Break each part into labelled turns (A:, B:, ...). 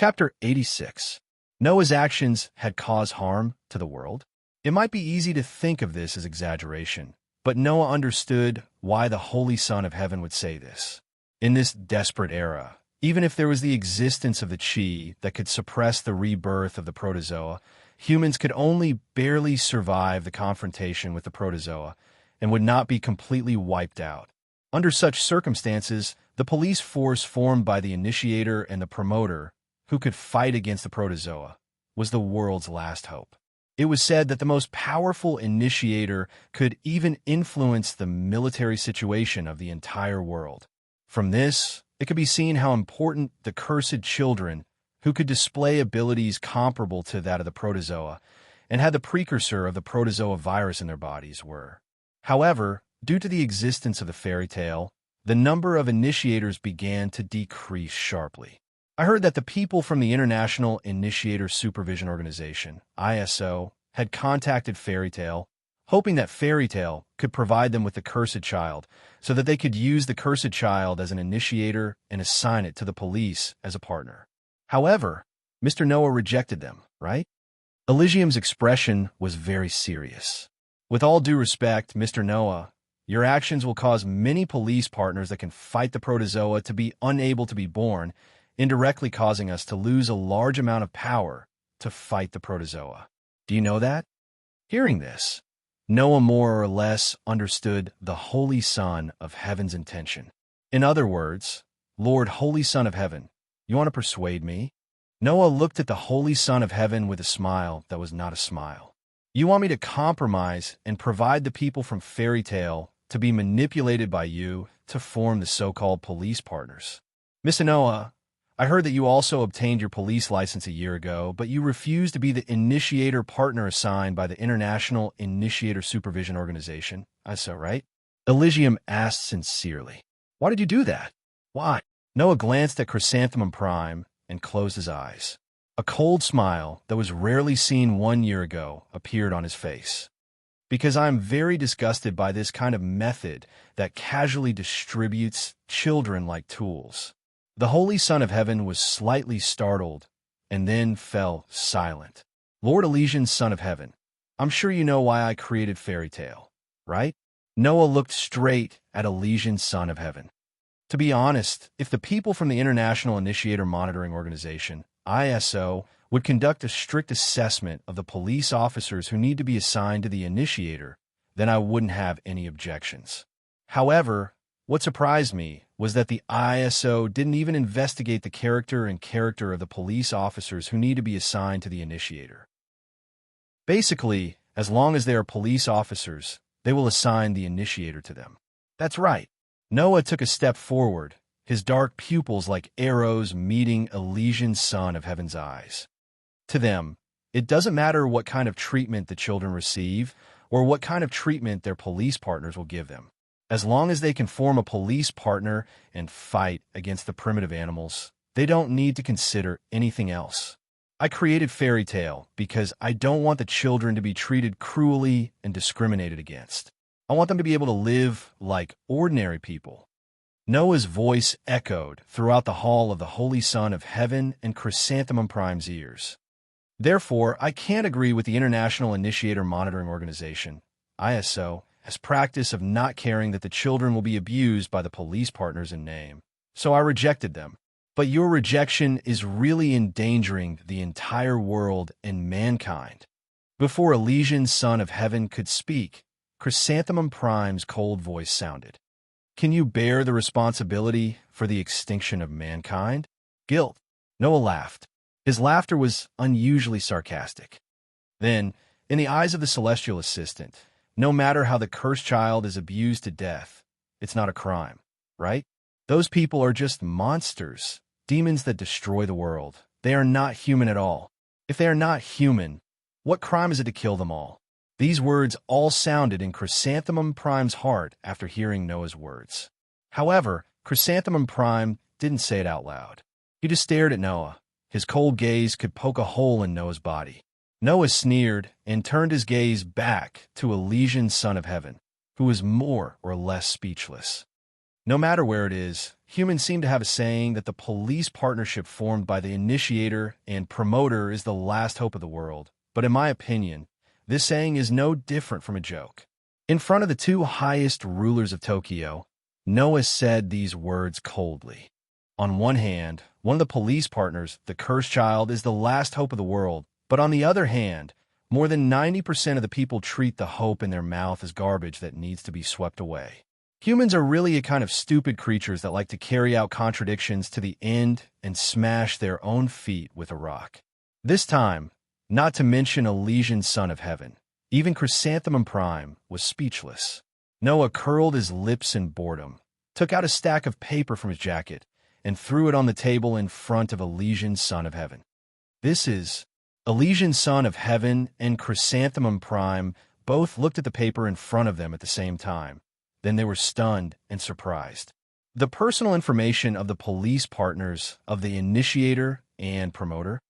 A: Chapter 86. Noah's actions had caused harm to the world. It might be easy to think of this as exaggeration, but Noah understood why the Holy Son of Heaven would say this. In this desperate era, even if there was the existence of the chi that could suppress the rebirth of the protozoa, humans could only barely survive the confrontation with the protozoa and would not be completely wiped out. Under such circumstances, the police force formed by the initiator and the promoter, who could fight against the protozoa, was the world's last hope. It was said that the most powerful initiator could even influence the military situation of the entire world. From this, it could be seen how important the cursed children, who could display abilities comparable to that of the protozoa, and had the precursor of the protozoa virus in their bodies, were. However, due to the existence of the fairy tale, the number of initiators began to decrease sharply. I heard that the people from the International Initiator Supervision Organization, ISO, had contacted Fairy Tale, hoping that Fairy Tale could provide them with the cursed child so that they could use the cursed child as an initiator and assign it to the police as a partner. However, Mr. Noah rejected them, right? Elysium's expression was very serious. With all due respect, Mr. Noah, your actions will cause many police partners that can fight the protozoa to be unable to be born, indirectly causing us to lose a large amount of power to fight the protozoa. Do you know that? Hearing this, Noah more or less understood the Holy Son of Heaven's intention. In other words, Lord, Holy Son of Heaven, you want to persuade me? Noah looked at the Holy Son of Heaven with a smile that was not a smile. You want me to compromise and provide the people from Fairy Tale to be manipulated by you to form the so-called police partners. Mr. Noah, I heard that you also obtained your police license a year ago, but you refused to be the initiator partner assigned by the International Initiator Supervision Organization. ISO, right? Elysium asked sincerely. Why did you do that? Why? Noah glanced at Chrysanthemum Prime and closed his eyes. A cold smile that was rarely seen 1 year ago appeared on his face. Because I am very disgusted by this kind of method that casually distributes children like tools. The Holy Son of Heaven was slightly startled and then fell silent. Lord Elysian Son of Heaven, I'm sure you know why I created Fairy Tale, right? Noah looked straight at Elysian Son of Heaven. To be honest, if the people from the International Initiator Monitoring Organization, ISO, would conduct a strict assessment of the police officers who need to be assigned to the initiator, then I wouldn't have any objections. However, what surprised me was that the ISO didn't even investigate the character of the police officers who need to be assigned to the initiator. Basically, as long as they are police officers, they will assign the initiator to them. That's right. Noah took a step forward, his dark pupils like arrows meeting Elysian Son of Heaven's eyes. To them, it doesn't matter what kind of treatment the children receive or what kind of treatment their police partners will give them. As long as they can form a police partner and fight against the primitive animals, they don't need to consider anything else. I created Fairy Tale because I don't want the children to be treated cruelly and discriminated against. I want them to be able to live like ordinary people. Noah's voice echoed throughout the hall of the Holy Son of Heaven and Chrysanthemum Prime's ears. Therefore, I can't agree with the International Initiator Monitoring Organization, ISO, as practice of not caring that the children will be abused by the police partners in name. So I rejected them. But your rejection is really endangering the entire world and mankind. Before Elysian Son of Heaven could speak, Chrysanthemum Prime's cold voice sounded. Can you bear the responsibility for the extinction of mankind? Guilt. Noah laughed. His laughter was unusually sarcastic. Then, in the eyes of the celestial assistant, no matter how the cursed child is abused to death, it's not a crime, right? Those people are just monsters, demons that destroy the world. They are not human at all. If they are not human, what crime is it to kill them all? These words all sounded in Chrysanthemum Prime's heart after hearing Noah's words. However, Chrysanthemum Prime didn't say it out loud. He just stared at Noah. His cold gaze could poke a hole in Noah's body. Noah sneered and turned his gaze back to Elysian Son of Heaven, who was more or less speechless. No matter where it is, humans seem to have a saying that the police partnership formed by the initiator and promoter is the last hope of the world. But in my opinion, this saying is no different from a joke. In front of the two highest rulers of Tokyo, Noah said these words coldly. On one hand, one of the police partners, the cursed child, is the last hope of the world. But on the other hand, more than 90% of the people treat the hope in their mouth as garbage that needs to be swept away. Humans are really a kind of stupid creatures that like to carry out contradictions to the end and smash their own feet with a rock. This time, not to mention Elysian son of heaven, even Chrysanthemum Prime was speechless. Noah curled his lips in boredom, took out a stack of paper from his jacket, and threw it on the table in front of Elysian son of heaven. This is Elysian son of heaven and Chrysanthemum Prime both looked at the paper in front of them at the same time. Then they were stunned and surprised. The personal information of the police partners of the initiator and promoter.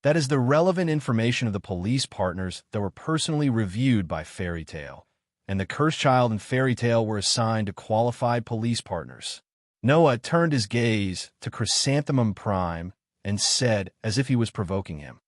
A: That is the relevant information of the police partners that were personally reviewed by Fairy Tale, and the cursed child and Fairy Tale were assigned to qualified police partners. Noah turned his gaze to Chrysanthemum Prime and said, as if he was provoking him,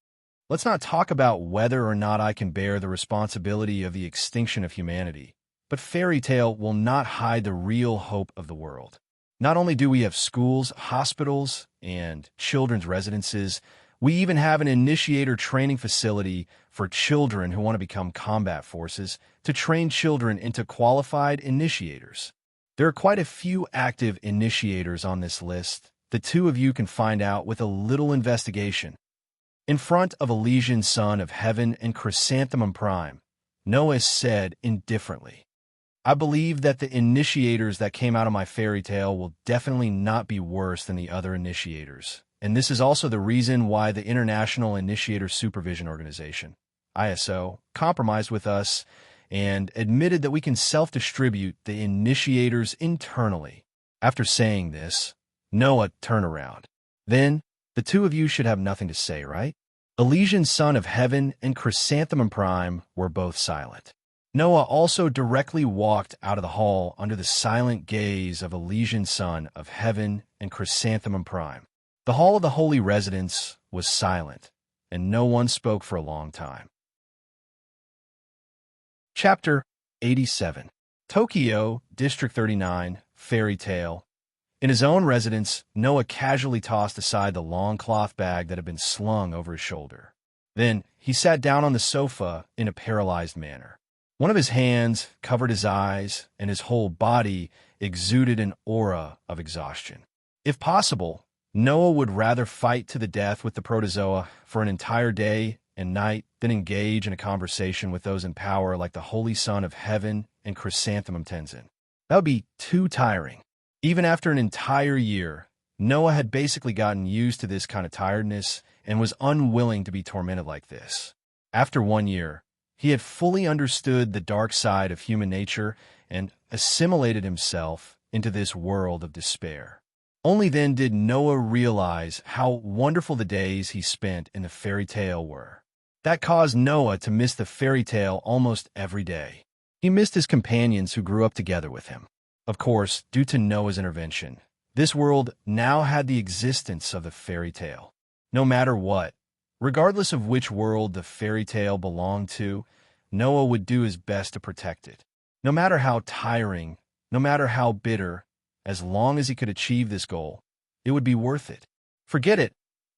A: "Let's not talk about whether or not I can bear the responsibility of the extinction of humanity, but Fairy Tale will not hide the real hope of the world. Not only do we have schools, hospitals, and children's residences, we even have an initiator training facility for children who want to become combat forces to train children into qualified initiators. There are quite a few active initiators on this list. The two of you can find out with a little investigation." In front of Elysian son of heaven and Chrysanthemum Prime, Noah said indifferently, "I believe that the initiators that came out of my fairy tale will definitely not be worse than the other initiators. And this is also the reason why the International Initiator Supervision Organization, ISO, compromised with us and admitted that we can self-distribute the initiators internally." After saying this, Noah turned around. "Then, the two of you should have nothing to say, right?" Elysian son of heaven and Chrysanthemum Prime were both silent. Noah also directly walked out of the hall under the silent gaze of Elysian son of heaven and Chrysanthemum Prime. The hall of the holy residence was silent, and no one spoke for a long time. Chapter 87. Tokyo, District 39, Fairy Tale. In his own residence, Noah casually tossed aside the long cloth bag that had been slung over his shoulder. Then he sat down on the sofa in a paralyzed manner. One of his hands covered his eyes, and his whole body exuded an aura of exhaustion. If possible, Noah would rather fight to the death with the protozoa for an entire day and night than engage in a conversation with those in power like the Holy Son of Heaven and Chrysanthemum Tenzin. That would be too tiring. Even after an entire year, Noah had basically gotten used to this kind of tiredness and was unwilling to be tormented like this. After 1 year, he had fully understood the dark side of human nature and assimilated himself into this world of despair. Only then did Noah realize how wonderful the days he spent in the fairy tale were. That caused Noah to miss the fairy tale almost every day. He missed his companions who grew up together with him. Of course, due to Noah's intervention, this world now had the existence of the fairy tale. No matter what, regardless of which world the fairy tale belonged to, Noah would do his best to protect it. No matter how tiring, no matter how bitter, as long as he could achieve this goal, it would be worth it. Forget it.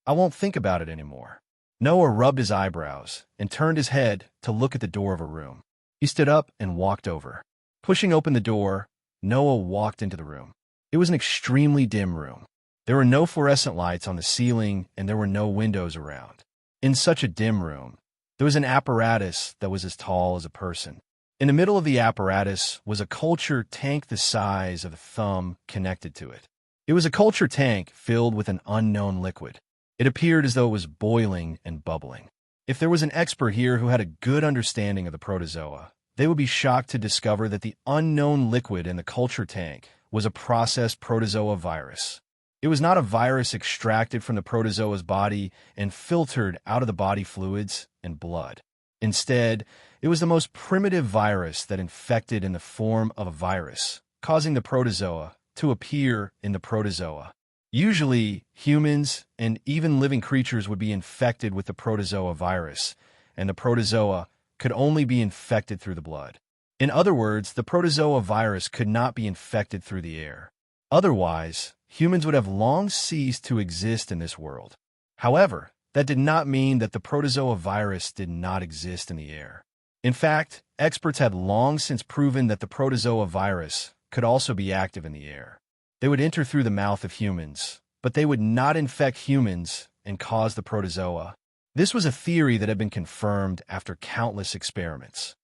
A: I won't think about it anymore. Noah rubbed his eyebrows and turned his head to look at the door of a room. He stood up and walked over. Pushing open the door, Noah walked into the room. It was an extremely dim room. There were no fluorescent lights on the ceiling, and there were no windows around. In such a dim room, there was an apparatus that was as tall as a person. In the middle of the apparatus was a culture tank the size of a thumb connected to it. It was a culture tank filled with an unknown liquid. It appeared as though it was boiling and bubbling. If there was an expert here who had a good understanding of the protozoa, they would be shocked to discover that the unknown liquid in the culture tank was a processed protozoa virus. It was not a virus extracted from the protozoa's body and filtered out of the body fluids and blood. Instead, it was the most primitive virus that infected in the form of a virus, causing the protozoa to appear in the protozoa. Usually, humans and even living creatures would be infected with the protozoa virus, and the protozoa could only be infected through the blood. In other words, the protozoa virus could not be infected through the air. Otherwise, humans would have long ceased to exist in this world. However, that did not mean that the protozoa virus did not exist in the air. In fact, experts had long since proven that the protozoa virus could also be active in the air. They would enter through the mouth of humans, but they would not infect humans and cause the protozoa. This was a theory that had been confirmed after countless experiments.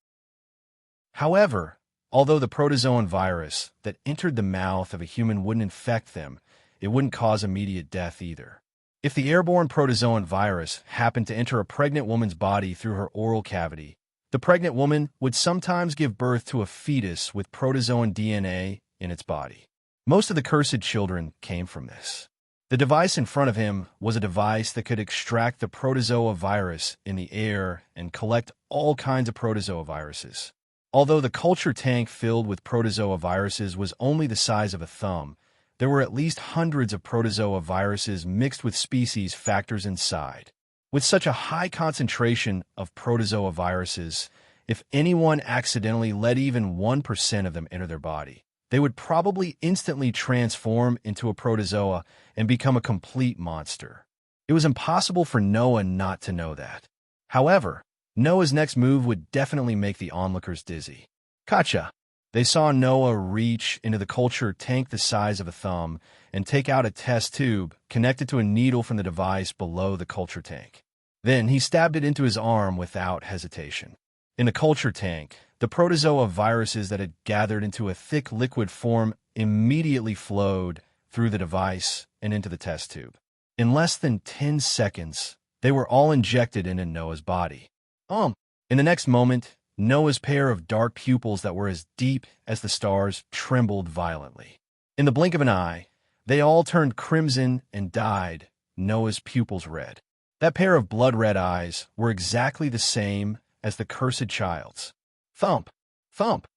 A: However, although the protozoan virus that entered the mouth of a human wouldn't infect them, it wouldn't cause immediate death either. If the airborne protozoan virus happened to enter a pregnant woman's body through her oral cavity, the pregnant woman would sometimes give birth to a fetus with protozoan DNA in its body. Most of the cursed children came from this. The device in front of him was a device that could extract the protozoa virus in the air and collect all kinds of protozoa viruses. Although the culture tank filled with protozoa viruses was only the size of a thumb, there were at least hundreds of protozoa viruses mixed with species factors inside. With such a high concentration of protozoa viruses, if anyone accidentally let even 1% of them enter their body, they would probably instantly transform into a protozoa and become a complete monster. It was impossible for Noah not to know that. However, Noah's next move would definitely make the onlookers dizzy. Gotcha! They saw Noah reach into the culture tank the size of a thumb and take out a test tube connected to a needle from the device below the culture tank. Then he stabbed it into his arm without hesitation. In the culture tank, the protozoa viruses that had gathered into a thick liquid form immediately flowed through the device and into the test tube. In less than 10 seconds, they were all injected into Noah's body. In the next moment, Noah's pair of dark pupils that were as deep as the stars trembled violently. In the blink of an eye, they all turned crimson and dyed Noah's pupils red. That pair of blood-red eyes were exactly the same as the cursed child's. Thump! Thump!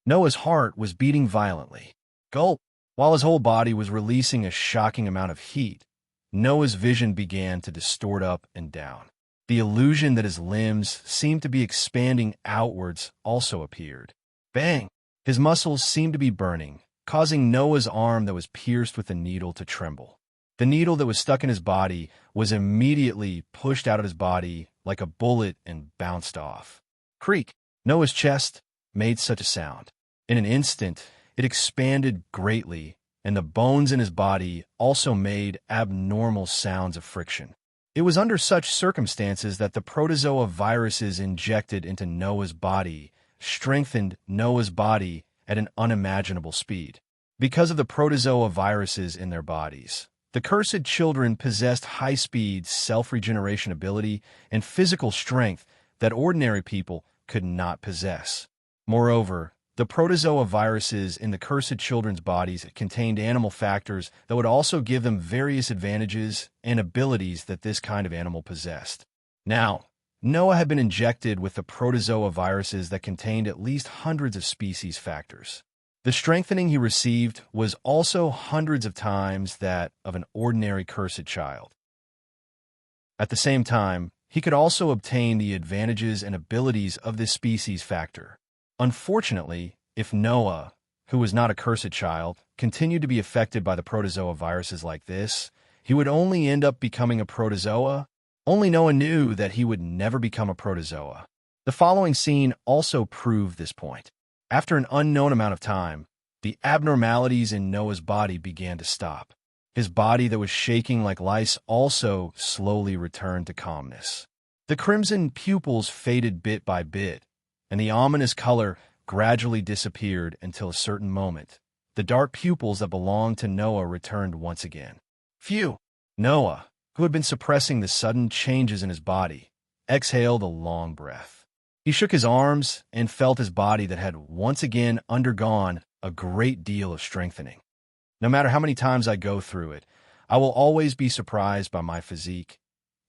A: Noah's heart was beating violently. Gulp! While his whole body was releasing a shocking amount of heat, Noah's vision began to distort up and down. The illusion that his limbs seemed to be expanding outwards also appeared. Bang! His muscles seemed to be burning, causing Noah's arm that was pierced with a needle to tremble. The needle that was stuck in his body was immediately pushed out of his body like a bullet and bounced off. Creak! Noah's chest made such a sound. In an instant, it expanded greatly, and the bones in his body also made abnormal sounds of friction. It was under such circumstances that the protozoa viruses injected into Noah's body strengthened Noah's body at an unimaginable speed. Because of the protozoa viruses in their bodies, the cursed children possessed high-speed self-regeneration ability and physical strength that ordinary people could not possess. Moreover, the protozoa viruses in the cursed children's bodies contained animal factors that would also give them various advantages and abilities that this kind of animal possessed. Now, Noah had been injected with the protozoa viruses that contained at least hundreds of species factors. The strengthening he received was also hundreds of times that of an ordinary cursed child. At the same time, he could also obtain the advantages and abilities of this species factor. Unfortunately, if Noah, who was not a cursed child, continued to be affected by the protozoa viruses like this, he would only end up becoming a protozoa. Only Noah knew that he would never become a protozoa. The following scene also proved this point. After an unknown amount of time, the abnormalities in Noah's body began to stop. His body that was shaking like lice also slowly returned to calmness. The crimson pupils faded bit by bit, and the ominous color gradually disappeared until a certain moment. The dark pupils that belonged to Noah returned once again. Phew! Noah, who had been suppressing the sudden changes in his body, exhaled a long breath. He shook his arms and felt his body that had once again undergone a great deal of strengthening. No matter how many times I go through it, I will always be surprised by my physique.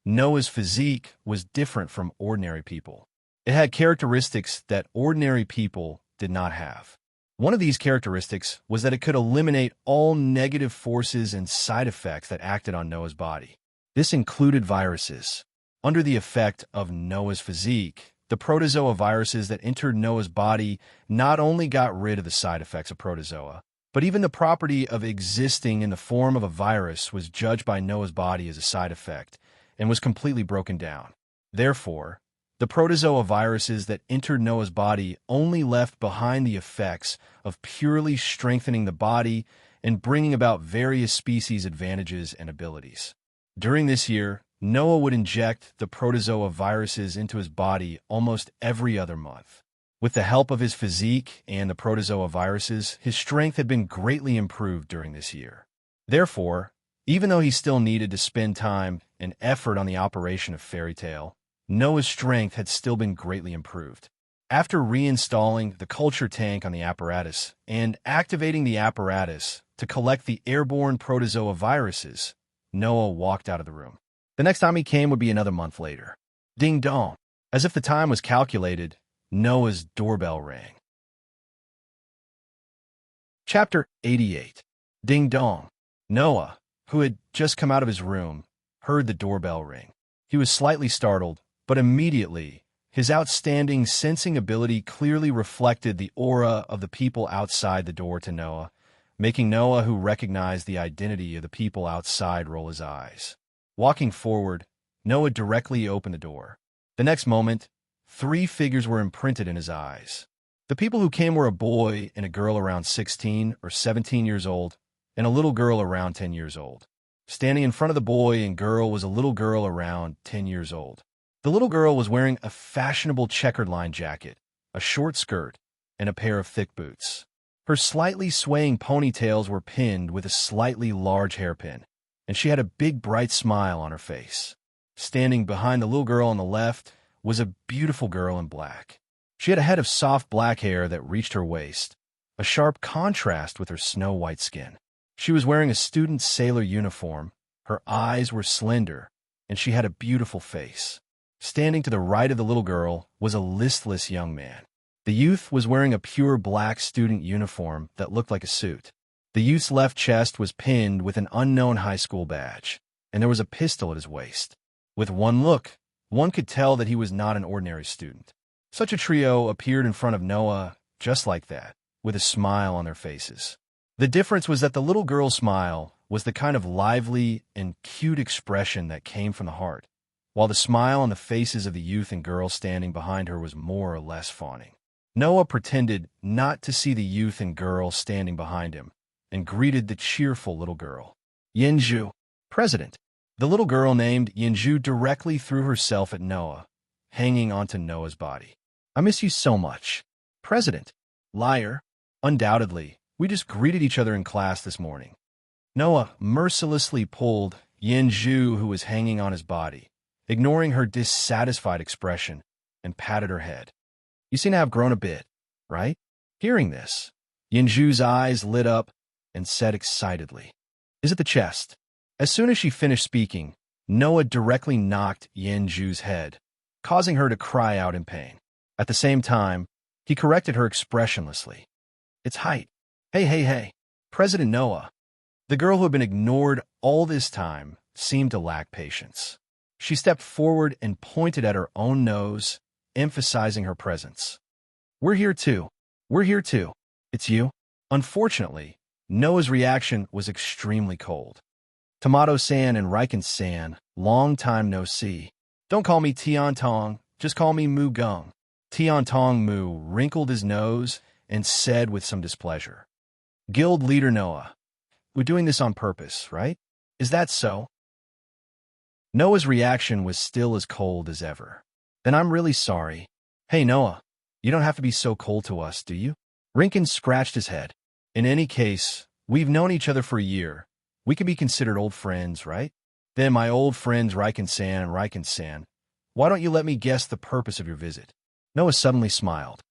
A: Noah's physique was different from ordinary people. It had characteristics that ordinary people did not have. One of these characteristics was that it could eliminate all negative forces and side effects that acted on Noah's body. This included viruses. Under the effect of Noah's physique, the protozoa viruses that entered Noah's body not only got rid of the side effects of protozoa, but even the property of existing in the form of a virus was judged by Noah's body as a side effect and was completely broken down. Therefore, the protozoa viruses that entered Noah's body only left behind the effects of purely strengthening the body and bringing about various species' advantages and abilities. During this year, Noah would inject the protozoa viruses into his body almost every other month. With the help of his physique and the protozoa viruses, his strength had been greatly improved during this year. Therefore, even though he still needed to spend time and effort on the operation of Fairy Tale, Noah's strength had still been greatly improved. After reinstalling the culture tank on the apparatus and activating the apparatus to collect the airborne protozoa viruses, Noah walked out of the room. The next time he came would be another month later. Ding dong. As if the time was calculated, Noah's doorbell rang. Chapter 88. Ding dong. Noah, who had just come out of his room, heard the doorbell ring. He was slightly startled, but immediately, his outstanding sensing ability clearly reflected the aura of the people outside the door to Noah, making Noah, who recognized the identity of the people outside, roll his eyes. Walking forward, Noah directly opened the door. The next moment, 3 figures were imprinted in his eyes. The people who came were a boy and a girl around 16 or 17 years old, and a little girl around 10 years old. Standing in front of the boy and girl was a little girl around 10 years old. The little girl was wearing a fashionable checkered line jacket, a short skirt, and a pair of thick boots. Her slightly swaying ponytails were pinned with a slightly large hairpin, and she had a big bright smile on her face. Standing behind the little girl on the left was a beautiful girl in black. She had a head of soft black hair that reached her waist, a sharp contrast with her snow-white skin. She was wearing a student sailor uniform, her eyes were slender, and she had a beautiful face. Standing to the right of the little girl was a listless young man. The youth was wearing a pure black student uniform that looked like a suit. The youth's left chest was pinned with an unknown high school badge, and there was a pistol at his waist. With one look, one could tell that he was not an ordinary student. Such a trio appeared in front of Noah just like that, with a smile on their faces. The difference was that the little girl's smile was the kind of lively and cute expression that came from the heart, while the smile on the faces of the youth and girl standing behind her was more or less fawning. Noah pretended not to see the youth and girl standing behind him and greeted the cheerful little girl. Yenju, President. The little girl named Yenju directly threw herself at Noah, hanging onto Noah's body. I miss you so much. President. Liar. Undoubtedly, we just greeted each other in class this morning. Noah mercilessly pulled Yenju, who was hanging on his body, ignoring her dissatisfied expression, and patted her head. You seem to have grown a bit, right? Hearing this, Yenju's eyes lit up and said excitedly, Is it the chest? As soon as she finished speaking, Noah directly knocked Yenju's head, causing her to cry out in pain. At the same time, he corrected her expressionlessly. It's height. Hey. President Noah. The girl who had been ignored all this time seemed to lack patience. She stepped forward and pointed at her own nose, emphasizing her presence. We're here too. It's you? Unfortunately, Noah's reaction was extremely cold. Tomato-san and Riken-san, long time no see. Don't call me Tian-tong, just call me Mu-gung. Tian-tong Mu wrinkled his nose and said with some displeasure. Guild leader Noah, we're doing this on purpose, right? Is that so? Noah's reaction was still as cold as ever. Then I'm really sorry. Hey, Noah, you don't have to be so cold to us, do you? Rinken scratched his head. In any case, we've known each other for a year. We can be considered old friends, right? Then my old friends Riken-san and Riken-san, why don't you let me guess the purpose of your visit? Noah suddenly smiled.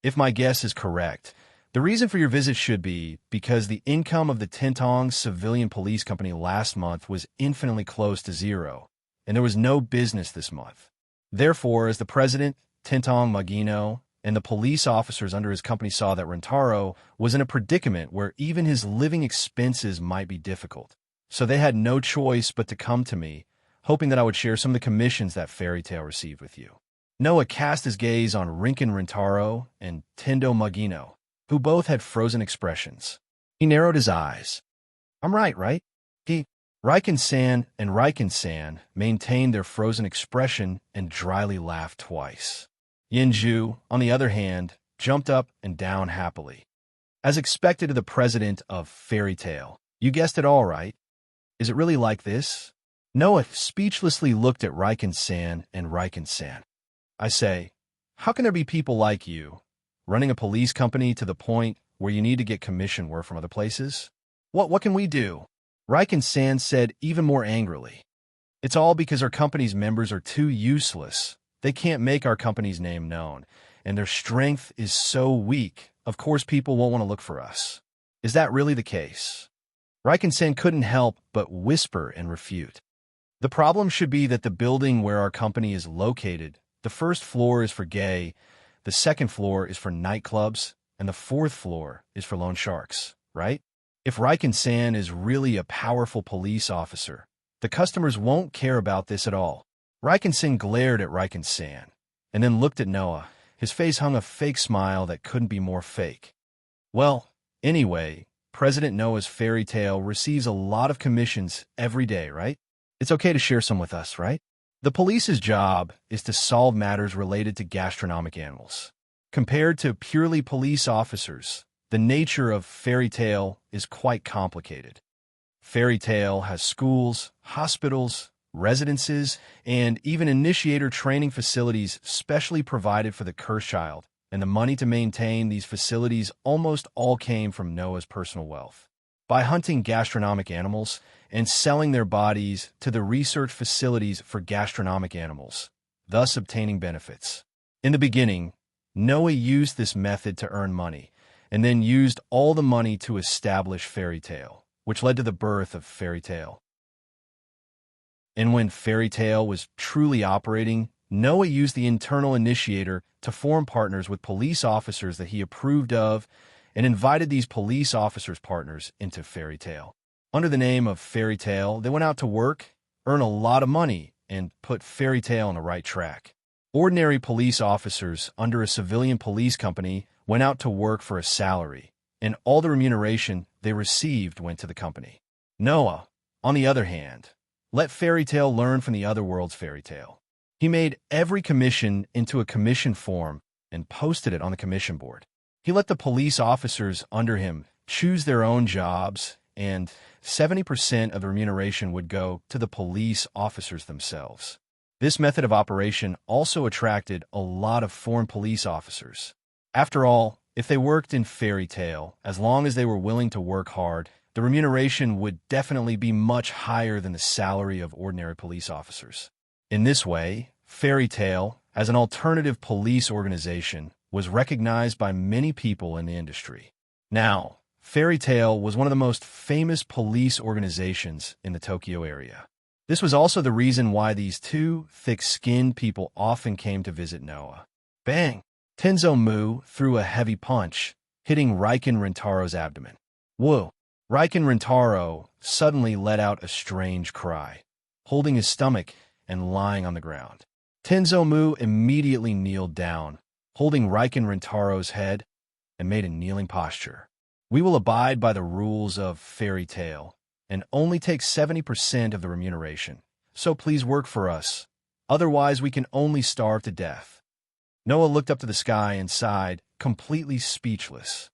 A: If my guess is correct, the reason for your visit should be because the income of the Tentong Civilian Police Company last month was infinitely close to zero, and there was no business this month. Therefore, as the president, Tentong Magino, and the police officers under his company saw that Rentaro was in a predicament where even his living expenses might be difficult. So they had no choice but to come to me, hoping that I would share some of the commissions that Fairy Tale received with you. Noah cast his gaze on Rinken Rentaro and Tendo Magino, who both had frozen expressions. He narrowed his eyes. I'm right? Riken-san and Riken-san maintained their frozen expression and dryly laughed twice. Yinju, on the other hand, jumped up and down happily. As expected of the president of Fairy Tale, you guessed it all right. Is it really like this? Noah speechlessly looked at Riken-san and Riken-san. I say, how can there be people like you, running a police company to the point where you need to get commission work from other places? What can we do? Riken-san said even more angrily. It's all because our company's members are too useless. They can't make our company's name known, and their strength is so weak, of course people won't want to look for us. Is that really the case? Riken-san couldn't help but whisper and refute. The problem should be that the building where our company is located, the first floor is for gay, the second floor is for nightclubs, and the fourth floor is for loan sharks, right? If Riken-san is really a powerful police officer, the customers won't care about this at all. Riken-san glared at Riken-san, and then looked at Noah. His face hung a fake smile that couldn't be more fake. Well, anyway, President Noah's Fairy Tale receives a lot of commissions every day, right? It's okay to share some with us, right? The police's job is to solve matters related to gastronomic animals. Compared to purely police officers, the nature of Fairy Tale is quite complicated. Fairy Tale has schools, hospitals, residences, and even initiator training facilities specially provided for the cursed child, and the money to maintain these facilities almost all came from Noah's personal wealth. By hunting gastronomic animals and selling their bodies to the research facilities for gastronomic animals, thus obtaining benefits. In the beginning, Noah used this method to earn money, and then used all the money to establish Fairy Tale, which led to the birth of Fairy Tale. And when Fairy Tale was truly operating, Noah used the internal initiator to form partners with police officers that he approved of and invited these police officers' partners into Fairy Tale. Under the name of Fairy Tale, they went out to work, earn a lot of money, and put Fairy Tale on the right track. Ordinary police officers under a civilian police company went out to work for a salary, and all the remuneration they received went to the company. Noah, on the other hand, let Fairy Tale learn from the other world's Fairy Tale. He made every commission into a commission form and posted it on the commission board. He let the police officers under him choose their own jobs, and 70% of the remuneration would go to the police officers themselves. This method of operation also attracted a lot of foreign police officers. After all, if they worked in Fairy Tale, as long as they were willing to work hard, the remuneration would definitely be much higher than the salary of ordinary police officers. In this way, Fairy Tale, as an alternative police organization, was recognized by many people in the industry. Now, Fairy Tale was one of the most famous police organizations in the Tokyo area. This was also the reason why these two thick-skinned people often came to visit Noah. Bang! Tenzo Mu threw a heavy punch, hitting Riken Rentaro's abdomen. Whoa! Riken Rentaro suddenly let out a strange cry, holding his stomach and lying on the ground. Tenzo Mu immediately kneeled down, holding Riken Rentaro's head, and made a kneeling posture. We will abide by the rules of Fairy Tale and only take 70% of the remuneration, so please work for us. Otherwise, we can only starve to death. Noah looked up to the sky and sighed, completely speechless.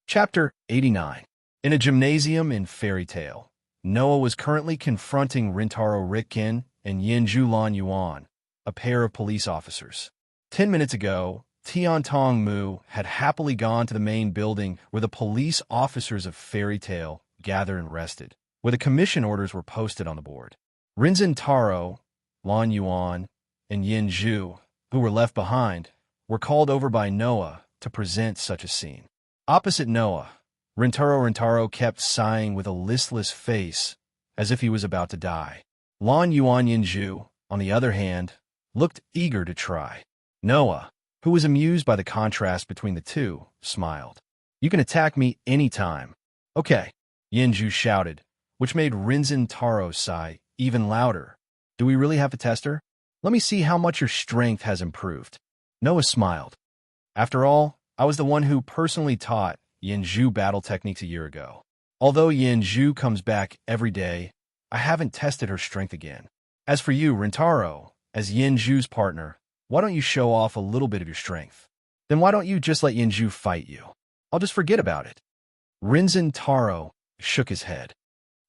A: Chapter 89. In a gymnasium in Fairy Tale, Noah was currently confronting Rintaro Rikken and Yinju Lan Yuan, a pair of police officers. 10 minutes ago, Tian Tong Mu had happily gone to the main building where the police officers of Fairy Tale gathered and rested, where the commission orders were posted on the board. Rinzin Taro, Lan Yuan, and Yin Zhu, who were left behind, were called over by Noah to present such a scene. Opposite Noah, Rintaro kept sighing with a listless face, as if he was about to die. Lan Yuan Yin Zhu, on the other hand, looked eager to try. Noah, who was amused by the contrast between the two, smiled. You can attack me any time. Okay, Yinju shouted, which made Rinzin Taro sigh even louder. Do we really have to test her? Let me see how much your strength has improved. Noah smiled. After all, I was the one who personally taught Yinju battle techniques a year ago. Although Yinju comes back every day, I haven't tested her strength again. As for you, Rintaro, as Yinju's partner, why don't you show off a little bit of your strength? Then why don't you just let Yinju fight you? I'll just forget about it. Rinzin Taro shook his head.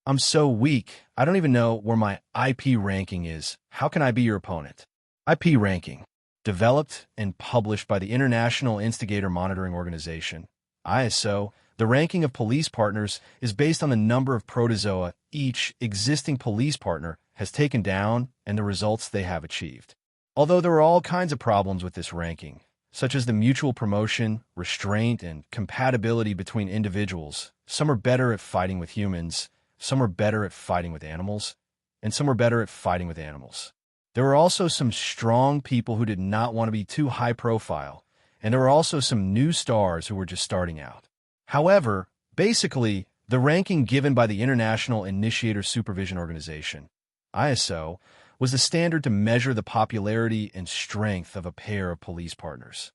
A: I'm so weak, I don't even know where my IP ranking is. How can I be your opponent? IP ranking, developed and published by the International Instigator Monitoring Organization, ISO. The ranking of police partners is based on the number of protozoa each existing police partner has taken down and the results they have achieved. Although there are all kinds of problems with this ranking, such as the mutual promotion, restraint, and compatibility between individuals, some are better at fighting with humans, some are better at fighting with animals, and some are better at fighting with animals. There were also some strong people who did not want to be too high profile, and there were also some new stars who were just starting out. However, basically, the ranking given by the International Initiator Supervision Organization, ISO, was the standard to measure the popularity and strength of a pair of police partners.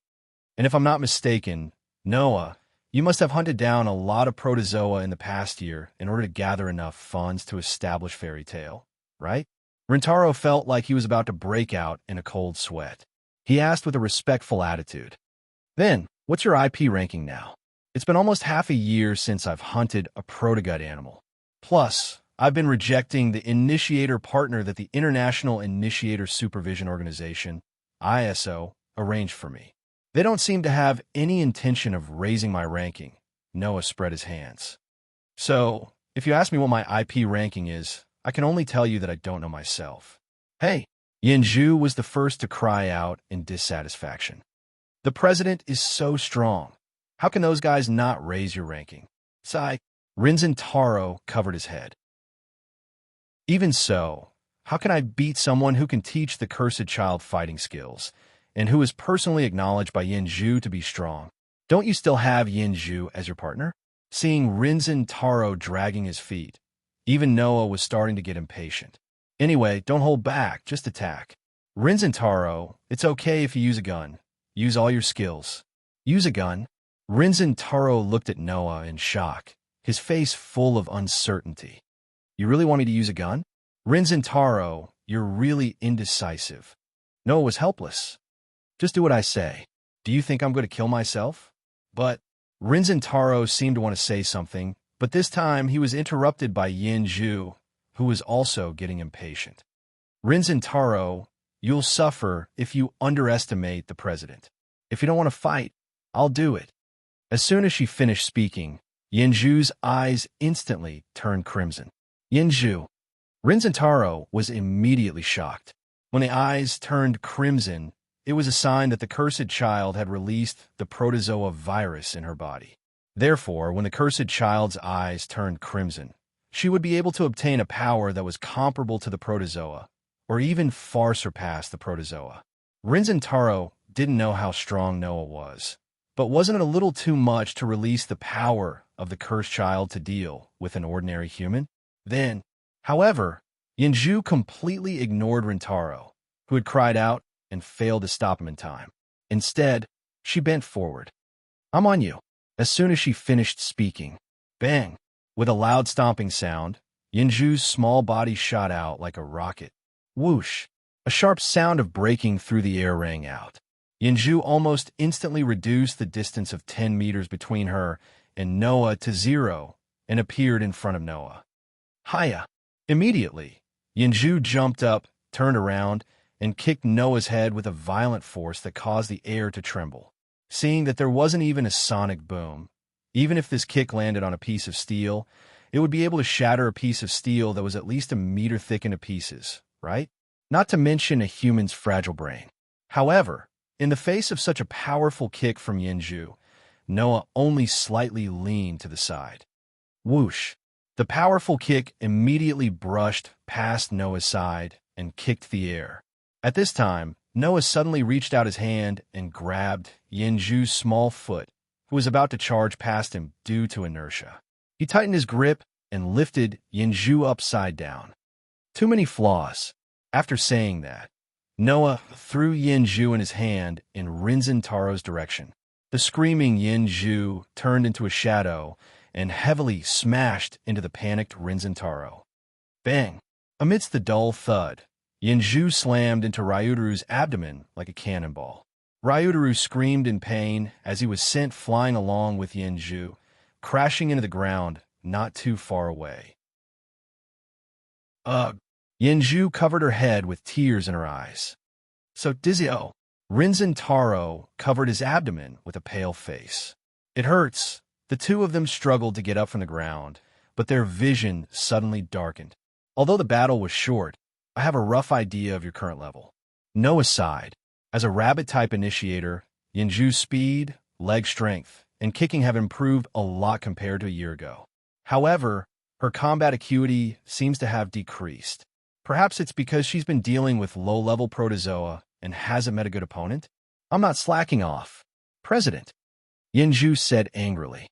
A: And if I'm not mistaken, Noah, you must have hunted down a lot of protozoa in the past year in order to gather enough funds to establish Fairy Tale, right? Rintaro felt like he was about to break out in a cold sweat. He asked with a respectful attitude. Then, what's your IP ranking now? It's been almost half a year since I've hunted a protogut animal. Plus, I've been rejecting the initiator partner that the International Initiator Supervision Organization, ISO, arranged for me. They don't seem to have any intention of raising my ranking. Noah spread his hands. So, if you ask me what my IP ranking is, I can only tell you that I don't know myself. Hey, Yinju was the first to cry out in dissatisfaction. The president is so strong. How can those guys not raise your ranking? Sigh. Rinzin Taro covered his head. Even so, how can I beat someone who can teach the cursed child fighting skills, and who is personally acknowledged by Yinju to be strong? Don't you still have Yinju as your partner? Seeing Rinzin Taro dragging his feet, even Noah was starting to get impatient. Anyway, don't hold back, just attack. Rinzin Taro, it's okay if you use a gun. Use all your skills. Use a gun? Rinzin Taro looked at Noah in shock, his face full of uncertainty. You really want me to use a gun? Rinzin Taro, you're really indecisive. Noah was helpless. Just do what I say. Do you think I'm going to kill myself? But Rinzin Taro seemed to want to say something, but this time he was interrupted by Yinju, who was also getting impatient. Rinzin Taro, you'll suffer if you underestimate the president. If you don't want to fight, I'll do it. As soon as she finished speaking, Yinju's eyes instantly turned crimson. Yinju. Rinzin Taro was immediately shocked. When the eyes turned crimson, it was a sign that the cursed child had released the protozoa virus in her body. Therefore, when the cursed child's eyes turned crimson, she would be able to obtain a power that was comparable to the protozoa, or even far surpass the protozoa. Rinzin Taro didn't know how strong Noah was, but wasn't it a little too much to release the power of the cursed child to deal with an ordinary human? Then, however, Yinju completely ignored Rintaro, who had cried out and failed to stop him in time. Instead, she bent forward. I'm on you. As soon as she finished speaking, bang! With a loud stomping sound, Yinju's small body shot out like a rocket. Whoosh! A sharp sound of breaking through the air rang out. Yinju almost instantly reduced the distance of 10 meters between her and Noah to 0 and appeared in front of Noah. Hiya! Immediately, Yinju jumped up, turned around, and kicked Noah's head with a violent force that caused the air to tremble. Seeing that there wasn't even a sonic boom, even if this kick landed on a piece of steel, it would be able to shatter a piece of steel that was at least a meter thick into pieces, right? Not to mention a human's fragile brain. However, in the face of such a powerful kick from Yinju, Noah only slightly leaned to the side. Whoosh! The powerful kick immediately brushed past Noah's side and kicked the air. At this time, Noah suddenly reached out his hand and grabbed Yinju's small foot, who was about to charge past him due to inertia. He tightened his grip and lifted Yinju upside down. Too many flaws. After saying that, Noah threw Yinju in his hand in Rinzin Taro's direction. The screaming Yinju turned into a shadow and heavily smashed into the panicked Rinzin Taro. Bang! Amidst the dull thud, Yinju slammed into Ryudaru's abdomen like a cannonball. Ryudaru screamed in pain as he was sent flying along with Yinju, crashing into the ground not too far away. Ugh! Yinju covered her head with tears in her eyes. So Dizio, Rinzin Taro covered his abdomen with a pale face. It hurts. The two of them struggled to get up from the ground, but their vision suddenly darkened. Although the battle was short, I have a rough idea of your current level. Noah sighed. As a rabbit-type initiator, Yinju's speed, leg strength, and kicking have improved a lot compared to a year ago. However, her combat acuity seems to have decreased. Perhaps it's because she's been dealing with low-level protozoa and hasn't met a good opponent? I'm not slacking off. President, Yinju said angrily.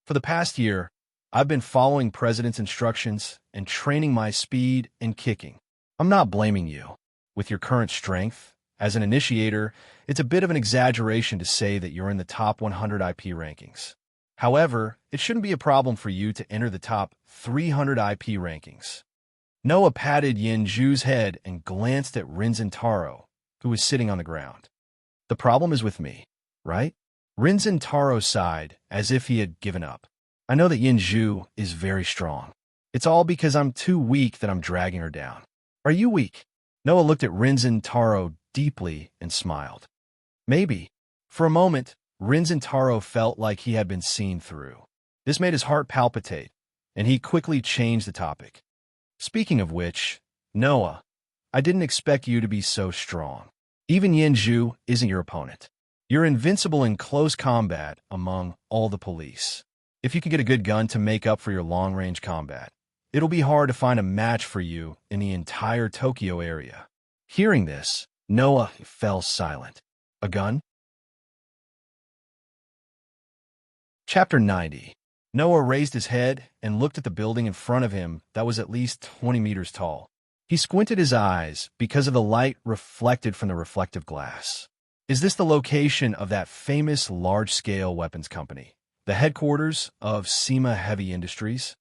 A: For the past year, I've been following President's instructions and training my speed and kicking. I'm not blaming you. With your current strength, as an initiator, it's a bit of an exaggeration to say that you're in the top 100 IP rankings. However, it shouldn't be a problem for you to enter the top 300 IP rankings. Noah patted Yinju's head and glanced at Rinzin Taro, who was sitting on the ground. The problem is with me, right? Rinzin Taro sighed as if he had given up. I know that Yinju is very strong. It's all because I'm too weak that I'm dragging her down. Are you weak? Noah looked at Rinzin Taro deeply and smiled. Maybe. For a moment, Rinzin Taro felt like he had been seen through. This made his heart palpitate, and he quickly changed the topic. Speaking of which, Noah, I didn't expect you to be so strong. Even Yinju isn't your opponent. You're invincible in close combat among all the police. If you can get a good gun to make up for your long-range combat, it'll be hard to find a match for you in the entire Tokyo area. Hearing this, Noah fell silent. A gun? Chapter 90. Noah raised his head and looked at the building in front of him that was at least 20 meters tall. He squinted his eyes because of the light reflected from the reflective glass. Is this the location of that famous large-scale weapons company, the headquarters of Sima Heavy Industries?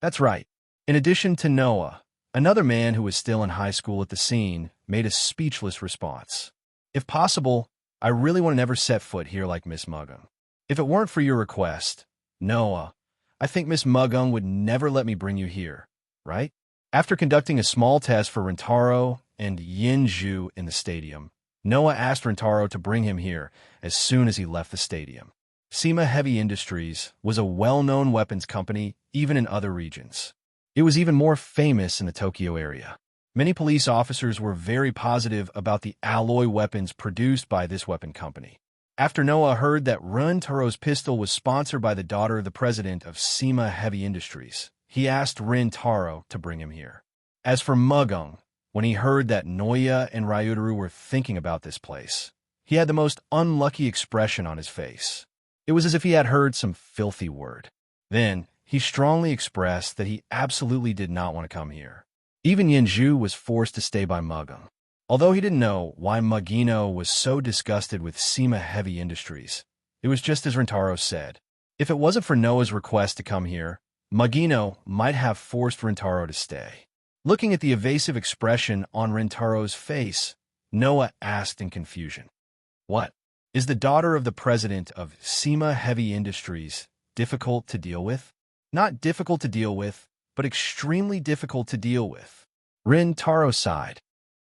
A: That's right. In addition to Noah, another man who was still in high school at the scene made a speechless response. If possible, I really want to never set foot here like Miss Mugung. If it weren't for your request, Noah, I think Miss Mugung would never let me bring you here, right? After conducting a small test for Rintaro and Yinju in the stadium, Noah asked Rintaro to bring him here as soon as he left the stadium. Sima Heavy Industries was a well-known weapons company even in other regions. It was even more famous in the Tokyo area. Many police officers were very positive about the alloy weapons produced by this weapon company. After Noah heard that Rintaro's pistol was sponsored by the daughter of the president of Sima Heavy Industries, he asked Rintaro to bring him here. As for Mugung, when he heard that Noya and Ryudaru were thinking about this place, he had the most unlucky expression on his face. It was as if he had heard some filthy word. Then, he strongly expressed that he absolutely did not want to come here. Even Yinju was forced to stay by Mugung. Although he didn't know why Mugino was so disgusted with Sima Heavy Industries, it was just as Rintaro said. If it wasn't for Noah's request to come here, Mugino might have forced Rintaro to stay. Looking at the evasive expression on Rintaro's face, Noah asked in confusion, "What? Is the daughter of the president of Sima Heavy Industries difficult to deal with?" Not difficult to deal with, but extremely difficult to deal with. Rintaro sighed.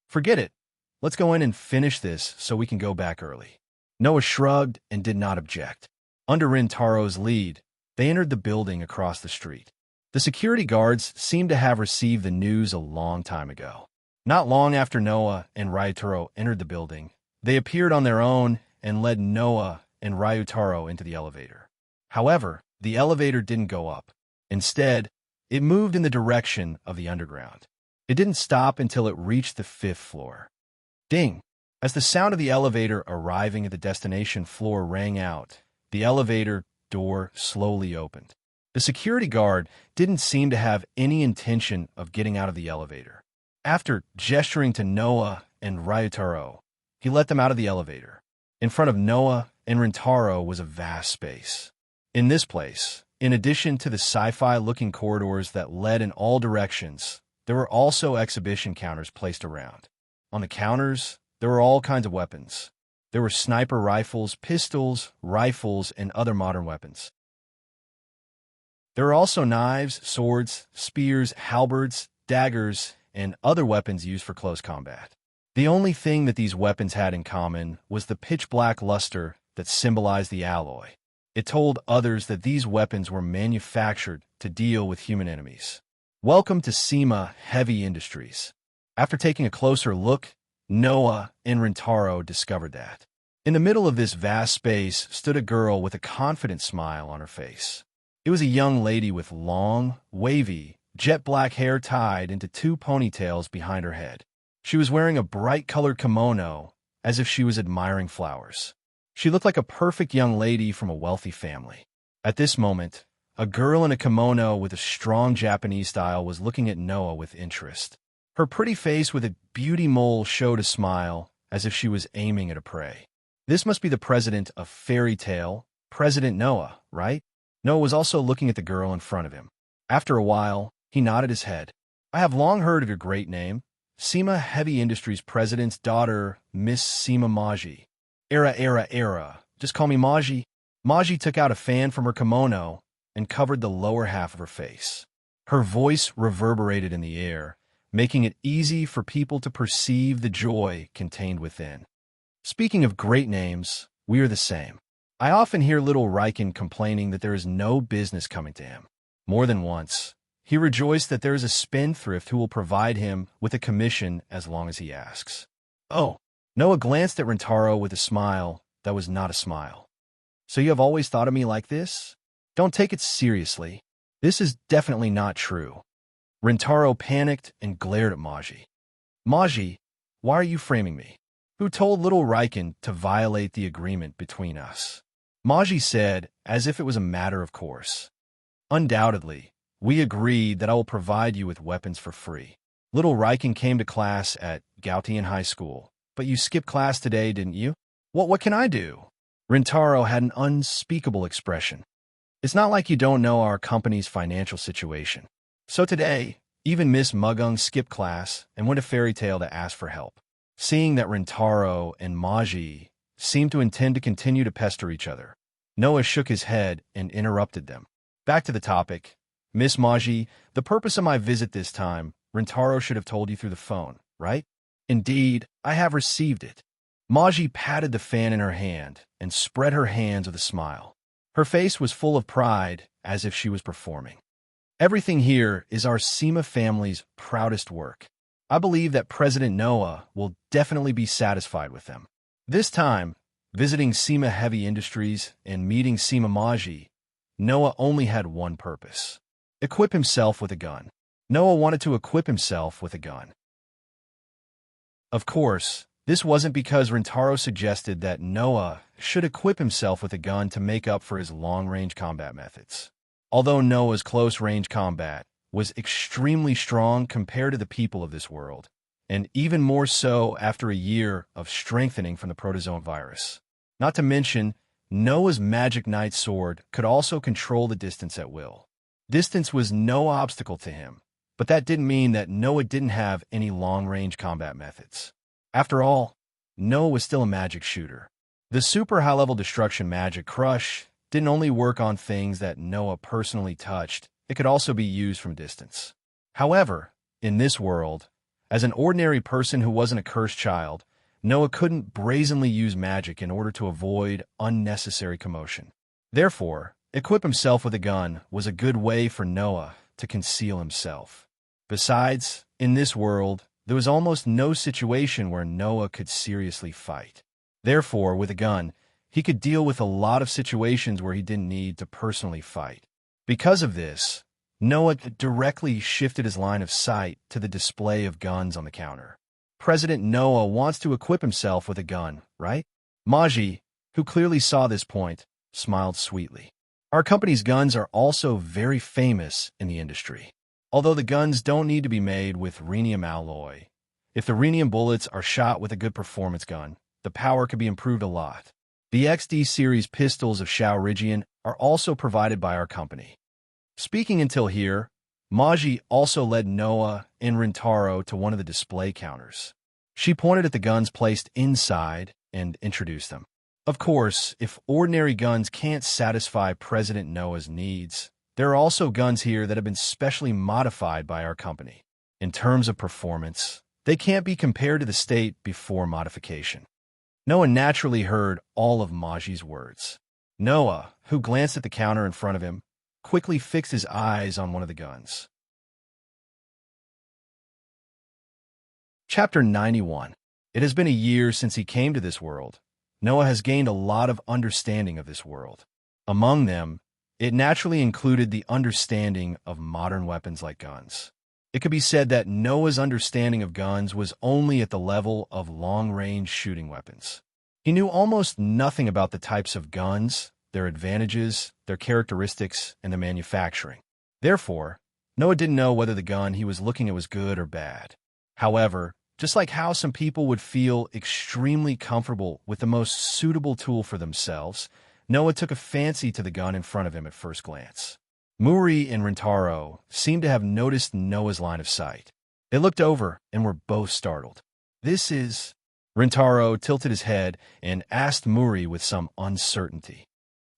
A: Forget it. Let's go in and finish this so we can go back early. Noah shrugged and did not object. Under Rintaro's lead, they entered the building across the street. The security guards seemed to have received the news a long time ago. Not long after Noah and Ryutaro entered the building, they appeared on their own and led Noah and Ryutaro into the elevator. However, the elevator didn't go up. Instead, it moved in the direction of the underground. It didn't stop until it reached the 5th floor. Ding! As the sound of the elevator arriving at the destination floor rang out, the elevator door slowly opened. The security guard didn't seem to have any intention of getting out of the elevator. After gesturing to Noah and Ryutaro, he let them out of the elevator. In front of Noah and Rintaro was a vast space. In this place, in addition to the sci-fi-looking corridors that led in all directions, there were also exhibition counters placed around. On the counters, there were all kinds of weapons. There were sniper rifles, pistols, rifles, and other modern weapons. There were also knives, swords, spears, halberds, daggers, and other weapons used for close combat. The only thing that these weapons had in common was the pitch-black luster that symbolized the alloy. It told others that these weapons were manufactured to deal with human enemies. Welcome to SEMA Heavy Industries. After taking a closer look, Noah and Rintaro discovered that. In the middle of this vast space stood a girl with a confident smile on her face. It was a young lady with long, wavy, jet-black hair tied into two ponytails behind her head. She was wearing a bright-colored kimono, as if she was admiring flowers. She looked like a perfect young lady from a wealthy family. At this moment, a girl in a kimono with a strong Japanese style was looking at Noah with interest. Her pretty face with a beauty mole showed a smile, as if she was aiming at a prey. This must be the president of Fairy Tale, President Noah, right? Noah was also looking at the girl in front of him. After a while, he nodded his head. I have long heard of your great name. SEMA Heavy Industries President's daughter, Miss SEMA Maji. Era. Just call me Maji. Maji took out a fan from her kimono and covered the lower half of her face. Her voice reverberated in the air, making it easy for people to perceive the joy contained within. Speaking of great names, we are the same. I often hear little Riken complaining that there is no business coming to him. More than once, he rejoiced that there is a spendthrift who will provide him with a commission as long as he asks. Oh, Noah glanced at Rintaro with a smile that was not a smile. So you have always thought of me like this? Don't take it seriously. This is definitely not true. Rintaro panicked and glared at Maji. Maji, why are you framing me? Who told little Riken to violate the agreement between us? Maji said, as if it was a matter of course. Undoubtedly, we agreed that I will provide you with weapons for free. Little Riken came to class at Gautian High School, but you skipped class today, didn't you? What can I do? Rintaro had an unspeakable expression. It's not like you don't know our company's financial situation. So today, even Miss Mugung skipped class and went to Fairy Tale to ask for help. Seeing that Rintaro and Maji seemed to intend to continue to pester each other, Noah shook his head and interrupted them. Back to the topic. Miss Maji, the purpose of my visit this time, Rintaro should have told you through the phone, right? Indeed, I have received it. Maji patted the fan in her hand and spread her hands with a smile. Her face was full of pride, as if she was performing. Everything here is our SEMA family's proudest work. I believe that President Noah will definitely be satisfied with them. This time, visiting SEMA Heavy Industries and meeting SEMA Maji, Noah only had one purpose: equip himself with a gun. Noah wanted to equip himself with a gun. Of course, this wasn't because Rintaro suggested that Noah should equip himself with a gun to make up for his long-range combat methods. Although Noah's close-range combat was extremely strong compared to the people of this world, and even more so after a year of strengthening from the protozoan virus. Not to mention, Noah's magic knight sword could also control the distance at will. Distance was no obstacle to him, but that didn't mean that Noah didn't have any long-range combat methods. After all, Noah was still a magic shooter. The super high-level destruction magic Crush didn't only work on things that Noah personally touched, it could also be used from distance. However, in this world, as an ordinary person who wasn't a cursed child, Noah couldn't brazenly use magic in order to avoid unnecessary commotion. Therefore, equip himself with a gun was a good way for Noah to conceal himself. Besides, in this world, there was almost no situation where Noah could seriously fight. Therefore, with a gun, he could deal with a lot of situations where he didn't need to personally fight. Because of this, Noah directly shifted his line of sight to the display of guns on the counter. President Noah wants to equip himself with a gun, right? Maji, who clearly saw this point, smiled sweetly. Our company's guns are also very famous in the industry. Although the guns don't need to be made with rhenium alloy, if the rhenium bullets are shot with a good performance gun, the power could be improved a lot. The XD series pistols of Shaorigian are also provided by our company. Speaking until here, Maji also led Noah and Rintaro to one of the display counters. She pointed at the guns placed inside and introduced them. Of course, if ordinary guns can't satisfy President Noah's needs, there are also guns here that have been specially modified by our company. In terms of performance, they can't be compared to the state before modification. Noah naturally heard all of Maji's words. Noah, who glanced at the counter in front of him, quickly fixed his eyes on one of the guns. Chapter 91. It has been a year since he came to this world. Noah has gained a lot of understanding of this world. Among them, it naturally included the understanding of modern weapons like guns. It could be said that Noah's understanding of guns was only at the level of long-range shooting weapons. He knew almost nothing about the types of guns, their advantages, their characteristics, and their manufacturing. Therefore, Noah didn't know whether the gun he was looking at was good or bad. However, just like how some people would feel extremely comfortable with the most suitable tool for themselves, Noah took a fancy to the gun in front of him at first glance. Muri and Rintaro seemed to have noticed Noah's line of sight. They looked over and were both startled. "This is—" Rintaro tilted his head and asked Muri with some uncertainty.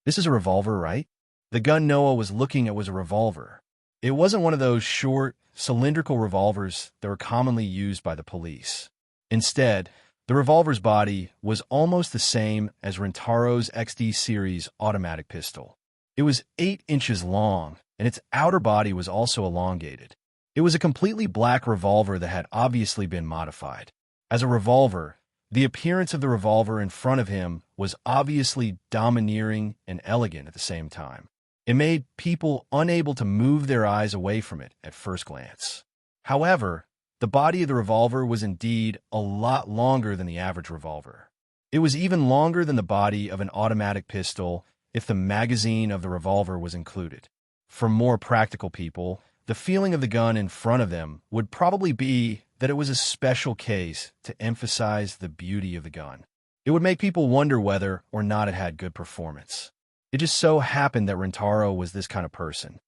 A: "This is a revolver, right?" The gun Noah was looking at was a revolver. It wasn't one of those short, cylindrical revolvers that were commonly used by the police. Instead, the revolver's body was almost the same as Rintaro's XD series automatic pistol. It was 8 inches long, and its outer body was also elongated. It was a completely black revolver that had obviously been modified. As a revolver, the appearance of the revolver in front of him was obviously domineering and elegant at the same time. It made people unable to move their eyes away from it at first glance. However, the body of the revolver was indeed a lot longer than the average revolver. It was even longer than the body of an automatic pistol if the magazine of the revolver was included. For more practical people, the feeling of the gun in front of them would probably be that it was a special case to emphasize the beauty of the gun. It would make people wonder whether or not it had good performance. It just so happened that Rintaro was this kind of person.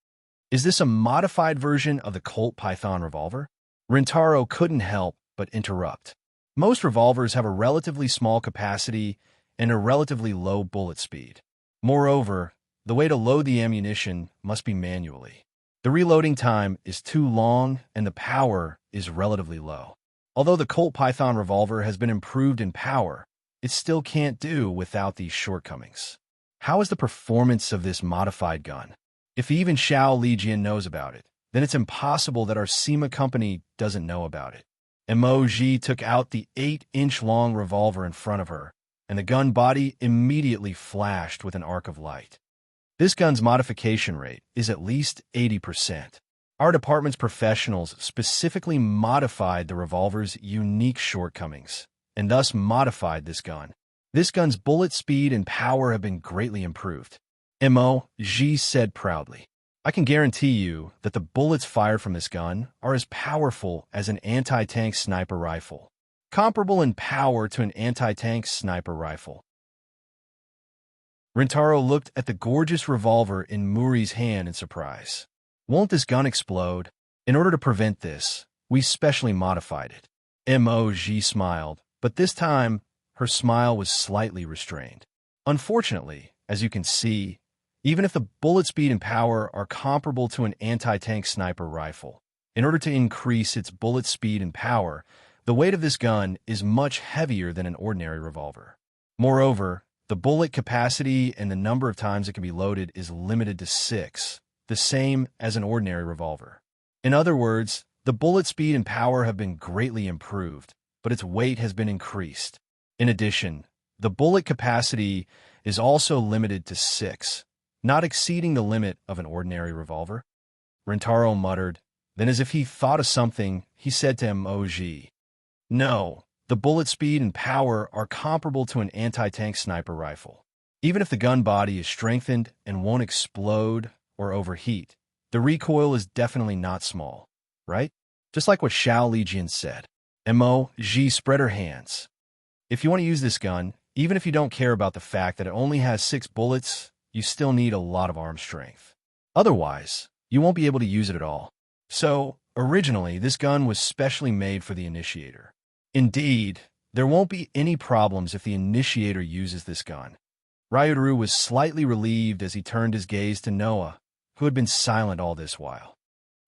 A: Is this a modified version of the Colt Python revolver? Rintaro couldn't help but interrupt. Most revolvers have a relatively small capacity and a relatively low bullet speed. Moreover, the way to load the ammunition must be manually. The reloading time is too long and the power is relatively low. Although the Colt Python revolver has been improved in power, it still can't do without these shortcomings. How is the performance of this modified gun? If even Xiao Lijian knows about it, then it's impossible that our SEMA company doesn't know about it. Emoji took out the 8-inch-long revolver in front of her, and the gun body immediately flashed with an arc of light. This gun's modification rate is at least 80%. Our department's professionals specifically modified the revolver's unique shortcomings, and thus modified this gun. This gun's bullet speed and power have been greatly improved. Emoji said proudly. I can guarantee you that the bullets fired from this gun are as powerful as an anti-tank sniper rifle, comparable in power to an anti-tank sniper rifle. Rintaro looked at the gorgeous revolver in Muri's hand in surprise. Won't this gun explode? In order to prevent this, we specially modified it. Emoji smiled, but this time, her smile was slightly restrained. Unfortunately, as you can see, even if the bullet speed and power are comparable to an anti-tank sniper rifle, in order to increase its bullet speed and power, the weight of this gun is much heavier than an ordinary revolver. Moreover, the bullet capacity and the number of times it can be loaded is limited to 6, the same as an ordinary revolver. In other words, the bullet speed and power have been greatly improved, but its weight has been increased. In addition, the bullet capacity is also limited to 6, not exceeding the limit of an ordinary revolver. Rintaro muttered. Then, as if he thought of something, he said to Emoji, No, the bullet speed and power are comparable to an anti-tank sniper rifle. Even if the gun body is strengthened and won't explode or overheat, the recoil is definitely not small, right? Just like what Xiao Lijian said. Mo spread her hands. If you want to use this gun, even if you don't care about the fact that it only has 6 bullets, you still need a lot of arm strength. Otherwise, you won't be able to use it at all. So, originally, this gun was specially made for the initiator. Indeed, there won't be any problems if the initiator uses this gun. Ryuru was slightly relieved as he turned his gaze to Noah, who had been silent all this while.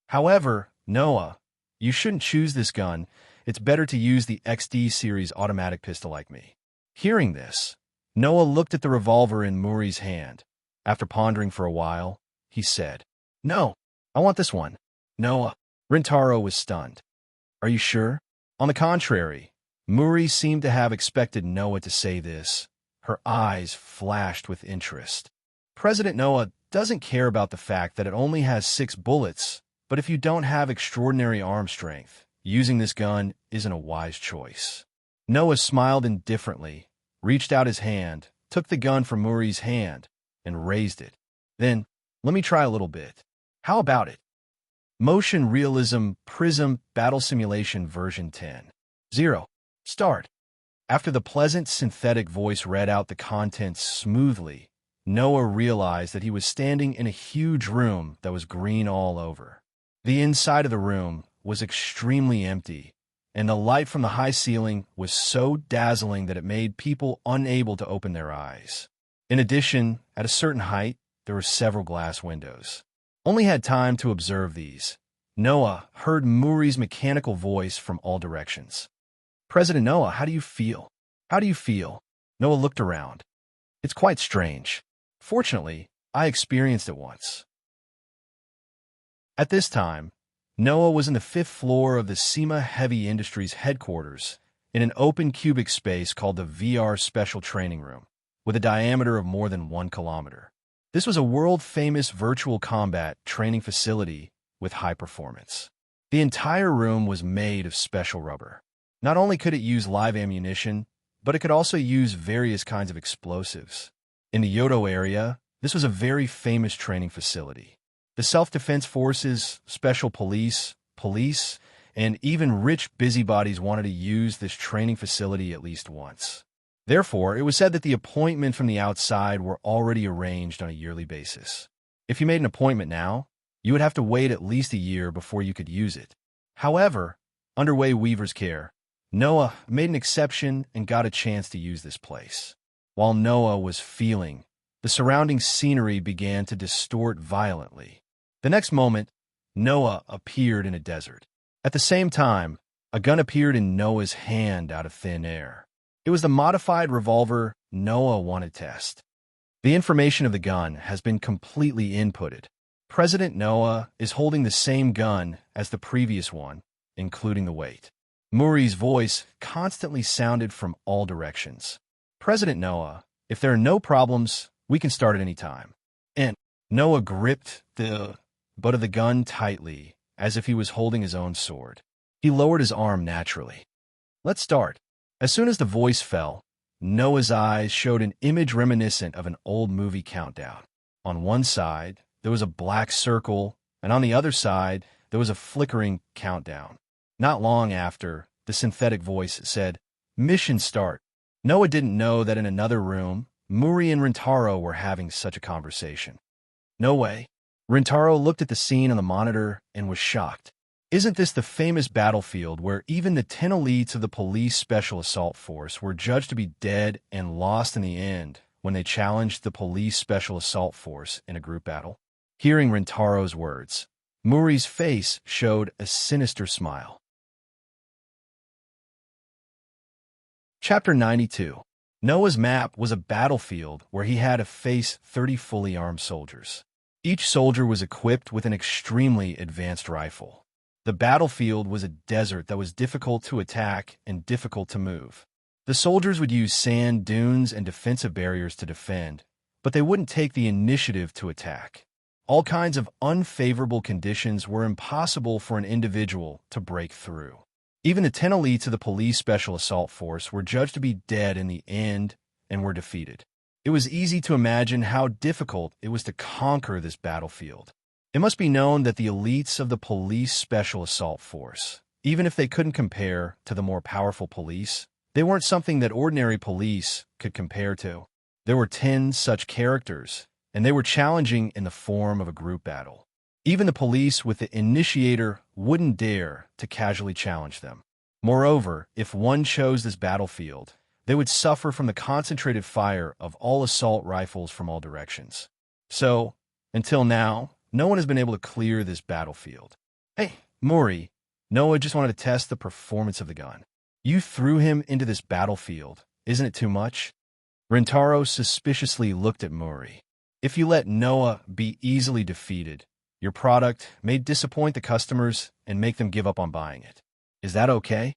A: However, Noah, you shouldn't choose this gun. It's better to use the XD series automatic pistol like me. Hearing this, Noah looked at the revolver in Muri's hand. After pondering for a while, he said, "No, I want this one." Noah. Rintaro was stunned. "Are you sure?" On the contrary, Muri seemed to have expected Noah to say this. Her eyes flashed with interest. President Noah doesn't care about the fact that it only has 6 bullets, but if you don't have extraordinary arm strength, using this gun isn't a wise choice. Noah smiled indifferently, reached out his hand, took the gun from Muri's hand, and raised it. Then, let me try a little bit. How about it? Motion Realism Prism Battle Simulation version 10.0. Start. After the pleasant synthetic voice read out the contents smoothly, Noah realized that he was standing in a huge room that was green all over. The inside of the room was extremely empty, and the light from the high ceiling was so dazzling that it made people unable to open their eyes. In addition, at a certain height, there were several glass windows. Only had time to observe these. Noah heard Muri's mechanical voice from all directions. "President Noah, how do you feel?" "How do you feel?" Noah looked around. "It's quite strange. Fortunately, I experienced it once." At this time, Noah was in the 5th floor of the SEMA Heavy Industries headquarters in an open cubic space called the VR Special Training Room, with a diameter of more than 1 kilometer. This was a world-famous virtual combat training facility with high performance. The entire room was made of special rubber. Not only could it use live ammunition, but it could also use various kinds of explosives. In the Yodo area, this was a very famous training facility. The self-defense forces, special police, and even rich busybodies wanted to use this training facility at least once. Therefore, it was said that the appointments from the outside were already arranged on a yearly basis. If you made an appointment now, you would have to wait at least a year before you could use it. However, under Wei Weaver's care, Noah made an exception and got a chance to use this place. While Noah was feeling, the surrounding scenery began to distort violently. The next moment, Noah appeared in a desert. At the same time, a gun appeared in Noah's hand out of thin air. It was the modified revolver Noah wanted to test. The information of the gun has been completely inputted. President Noah is holding the same gun as the previous one, including the weight. Muri's voice constantly sounded from all directions. "President Noah, if there are no problems, we can start at any time." And Noah gripped the butt of the gun tightly, as if he was holding his own sword. He lowered his arm naturally. "Let's start." As soon as the voice fell, Noah's eyes showed an image reminiscent of an old movie countdown. On one side, there was a black circle, and on the other side, there was a flickering countdown. Not long after, the synthetic voice said, "Mission start." Noah didn't know that in another room, Muri and Rintaro were having such a conversation. "No way." Rintaro looked at the scene on the monitor and was shocked. Isn't this the famous battlefield where even the 10 elites of the police special assault force were judged to be dead and lost in the end when they challenged the police special assault force in a group battle? Hearing Rintaro's words, Muri's face showed a sinister smile. Chapter 92. Noah's map was a battlefield where he had to face 30 fully armed soldiers. Each soldier was equipped with an extremely advanced rifle. The battlefield was a desert that was difficult to attack and difficult to move. The soldiers would use sand dunes and defensive barriers to defend, but they wouldn't take the initiative to attack. All kinds of unfavorable conditions were impossible for an individual to break through. Even the 10 elites of the police special assault force were judged to be dead in the end and were defeated. It was easy to imagine how difficult it was to conquer this battlefield. It must be known that the elites of the police special assault force, even if they couldn't compare to the more powerful police, they weren't something that ordinary police could compare to. There were 10 such characters, and they were challenging in the form of a group battle. Even the police with the initiator wouldn't dare to casually challenge them. Moreover, if one chose this battlefield, they would suffer from the concentrated fire of all assault rifles from all directions. So, until now, no one has been able to clear this battlefield. Hey, Mori, Noah just wanted to test the performance of the gun. You threw him into this battlefield. Isn't it too much? Rintaro suspiciously looked at Mori. If you let Noah be easily defeated, your product may disappoint the customers and make them give up on buying it. Is that okay?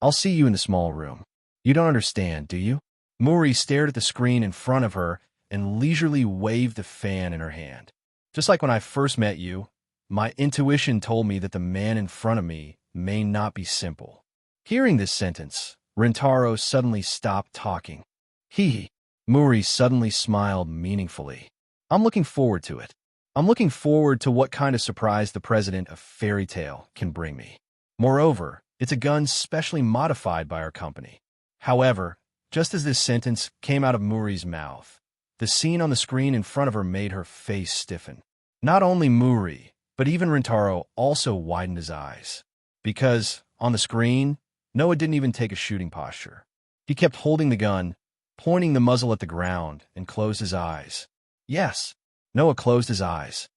A: I'll see you in the small room. You don't understand, do you? Mori stared at the screen in front of her and leisurely waved the fan in her hand. Just like when I first met you, my intuition told me that the man in front of me may not be simple. Hearing this sentence, Rintaro suddenly stopped talking. Hee. Mori suddenly smiled meaningfully. I'm looking forward to it. I'm looking forward to what kind of surprise the president of Fairy Tale can bring me. Moreover, it's a gun specially modified by our company. However, just as this sentence came out of Muri's mouth, the scene on the screen in front of her made her face stiffen. Not only Muri, but even Rintaro also widened his eyes. Because, on the screen, Noah didn't even take a shooting posture. He kept holding the gun, pointing the muzzle at the ground, and closed his eyes. Yes, Noah closed his eyes.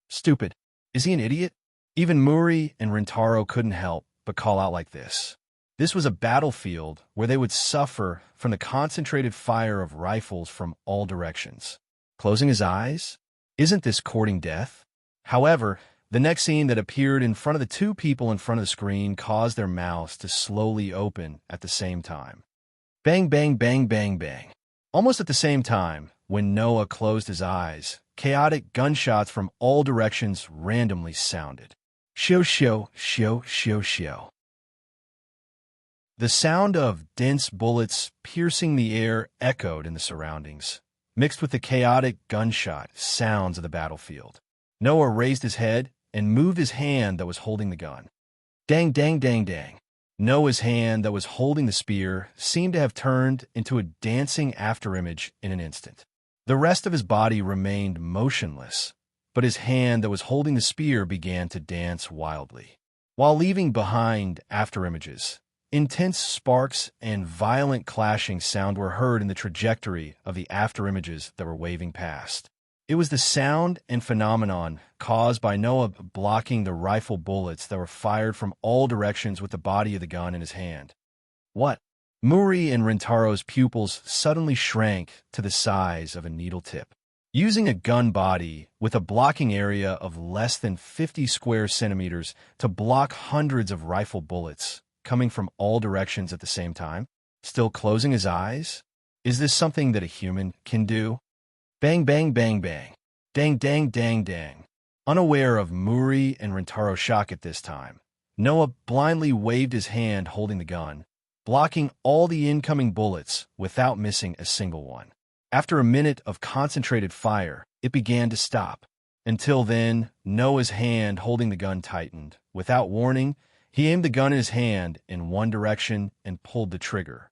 A: Stupid. Is he an idiot? Even Muri and Rintaro couldn't help but call out like this. This was a battlefield where they would suffer from the concentrated fire of rifles from all directions. Closing his eyes? Isn't this courting death? However, the next scene that appeared in front of the two people in front of the screen caused their mouths to slowly open at the same time. Bang, bang, bang, bang, bang. Almost at the same time, when Noah closed his eyes, chaotic gunshots from all directions randomly sounded. Shoo, shoo, shoo, shoo, shoo. The sound of dense bullets piercing the air echoed in the surroundings, mixed with the chaotic gunshot sounds of the battlefield. Noah raised his head and moved his hand that was holding the gun. Dang, dang, dang, dang. Noah's hand that was holding the spear seemed to have turned into a dancing afterimage in an instant. The rest of his body remained motionless, but his hand that was holding the spear began to dance wildly. While leaving behind afterimages, intense sparks and violent clashing sound were heard in the trajectory of the afterimages that were waving past. It was the sound and phenomenon caused by Noah blocking the rifle bullets that were fired from all directions with the body of the gun in his hand. What? Muri and Rintaro's pupils suddenly shrank to the size of a needle tip. Using a gun body with a blocking area of less than 50 square centimeters to block hundreds of rifle bullets coming from all directions at the same time, still closing his eyes? Is this something that a human can do? Bang, bang, bang, bang. Dang, dang, dang, dang. Unaware of Muri and Rintaro's shock at this time, Noah blindly waved his hand holding the gun, blocking all the incoming bullets without missing a single one. After a minute of concentrated fire, it began to stop. Until then, Noah's hand holding the gun tightened. Without warning, he aimed the gun in his hand in one direction and pulled the trigger.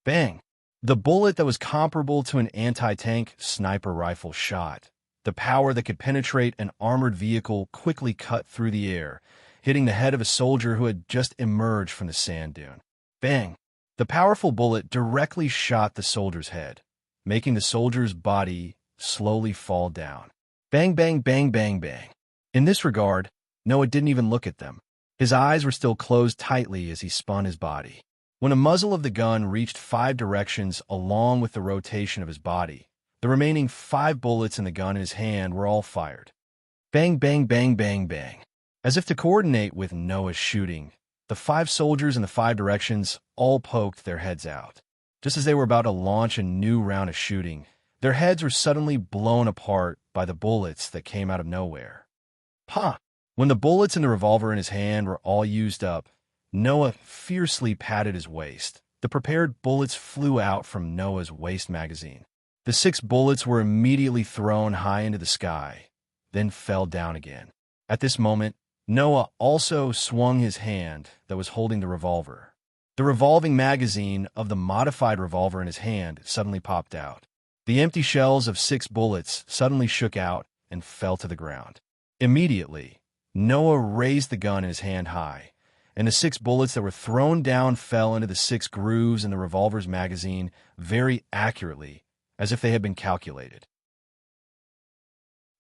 A: Bang! The bullet that was comparable to an anti-tank sniper rifle shot. The power that could penetrate an armored vehicle quickly cut through the air, hitting the head of a soldier who had just emerged from the sand dune. Bang! The powerful bullet directly shot the soldier's head, making the soldier's body slowly fall down. Bang, bang, bang, bang, bang. In this regard, Noah didn't even look at them. His eyes were still closed tightly as he spun his body. When a muzzle of the gun reached 5 directions along with the rotation of his body, the remaining 5 bullets in the gun in his hand were all fired. Bang, bang, bang, bang, bang. As if to coordinate with Noah's shooting, the 5 soldiers in the 5 directions all poked their heads out. Just as they were about to launch a new round of shooting, their heads were suddenly blown apart by the bullets that came out of nowhere. Pah! When the bullets in the revolver in his hand were all used up, Noah fiercely patted his waist. The prepared bullets flew out from Noah's waist magazine. The 6 bullets were immediately thrown high into the sky, then fell down again. At this moment, Noah also swung his hand that was holding the revolver. The revolving magazine of the modified revolver in his hand suddenly popped out. The empty shells of 6 bullets suddenly shook out and fell to the ground. Immediately, Noah raised the gun in his hand high, and the 6 bullets that were thrown down fell into the 6 grooves in the revolver's magazine very accurately, as if they had been calculated.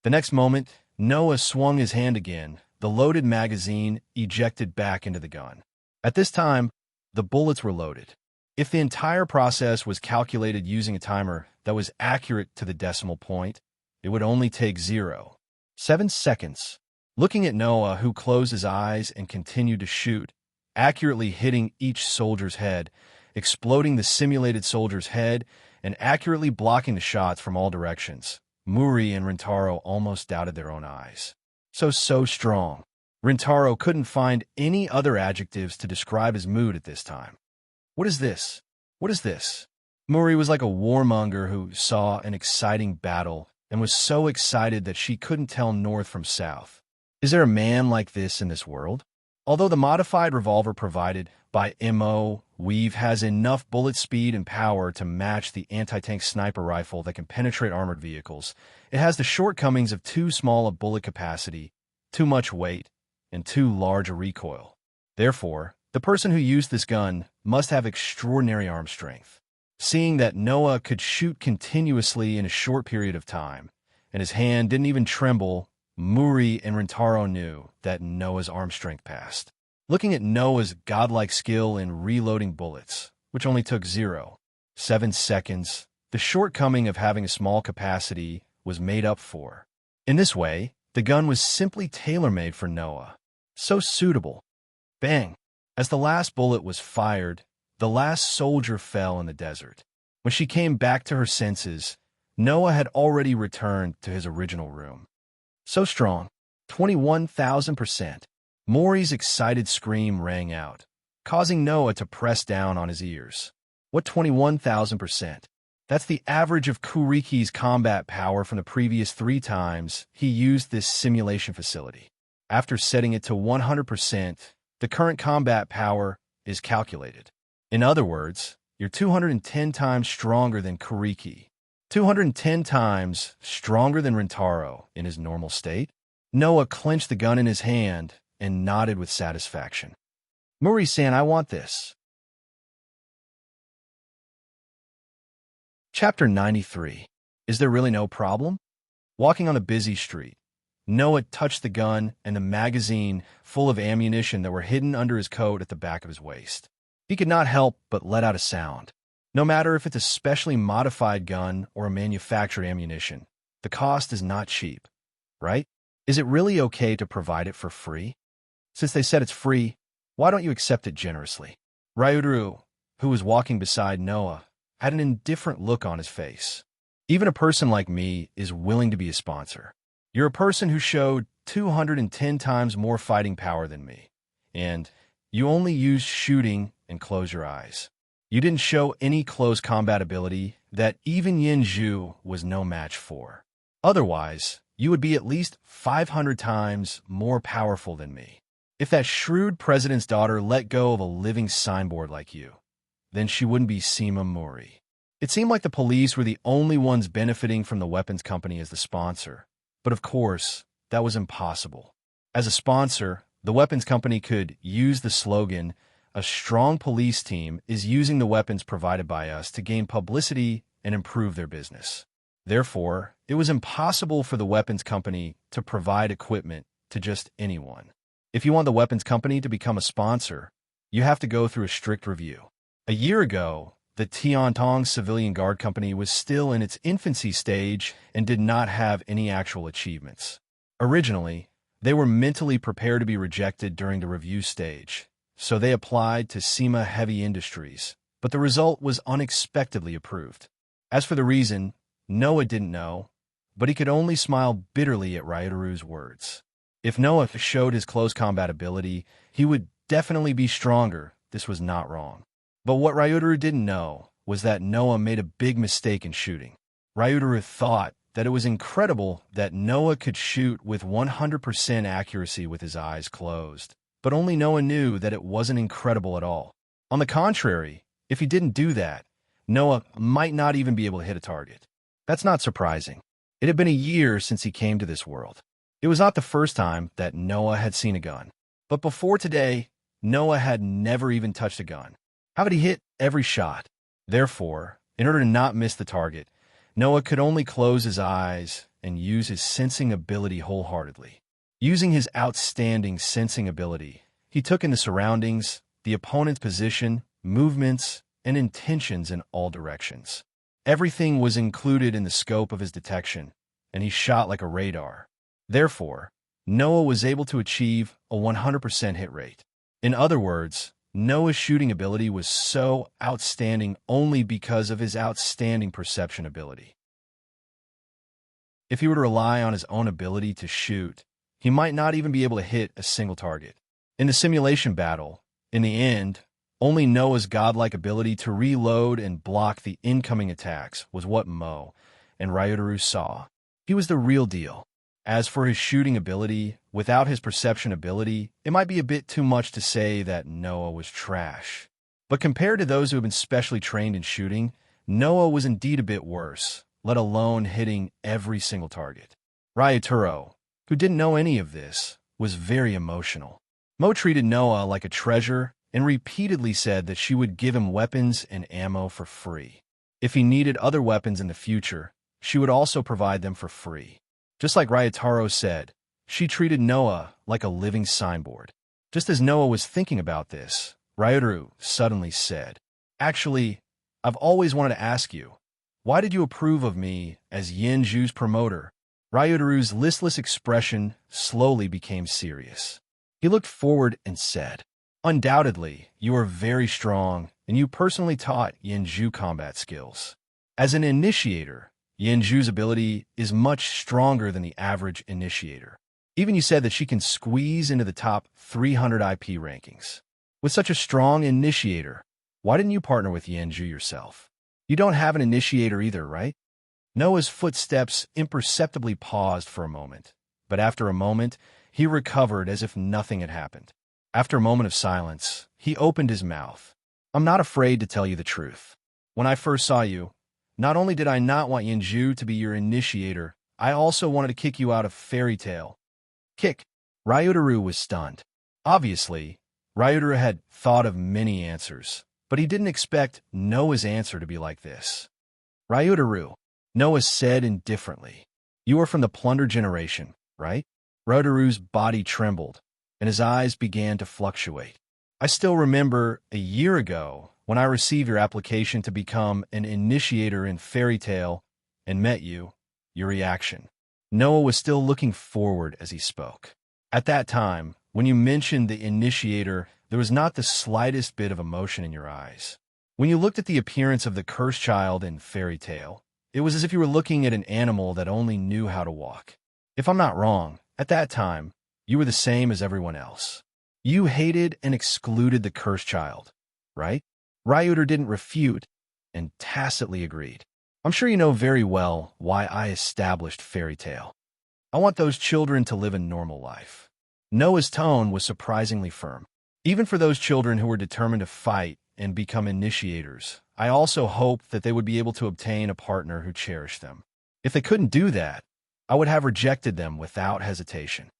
A: The next moment, Noah swung his hand again, the loaded magazine ejected back into the gun. At this time, the bullets were loaded. If the entire process was calculated using a timer that was accurate to the decimal point, it would only take 0.7 seconds. Looking at Noah, who closed his eyes and continued to shoot, accurately hitting each soldier's head, exploding the simulated soldier's head, and accurately blocking the shots from all directions, Muri and Rintaro almost doubted their own eyes. So strong. Rintaro couldn't find any other adjectives to describe his mood at this time. What is this? What is this? Muri was like a warmonger who saw an exciting battle and was so excited that she couldn't tell north from south. Is there a man like this in this world? Although the modified revolver provided by MO Weave has enough bullet speed and power to match the anti-tank sniper rifle that can penetrate armored vehicles, it has the shortcomings of too small a bullet capacity, too much weight, and too large a recoil. Therefore, the person who used this gun must have extraordinary arm strength. Seeing that Noah could shoot continuously in a short period of time, and his hand didn't even tremble, Muri and Rintaro knew that Noah's arm strength passed. Looking at Noah's godlike skill in reloading bullets, which only took 0.7 seconds, the shortcoming of having a small capacity was made up for. In this way, the gun was simply tailor-made for Noah. So suitable. Bang! As the last bullet was fired, the last soldier fell in the desert. When she came back to her senses, Noah had already returned to his original room. So strong. 21,000%. Mori's excited scream rang out, causing Noah to press down on his ears. What 21,000%? That's the average of Kuriki's combat power from the previous 3 times he used this simulation facility. After setting it to 100%, the current combat power is calculated. In other words, you're 210 times stronger than Kuriki. 210 times stronger than Rintaro in his normal state? Noah clenched the gun in his hand and nodded with satisfaction. Muri-san, I want this. Chapter 93. Is there really no problem? Walking on a busy street, Noah touched the gun and the magazine full of ammunition that were hidden under his coat at the back of his waist. He could not help but let out a sound. No matter if it's a specially modified gun or a manufactured ammunition, the cost is not cheap, right? Is it really okay to provide it for free? Since they said it's free, why don't you accept it generously? Ryuru, who was walking beside Noah, had an indifferent look on his face. Even a person like me is willing to be a sponsor. You're a person who showed 210 times more fighting power than me, and you only used shooting and close your eyes. You didn't show any close combat ability that even Yin Zhu was no match for. Otherwise, you would be at least 500 times more powerful than me. If that shrewd president's daughter let go of a living signboard like you, then she wouldn't be Seema Mori. It seemed like the police were the only ones benefiting from the weapons company as the sponsor. But of course, that was impossible. As a sponsor, the weapons company could use the slogan, "A strong police team is using the weapons provided by us to gain publicity and improve their business." Therefore, it was impossible for the weapons company to provide equipment to just anyone. If you want the weapons company to become a sponsor, you have to go through a strict review. A year ago, the Tiantong Civilian Guard Company was still in its infancy stage and did not have any actual achievements. Originally, they were mentally prepared to be rejected during the review stage, so they applied to Seema Heavy Industries, but the result was unexpectedly approved. As for the reason, Noah didn't know, but he could only smile bitterly at Ryuru's words. If Noah showed his close combat ability, he would definitely be stronger, this was not wrong. But what Ryutaru didn't know was that Noah made a big mistake in shooting. Ryutaru thought that it was incredible that Noah could shoot with 100% accuracy with his eyes closed. But only Noah knew that it wasn't incredible at all. On the contrary, if he didn't do that, Noah might not even be able to hit a target. That's not surprising. It had been a year since he came to this world. It was not the first time that Noah had seen a gun. But before today, Noah had never even touched a gun. How could he hit every shot? Therefore, in order to not miss the target, Noah could only close his eyes and use his sensing ability wholeheartedly. Using his outstanding sensing ability, he took in the surroundings, the opponent's position, movements, and intentions in all directions. Everything was included in the scope of his detection, and he shot like a radar. Therefore, Noah was able to achieve a 100% hit rate. In other words, Noah's shooting ability was so outstanding only because of his outstanding perception ability. If he were to rely on his own ability to shoot, he might not even be able to hit a single target. In the simulation battle, in the end, only Noah's godlike ability to reload and block the incoming attacks was what Mo and Ryutaru saw. He was the real deal. As for his shooting ability, without his perception ability, it might be a bit too much to say that Noah was trash. But compared to those who have been specially trained in shooting, Noah was indeed a bit worse, let alone hitting every single target. Ryutaru, who didn't know any of this, was very emotional. Mo treated Noah like a treasure and repeatedly said that she would give him weapons and ammo for free. If he needed other weapons in the future, she would also provide them for free. Just like Ryutaru said, she treated Noah like a living signboard. Just as Noah was thinking about this, Ryutaru suddenly said, "Actually, I've always wanted to ask you, why did you approve of me as Yenju's promoter?" Ryutaru's listless expression slowly became serious. He looked forward and said, "Undoubtedly, you are very strong, and you personally taught Yenju combat skills. As an initiator, Yenju's ability is much stronger than the average initiator. Even you said that she can squeeze into the top 300 IP rankings. With such a strong initiator, why didn't you partner with Yenju yourself? You don't have an initiator either, right?" Noah's footsteps imperceptibly paused for a moment, but after a moment, he recovered as if nothing had happened. After a moment of silence, he opened his mouth. "I'm not afraid to tell you the truth. When I first saw you, not only did I not want Yenju to be your initiator, I also wanted to kick you out of Fairy Tail." Kick. Ryutaru was stunned. Obviously, Ryutaru had thought of many answers, but he didn't expect Noah's answer to be like this. "Ryutaru," Noah said indifferently, "you are from the Plunder generation, right?" Ryutaru's body trembled, and his eyes began to fluctuate. "I still remember a year ago when I received your application to become an initiator in Fairy Tail and met you, your reaction." Noah was still looking forward as he spoke. "At that time, when you mentioned the initiator, there was not the slightest bit of emotion in your eyes. When you looked at the appearance of the cursed child in Fairy Tail, it was as if you were looking at an animal that only knew how to walk. If I'm not wrong, at that time, you were the same as everyone else. You hated and excluded the cursed child, right?" Ryutaru didn't refute and tacitly agreed. "I'm sure you know very well why I established Fairy Tail. I want those children to live a normal life." Noah's tone was surprisingly firm. "Even for those children who were determined to fight and become initiators, I also hoped that they would be able to obtain a partner who cherished them. If they couldn't do that, I would have rejected them without hesitation."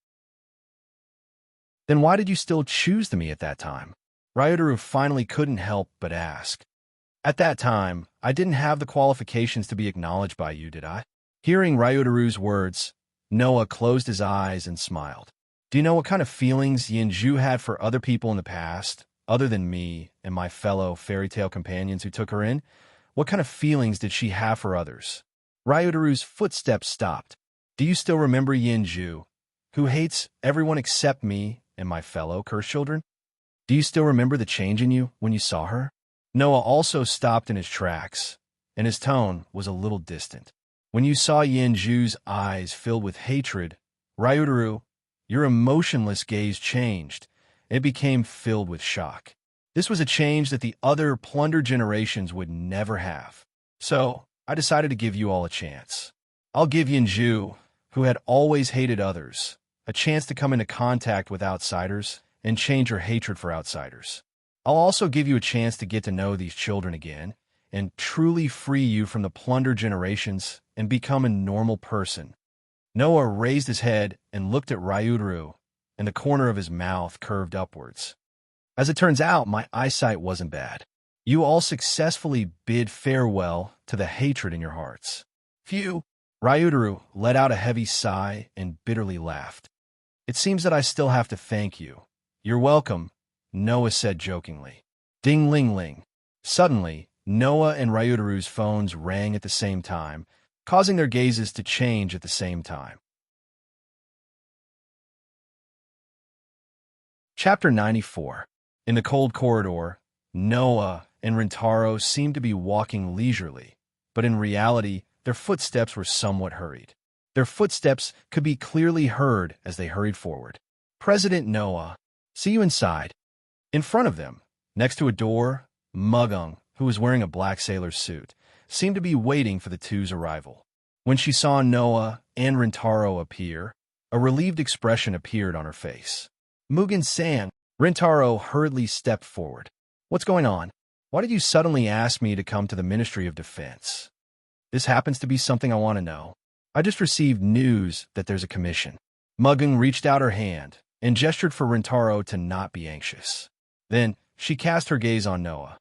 A: "Then why did you still choose me at that time?" Ryutaru finally couldn't help but ask. "At that time, I didn't have the qualifications to be acknowledged by you, did I?" Hearing Ryutaru's words, Noah closed his eyes and smiled. "Do you know what kind of feelings Yenju had for other people in the past, other than me and my fellow Fairy Tail companions who took her in? What kind of feelings did she have for others?" Ryutaru's footsteps stopped. "Do you still remember Yenju, who hates everyone except me and my fellow cursed children? Do you still remember the change in you when you saw her?" Noah also stopped in his tracks, and his tone was a little distant. "When you saw Yenju's eyes filled with hatred, Ryutaru, your emotionless gaze changed, and it became filled with shock. This was a change that the other plundered generations would never have. So, I decided to give you all a chance. I'll give Yinju, who had always hated others, a chance to come into contact with outsiders and change her hatred for outsiders. I'll also give you a chance to get to know these children again and truly free you from the plundered generations and become a normal person. Noah raised his head and looked at Ryudru, and the corner of his mouth curved upwards. As it turns out, my eyesight wasn't bad. You all successfully bid farewell to the hatred in your hearts. Phew! Ryudru let out a heavy sigh and bitterly laughed. It seems that I still have to thank you. You're welcome, Noah said jokingly. Ding-ling-ling. Suddenly, Noah and Ryudru's phones rang at the same time, causing their gazes to change at the same time. Chapter 94. In the cold corridor, Noah and Rintaro seemed to be walking leisurely, but in reality, their footsteps were somewhat hurried. Their footsteps could be clearly heard as they hurried forward. President Noah, see you inside. In front of them, next to a door, Mugung, who was wearing a black sailor's suit, seemed to be waiting for the two's arrival. When she saw Noah and Rintaro appear, a relieved expression appeared on her face. Mugen-san, Rintaro hurriedly stepped forward. What's going on? Why did you suddenly ask me to come to the Ministry of Defense? This happens to be something I want to know. I just received news that there's a commission. Mugung reached out her hand and gestured for Rintaro to not be anxious. Then she cast her gaze on Noah.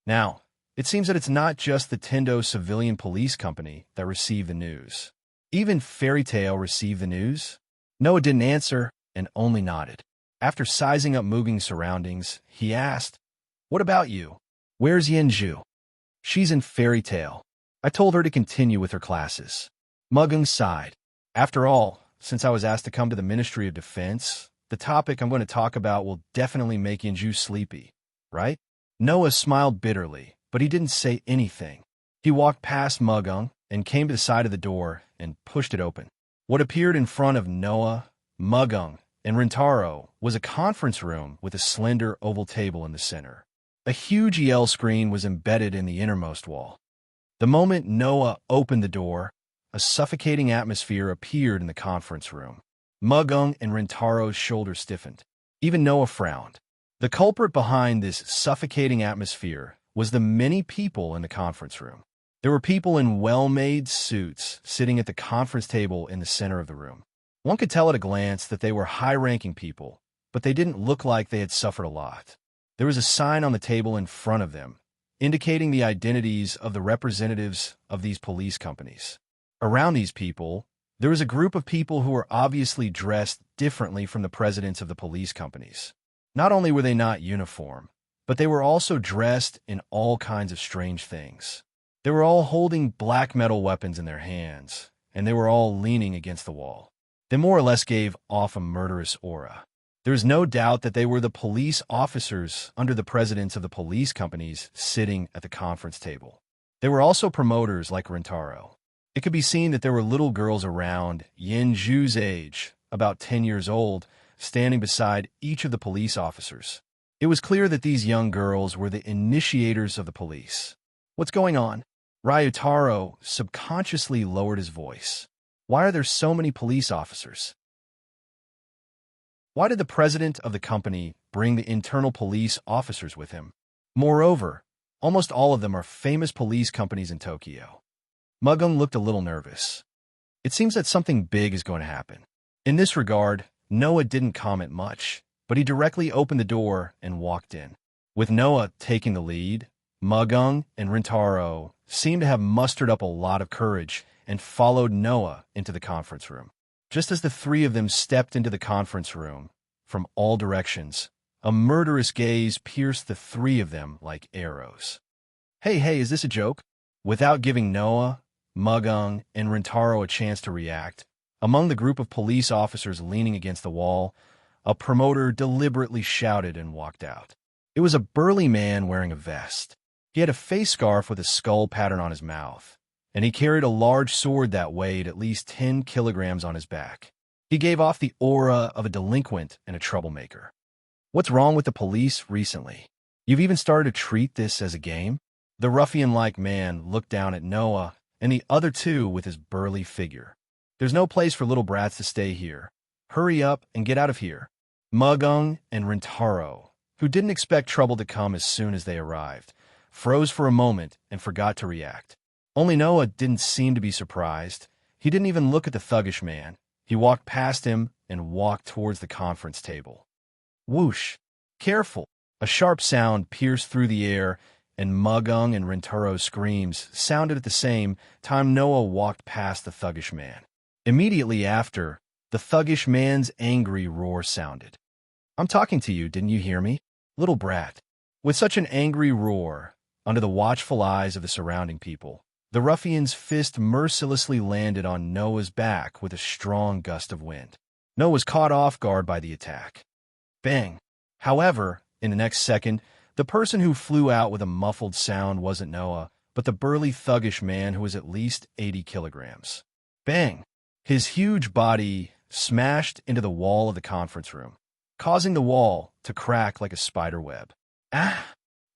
A: Now, it seems that it's not just the Tendo Civilian Police Company that received the news. Even Fairy Tail received the news? Noah didn't answer and only nodded. After sizing up Muging's surroundings, he asked, What about you? Where's Yinju? She's in Fairy Tail. I told her to continue with her classes. Mugung sighed. After all, since I was asked to come to the Ministry of Defense, the topic I'm going to talk about will definitely make Yinju sleepy, right? Noah smiled bitterly, but he didn't say anything. He walked past Mugung and came to the side of the door and pushed it open. What appeared in front of Noah, Mugung, and Rintaro was a conference room with a slender oval table in the center. A huge EL screen was embedded in the innermost wall. The moment Noah opened the door, a suffocating atmosphere appeared in the conference room. Mugung and Rintaro's shoulders stiffened. Even Noah frowned. The culprit behind this suffocating atmosphere was the many people in the conference room. There were people in well-made suits sitting at the conference table in the center of the room. One could tell at a glance that they were high-ranking people, but they didn't look like they had suffered a lot. There was a sign on the table in front of them, indicating the identities of the representatives of these police companies. Around these people, there was a group of people who were obviously dressed differently from the presidents of the police companies. Not only were they not uniform, but they were also dressed in all kinds of strange things. They were all holding black metal weapons in their hands, and they were all leaning against the wall. They more or less gave off a murderous aura. There is no doubt that they were the police officers under the presidents of the police companies sitting at the conference table. They were also promoters like Rintaro. It could be seen that there were little girls around Yinju's age, about 10 years old, standing beside each of the police officers. It was clear that these young girls were the initiators of the police. What's going on? Ryutaro subconsciously lowered his voice. Why are there so many police officers? Why did the president of the company bring the internal police officers with him? Moreover, almost all of them are famous police companies in Tokyo. Mugung looked a little nervous. It seems that something big is going to happen. In this regard, Noah didn't comment much, but he directly opened the door and walked in. With Noah taking the lead, Mugung and Rintaro seemed to have mustered up a lot of courage and followed Noah into the conference room. Just as the three of them stepped into the conference room, from all directions, a murderous gaze pierced the three of them like arrows. Hey, is this a joke? Without giving Noah, Mugung, and Rintaro a chance to react, among the group of police officers leaning against the wall, a promoter deliberately shouted and walked out. It was a burly man wearing a vest. He had a face scarf with a skull pattern on his mouth, and he carried a large sword that weighed at least 10 kilograms on his back. He gave off the aura of a delinquent and a troublemaker. What's wrong with the police recently? You've even started to treat this as a game? The ruffian-like man looked down at Noah and the other two with his burly figure. There's no place for little brats to stay here. Hurry up and get out of here. Mugung and Rintaro, who didn't expect trouble to come as soon as they arrived, froze for a moment and forgot to react. Only Noah didn't seem to be surprised. He didn't even look at the thuggish man. He walked past him and walked towards the conference table. Whoosh! Careful! A sharp sound pierced through the air, and Mugung and Rintaro's screams sounded at the same time Noah walked past the thuggish man. Immediately after, the thuggish man's angry roar sounded. I'm talking to you, didn't you hear me? Little brat. With such an angry roar, under the watchful eyes of the surrounding people, the ruffian's fist mercilessly landed on Noah's back with a strong gust of wind. Noah was caught off guard by the attack. Bang! However, in the next second, the person who flew out with a muffled sound wasn't Noah, but the burly thuggish man who was at least 80 kilograms. Bang! His huge body smashed into the wall of the conference room, causing the wall to crack like a spider web. Ah!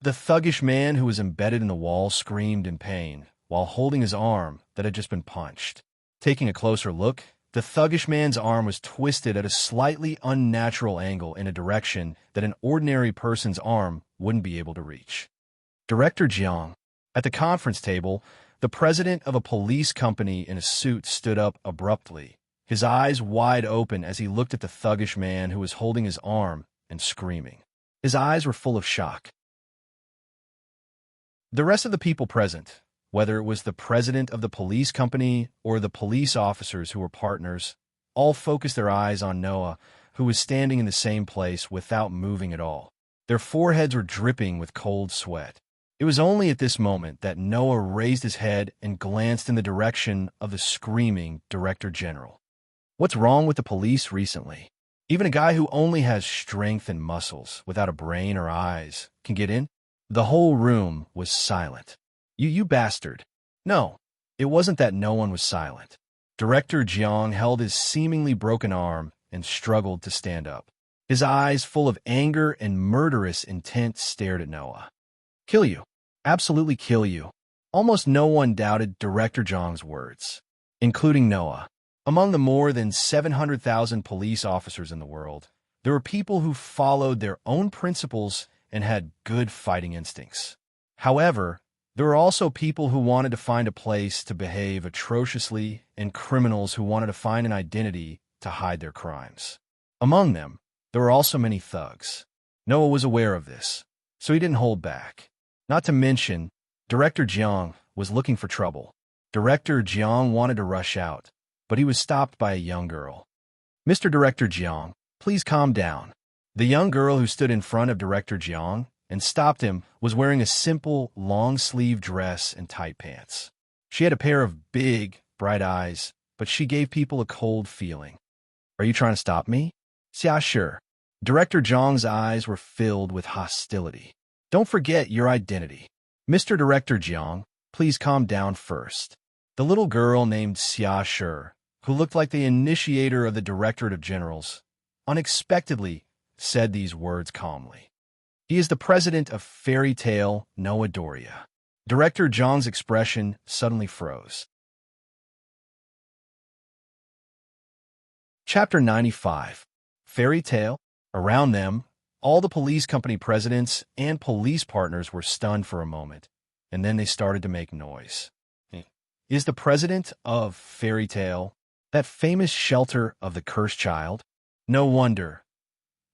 A: The thuggish man who was embedded in the wall screamed in pain while holding his arm that had just been punched. Taking a closer look, the thuggish man's arm was twisted at a slightly unnatural angle in a direction that an ordinary person's arm wouldn't be able to reach. Director Jiang. At the conference table, the president of a police company in a suit stood up abruptly, his eyes wide open as he looked at the thuggish man who was holding his arm and screaming. His eyes were full of shock. The rest of the people present, whether it was the president of the police company or the police officers who were partners, all focused their eyes on Noah, who was standing in the same place without moving at all. Their foreheads were dripping with cold sweat. It was only at this moment that Noah raised his head and glanced in the direction of the screaming Director General. What's wrong with the police recently? Even a guy who only has strength and muscles, without a brain or eyes, can get in? The whole room was silent. You bastard. No, it wasn't that no one was silent. Director Jiang held his seemingly broken arm and struggled to stand up. His eyes, full of anger and murderous intent, stared at Noah. Kill you. Absolutely kill you. Almost no one doubted Director Jiang's words, including Noah. Among the more than 700,000 police officers in the world, there were people who followed their own principles and had good fighting instincts. However, there were also people who wanted to find a place to behave atrociously and criminals who wanted to find an identity to hide their crimes. Among them, there were also many thugs. Noah was aware of this, so he didn't hold back. Not to mention, Director Jiang was looking for trouble. Director Jiang wanted to rush out, but he was stopped by a young girl. Mr. Director Jiang, please calm down. The young girl who stood in front of Director Jiang and stopped him was wearing a simple, long-sleeve dress and tight pants. She had a pair of big, bright eyes, but she gave people a cold feeling. Are you trying to stop me? Yeah, sure. Director Jiang's eyes were filled with hostility. Don't forget your identity. Mr. Director Jiang, please calm down first. The little girl named Xia Shi, who looked like the initiator of the Directorate of Generals, unexpectedly said these words calmly. He is the president of Fairy Tale Noah Doria. Director Jiang's expression suddenly froze. Chapter 95. Fairy Tale. Around them, all the police company presidents and police partners were stunned for a moment, and then they started to make noise. Is the president of Fairy Tale that famous shelter of the cursed child? No wonder.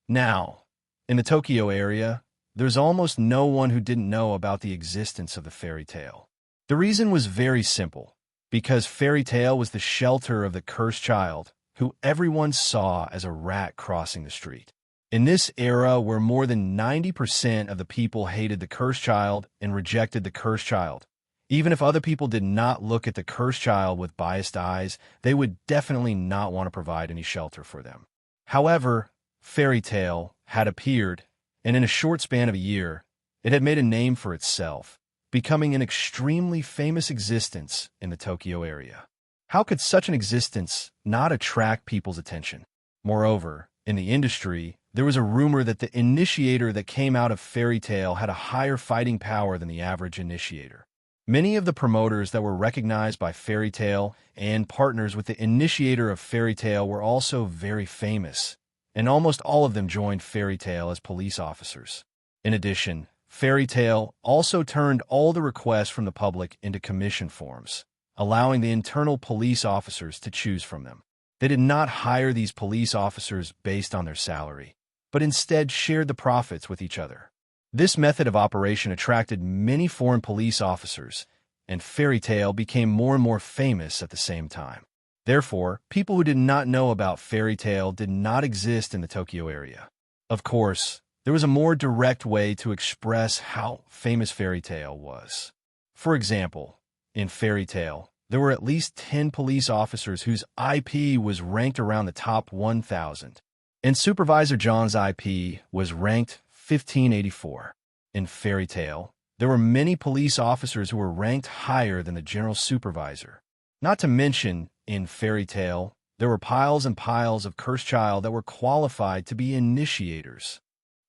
A: Now, in the Tokyo area, there's almost no one who didn't know about the existence of the fairy tale. The reason was very simple, because Fairy Tale was the shelter of the cursed child, who everyone saw as a rat crossing the street. In this era where more than 90% of the people hated the cursed child and rejected the cursed child, even if other people did not look at the cursed child with biased eyes, they would definitely not want to provide any shelter for them. However, Fairy Tale had appeared, and in a short span of a year, it had made a name for itself, becoming an extremely famous existence in the Tokyo area. How could such an existence not attract people's attention? Moreover, in the industry, there was a rumor that the initiator that came out of Fairy Tale had a higher fighting power than the average initiator. Many of the promoters that were recognized by Fairy Tale and partners with the initiator of Fairy Tale were also very famous, and almost all of them joined Fairy Tale as police officers. In addition, Fairy Tale also turned all the requests from the public into commission forms, allowing the internal police officers to choose from them. They did not hire these police officers based on their salary, but instead shared the profits with each other. This method of operation attracted many foreign police officers, and Fairy Tale became more and more famous at the same time. Therefore, people who did not know about Fairy Tale did not exist in the Tokyo area. Of course, there was a more direct way to express how famous Fairy Tale was. For example, in Fairy Tale, there were at least 10 police officers whose IP was ranked around the top 1,000, and Supervisor John's IP was ranked 1584. In Fairy Tale, there were many police officers who were ranked higher than the general supervisor. Not to mention, in Fairy Tale, there were piles and piles of cursed child that were qualified to be initiators.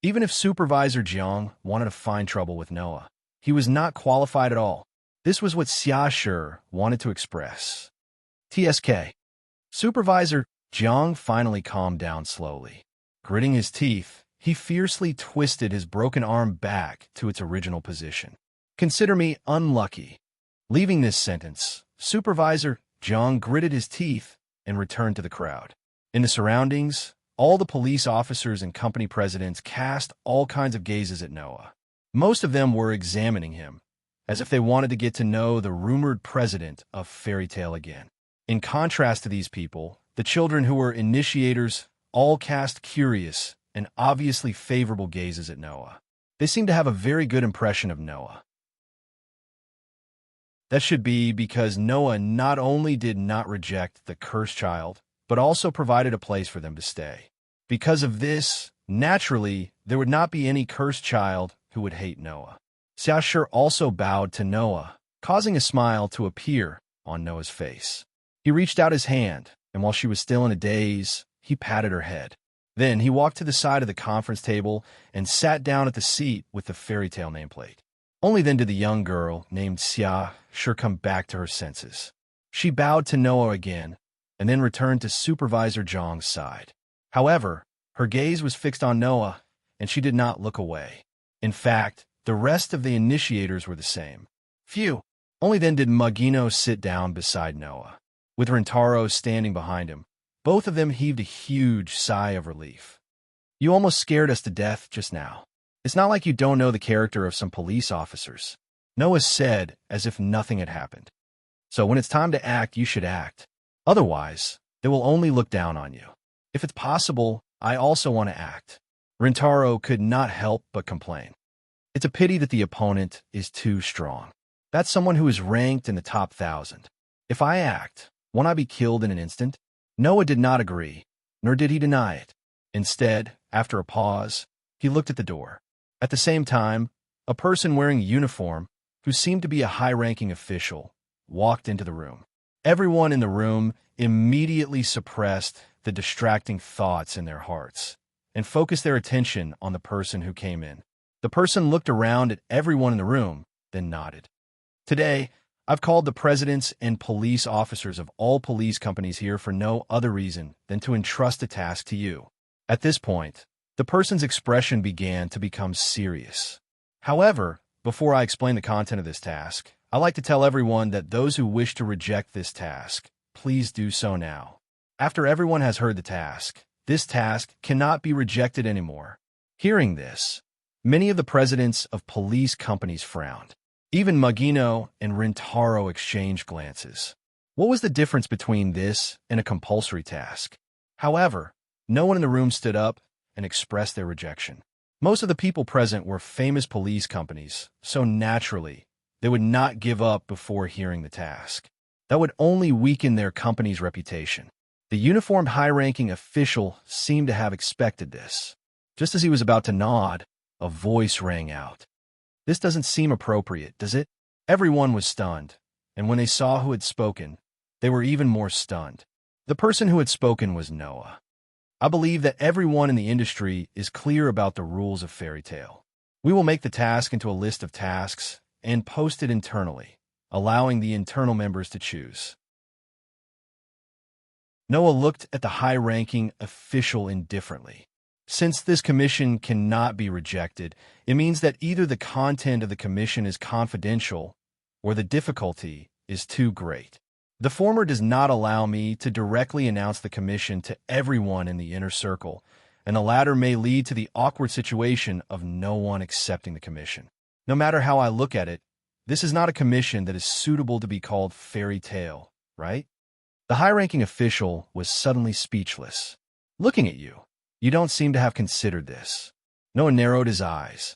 A: Even if Supervisor Jiang wanted to find trouble with Noah, he was not qualified at all. This was what Xia Shi wanted to express. TSK. Supervisor Jiang finally calmed down slowly. Gritting his teeth, he fiercely twisted his broken arm back to its original position. Consider me unlucky. Leaving this sentence, Supervisor Jiang gritted his teeth and returned to the crowd. In the surroundings, all the police officers and company presidents cast all kinds of gazes at Noah. Most of them were examining him, as if they wanted to get to know the rumored president of Fairy Tale again. In contrast to these people, the children who were initiators all cast curious and obviously favorable gazes at Noah. They seemed to have a very good impression of Noah. That should be because Noah not only did not reject the cursed child, but also provided a place for them to stay. Because of this, naturally, there would not be any cursed child who would hate Noah. Xia Shi also bowed to Noah, causing a smile to appear on Noah's face. He reached out his hand, and while she was still in a daze, he patted her head. Then he walked to the side of the conference table and sat down at the seat with the Fairy Tale nameplate. Only then did the young girl named Xia Shi come back to her senses. She bowed to Noah again, and then returned to Supervisor Zhang's side. However, her gaze was fixed on Noah, and she did not look away. In fact, the rest of the initiators were the same. Phew! Only then did Magino sit down beside Noah. With Rintaro standing behind him, both of them heaved a huge sigh of relief. You almost scared us to death just now. It's not like you don't know the character of some police officers, Noah said as if nothing had happened. So when it's time to act, you should act. Otherwise, they will only look down on you. If it's possible, I also want to act. Rintaro could not help but complain. It's a pity that the opponent is too strong. That's someone who is ranked in the top 1,000. If I act, won't I be killed in an instant? Noah did not agree, nor did he deny it. Instead, after a pause, he looked at the door. At the same time, a person wearing a uniform, who seemed to be a high-ranking official, walked into the room. Everyone in the room immediately suppressed the distracting thoughts in their hearts and focused their attention on the person who came in. The person looked around at everyone in the room, then nodded. Today, I've called the presidents and police officers of all police companies here for no other reason than to entrust a task to you. At this point, the person's expression began to become serious. However, before I explain the content of this task, I'd like to tell everyone that those who wish to reject this task, please do so now. After everyone has heard the task, this task cannot be rejected anymore. Hearing this, many of the presidents of police companies frowned. Even Magino and Rintaro exchanged glances. What was the difference between this and a compulsory task? However, no one in the room stood up and expressed their rejection. Most of the people present were famous police companies, so naturally, they would not give up before hearing the task. That would only weaken their company's reputation. The uniformed high-ranking official seemed to have expected this. Just as he was about to nod, a voice rang out. This doesn't seem appropriate, does it? Everyone was stunned, and when they saw who had spoken, they were even more stunned. The person who had spoken was Noah. I believe that everyone in the industry is clear about the rules of fairy tale. We will make the task into a list of tasks and post it internally, allowing the internal members to choose. Noah looked at the high-ranking official indifferently. Since this commission cannot be rejected, it means that either the content of the commission is confidential or the difficulty is too great. The former does not allow me to directly announce the commission to everyone in the inner circle, and the latter may lead to the awkward situation of no one accepting the commission. No matter how I look at it, this is not a commission that is suitable to be called fairy tale, right? The high-ranking official was suddenly speechless. Looking at you, you don't seem to have considered this. Noah narrowed his eyes.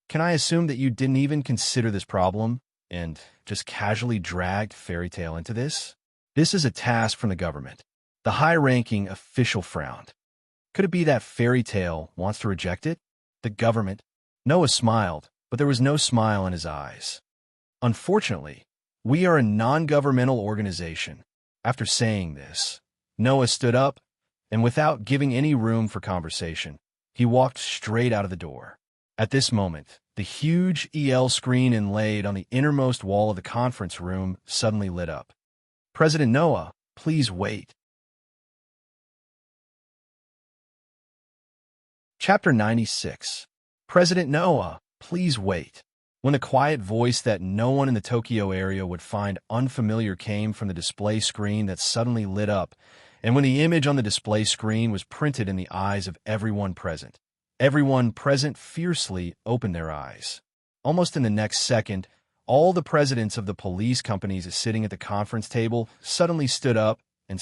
A: Can I assume that you didn't even consider this problem and just casually dragged fairy tale into this? This is a task from the government. The high-ranking official frowned. Could it be that fairy tale wants to reject it? The government? Noah smiled, but there was no smile in his eyes. Unfortunately, we are a non-governmental organization. After saying this, Noah stood up, and without giving any room for conversation, he walked straight out of the door. At this moment, the huge EL screen inlaid on the innermost wall of the conference room suddenly lit up. President Noah, please wait. Chapter 96. President Noah, please wait. When the quiet voice that no one in the Tokyo area would find unfamiliar came from the display screen that suddenly lit up, and when the image on the display screen was printed in the eyes of everyone present fiercely opened their eyes. Almost in the next second, all the presidents of the police companies sitting at the conference table suddenly stood up in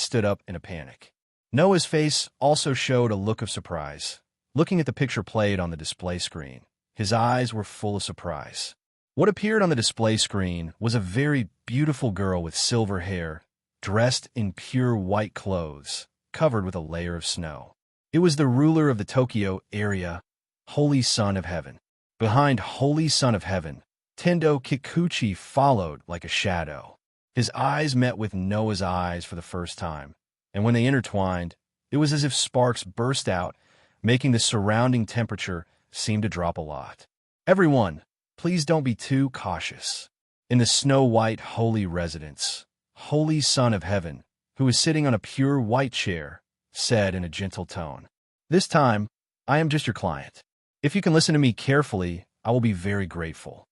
A: a panic. Noah's face also showed a look of surprise. Looking at the picture played on the display screen, his eyes were full of surprise. What appeared on the display screen was a very beautiful girl with silver hair, dressed in pure white clothes, covered with a layer of snow. It was the ruler of the Tokyo area, Holy Son of Heaven. Behind Holy Son of Heaven, Tendo Kikuchi followed like a shadow. His eyes met with Noah's eyes for the first time, and when they intertwined, it was as if sparks burst out, making the surrounding temperature seem to drop a lot. Everyone, please don't be too cautious. In the snow-white holy residence, Holy Son of Heaven, who is sitting on a pure white chair, said in a gentle tone, "This time, I am just your client. If you can listen to me carefully, I will be very grateful."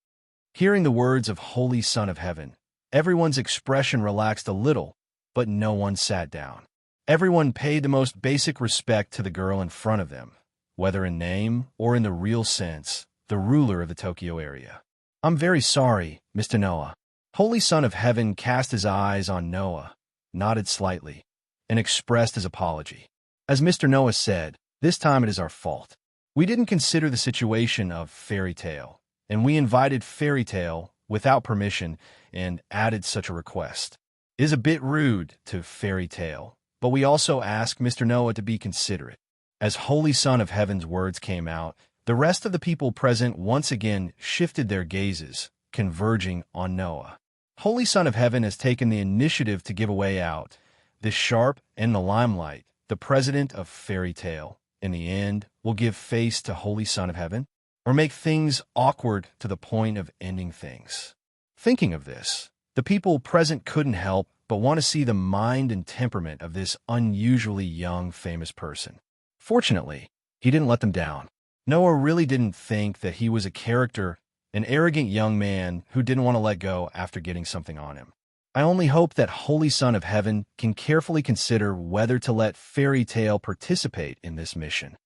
A: Hearing the words of Holy Son of Heaven, everyone's expression relaxed a little, but no one sat down. Everyone paid the most basic respect to the girl in front of them, whether in name or in the real sense, the ruler of the Tokyo area. "I'm very sorry, Mr. Noah." Holy Son of Heaven cast his eyes on Noah, nodded slightly, and expressed his apology. As Mr. Noah said, this time it is our fault. We didn't consider the situation of fairy tale, and we invited fairy tale without permission and added such a request. It is a bit rude to fairy tale, but we also ask Mr. Noah to be considerate. As Holy Son of Heaven's words came out, the rest of the people present once again shifted their gazes, converging on Noah. Holy Son of Heaven has taken the initiative to give a way out. This sharp and the limelight, the president of fairy tale, in the end, will give face to Holy Son of Heaven, or make things awkward to the point of ending things. Thinking of this, the people present couldn't help but want to see the mind and temperament of this unusually young, famous person. Fortunately, he didn't let them down. Noah really didn't think that he was a character, an arrogant young man who didn't want to let go after getting something on him. I only hope that Holy Son of Heaven can carefully consider whether to let fairy tale participate in this mission.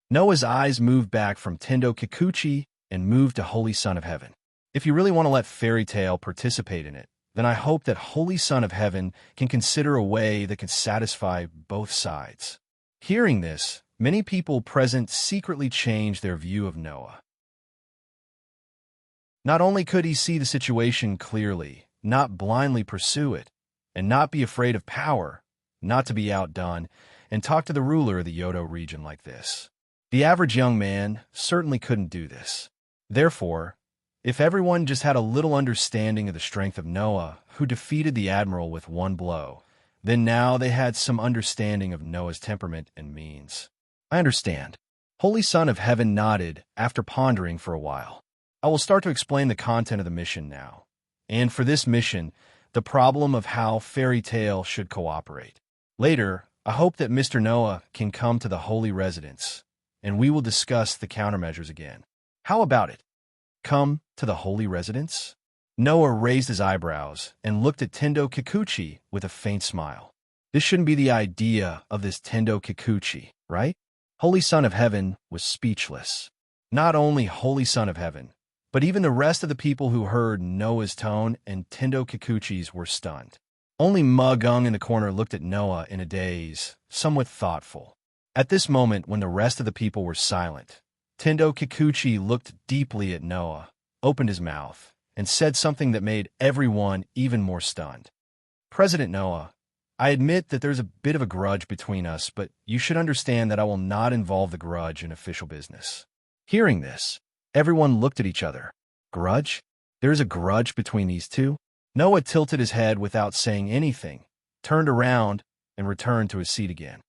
A: Noah's eyes moved back from Tendo Kikuchi and moved to Holy Son of Heaven. If you really want to let fairy tale participate in it, then I hope that Holy Son of Heaven can consider a way that can satisfy both sides. Hearing this, many people present secretly changed their view of Noah. Not only could he see the situation clearly, not blindly pursue it, and not be afraid of power, not to be outdone, and talk to the ruler of the Yodo region like this. The average young man certainly couldn't do this. Therefore, if everyone just had a little understanding of the strength of Noah, who defeated the admiral with one blow, Then now they had some understanding of Noah's temperament and means. I understand. Holy Son of Heaven nodded after pondering for a while. I will start to explain the content of the mission now. And for this mission, the problem of how fairy tale should cooperate. Later, I hope that Mr. Noah can come to the holy residence, and we will discuss the countermeasures again. How about it? Come to the holy residence? Noah raised his eyebrows and looked at Tendo Kikuchi with a faint smile. This shouldn't be the idea of this Tendo Kikuchi, right? Holy Son of Heaven was speechless. Not only Holy Son of Heaven, but even the rest of the people who heard Noah's tone and Tendo Kikuchi's were stunned. Only Mugung in the corner looked at Noah in a daze, somewhat thoughtful. At this moment, when the rest of the people were silent, Tendo Kikuchi looked deeply at Noah, opened his mouth, and said something that made everyone even more stunned. President Noah, I admit that there's a bit of a grudge between us, but you should understand that I will not involve the grudge in official business. Hearing this, everyone looked at each other. Grudge? There's a grudge between these two? Noah tilted his head without saying anything, turned around, and returned to his seat again.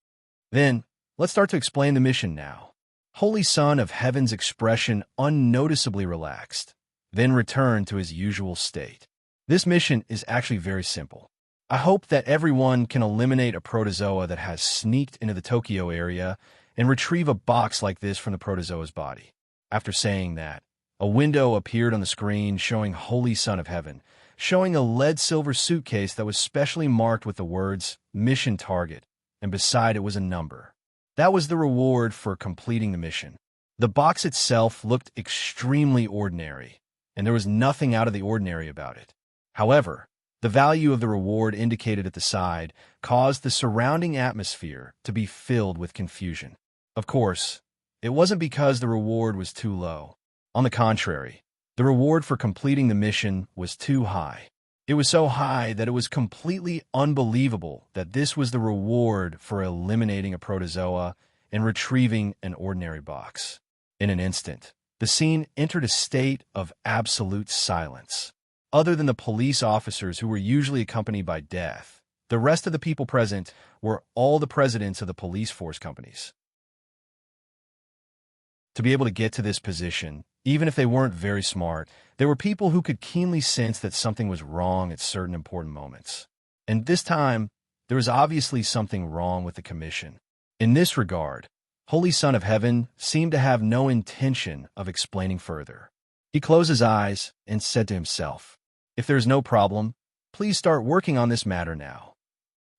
A: Then, let's start to explain the mission now. Holy Son of Heaven's expression unnoticeably relaxed, then returned to his usual state. This mission is actually very simple. I hope that everyone can eliminate a protozoa that has sneaked into the Tokyo area and retrieve a box like this from the protozoa's body. After saying that, a window appeared on the screen showing Holy Son of Heaven, showing a lead-silver suitcase that was specially marked with the words, Mission Target, and beside it was a number. That was the reward for completing the mission. The box itself looked extremely ordinary, and there was nothing out of the ordinary about it. However, the value of the reward indicated at the side caused the surrounding atmosphere to be filled with confusion. Of course, it wasn't because the reward was too low. On the contrary, the reward for completing the mission was too high. It was so high that it was completely unbelievable that this was the reward for eliminating a protozoa and retrieving an ordinary box. In an instant, the scene entered a state of absolute silence. Other than the police officers who were usually accompanied by death, the rest of the people present were all the presidents of the police force companies. To be able to get to this position, even if they weren't very smart, there were people who could keenly sense that something was wrong at certain important moments. And this time, there was obviously something wrong with the commission. In this regard, Holy Son of Heaven seemed to have no intention of explaining further. He closed his eyes and said to himself, "If there is no problem, please start working on this matter now."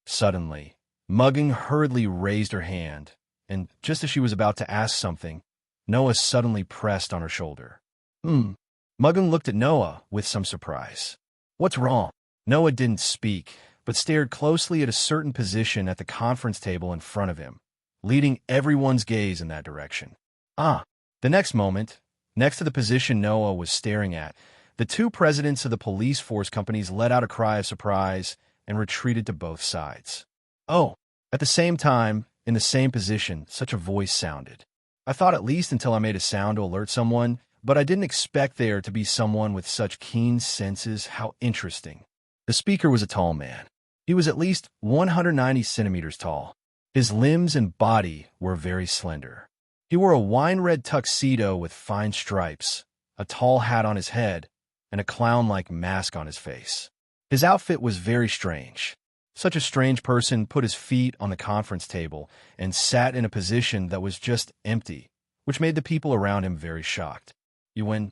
A: Suddenly, Mugging hurriedly raised her hand, and just as she was about to ask something, Noah suddenly pressed on her shoulder. Mugging looked at Noah with some surprise. "What's wrong?" Noah didn't speak, but stared closely at a certain position at the conference table in front of him, leading everyone's gaze in that direction. The next moment, next to the position Noah was staring at, the two presidents of the police force companies let out a cry of surprise and retreated to both sides. At the same time, in the same position, such a voice sounded. I thought at least until I made a sound to alert someone, but I didn't expect there to be someone with such keen senses. How interesting. The speaker was a tall man. He was at least 190 centimeters tall. His limbs and body were very slender. He wore a wine-red tuxedo with fine stripes, a tall hat on his head, and a clown-like mask on his face. His outfit was very strange. Such a strange person put his feet on the conference table and sat in a position that was just empty, which made the people around him very shocked. Ewan,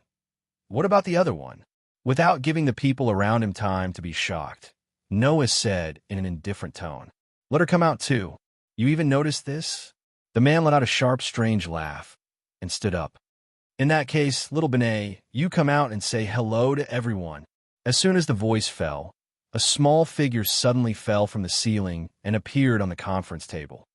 A: what about the other one? Without giving the people around him time to be shocked, Noah said in an indifferent tone, "Let her come out too. You even noticed this?" The man let out a sharp, strange laugh and stood up. "In that case, little Benet, you come out and say hello to everyone." As soon as the voice fell, a small figure suddenly fell from the ceiling and appeared on the conference table.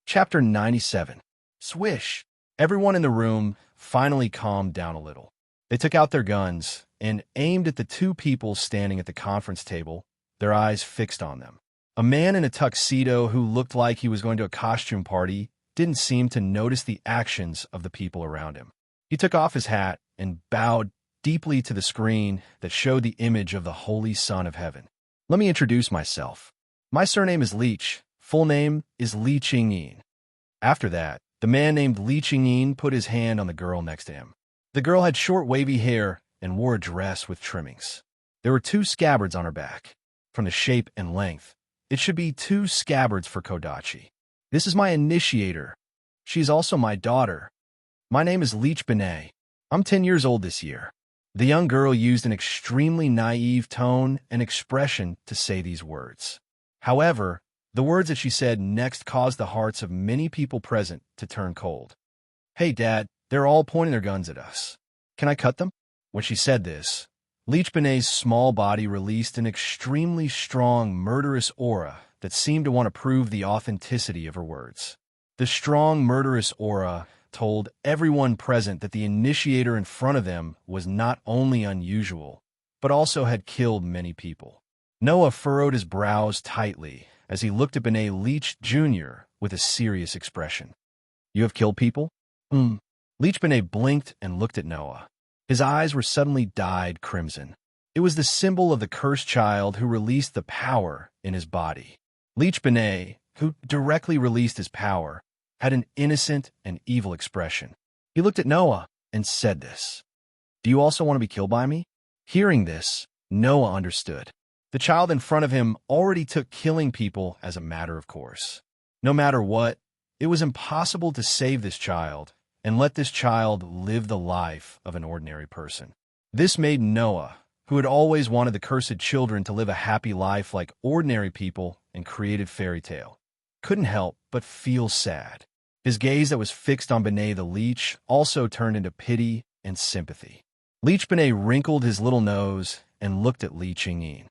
A: Chapter 97. Swish! Everyone in the room finally calmed down a little. They took out their guns and aimed at the two people standing at the conference table, their eyes fixed on them. A man in a tuxedo who looked like he was going to a costume party didn't seem to notice the actions of the people around him. He took off his hat and bowed deeply to the screen that showed the image of the Holy Son of Heaven. Let me introduce myself. My surname is Leech. Full name is Li Qingyin. After that, the man named Li Qingyin put his hand on the girl next to him. The girl had short wavy hair and wore a dress with trimmings. There were 2 scabbards on her back. From the shape and length, it should be 2 scabbards for Kodachi. This is my initiator. She is also my daughter. My name is Leech Benet. I'm 10 years old this year. The young girl used an extremely naive tone and expression to say these words. However, the words that she said next caused the hearts of many people present to turn cold. "Hey, Dad, they're all pointing their guns at us. Can I cut them?" When she said this, Leech Benet's small body released an extremely strong, murderous aura that seemed to want to prove the authenticity of her words. The strong, murderous aura told everyone present that the initiator in front of them was not only unusual, but also had killed many people. Noah furrowed his brows tightly as he looked at Benet Leech Jr. with a serious expression. "You have killed people?" Leech Benet blinked and looked at Noah. His eyes were suddenly dyed crimson. It was the symbol of the cursed child who released the power in his body. Leech Benet, who directly released his power, had an innocent and evil expression. He looked at Noah and said this. "Do you also want to be killed by me?" Hearing this, Noah understood. The child in front of him already took killing people as a matter of course. No matter what, it was impossible to save this child and let this child live the life of an ordinary person. This made Noah, who had always wanted the cursed children to live a happy life like ordinary people and created fairy tale, couldn't help but feel sad. His gaze that was fixed on Benet the Leech also turned into pity and sympathy. Leech Benet wrinkled his little nose and looked at Li Qingyin.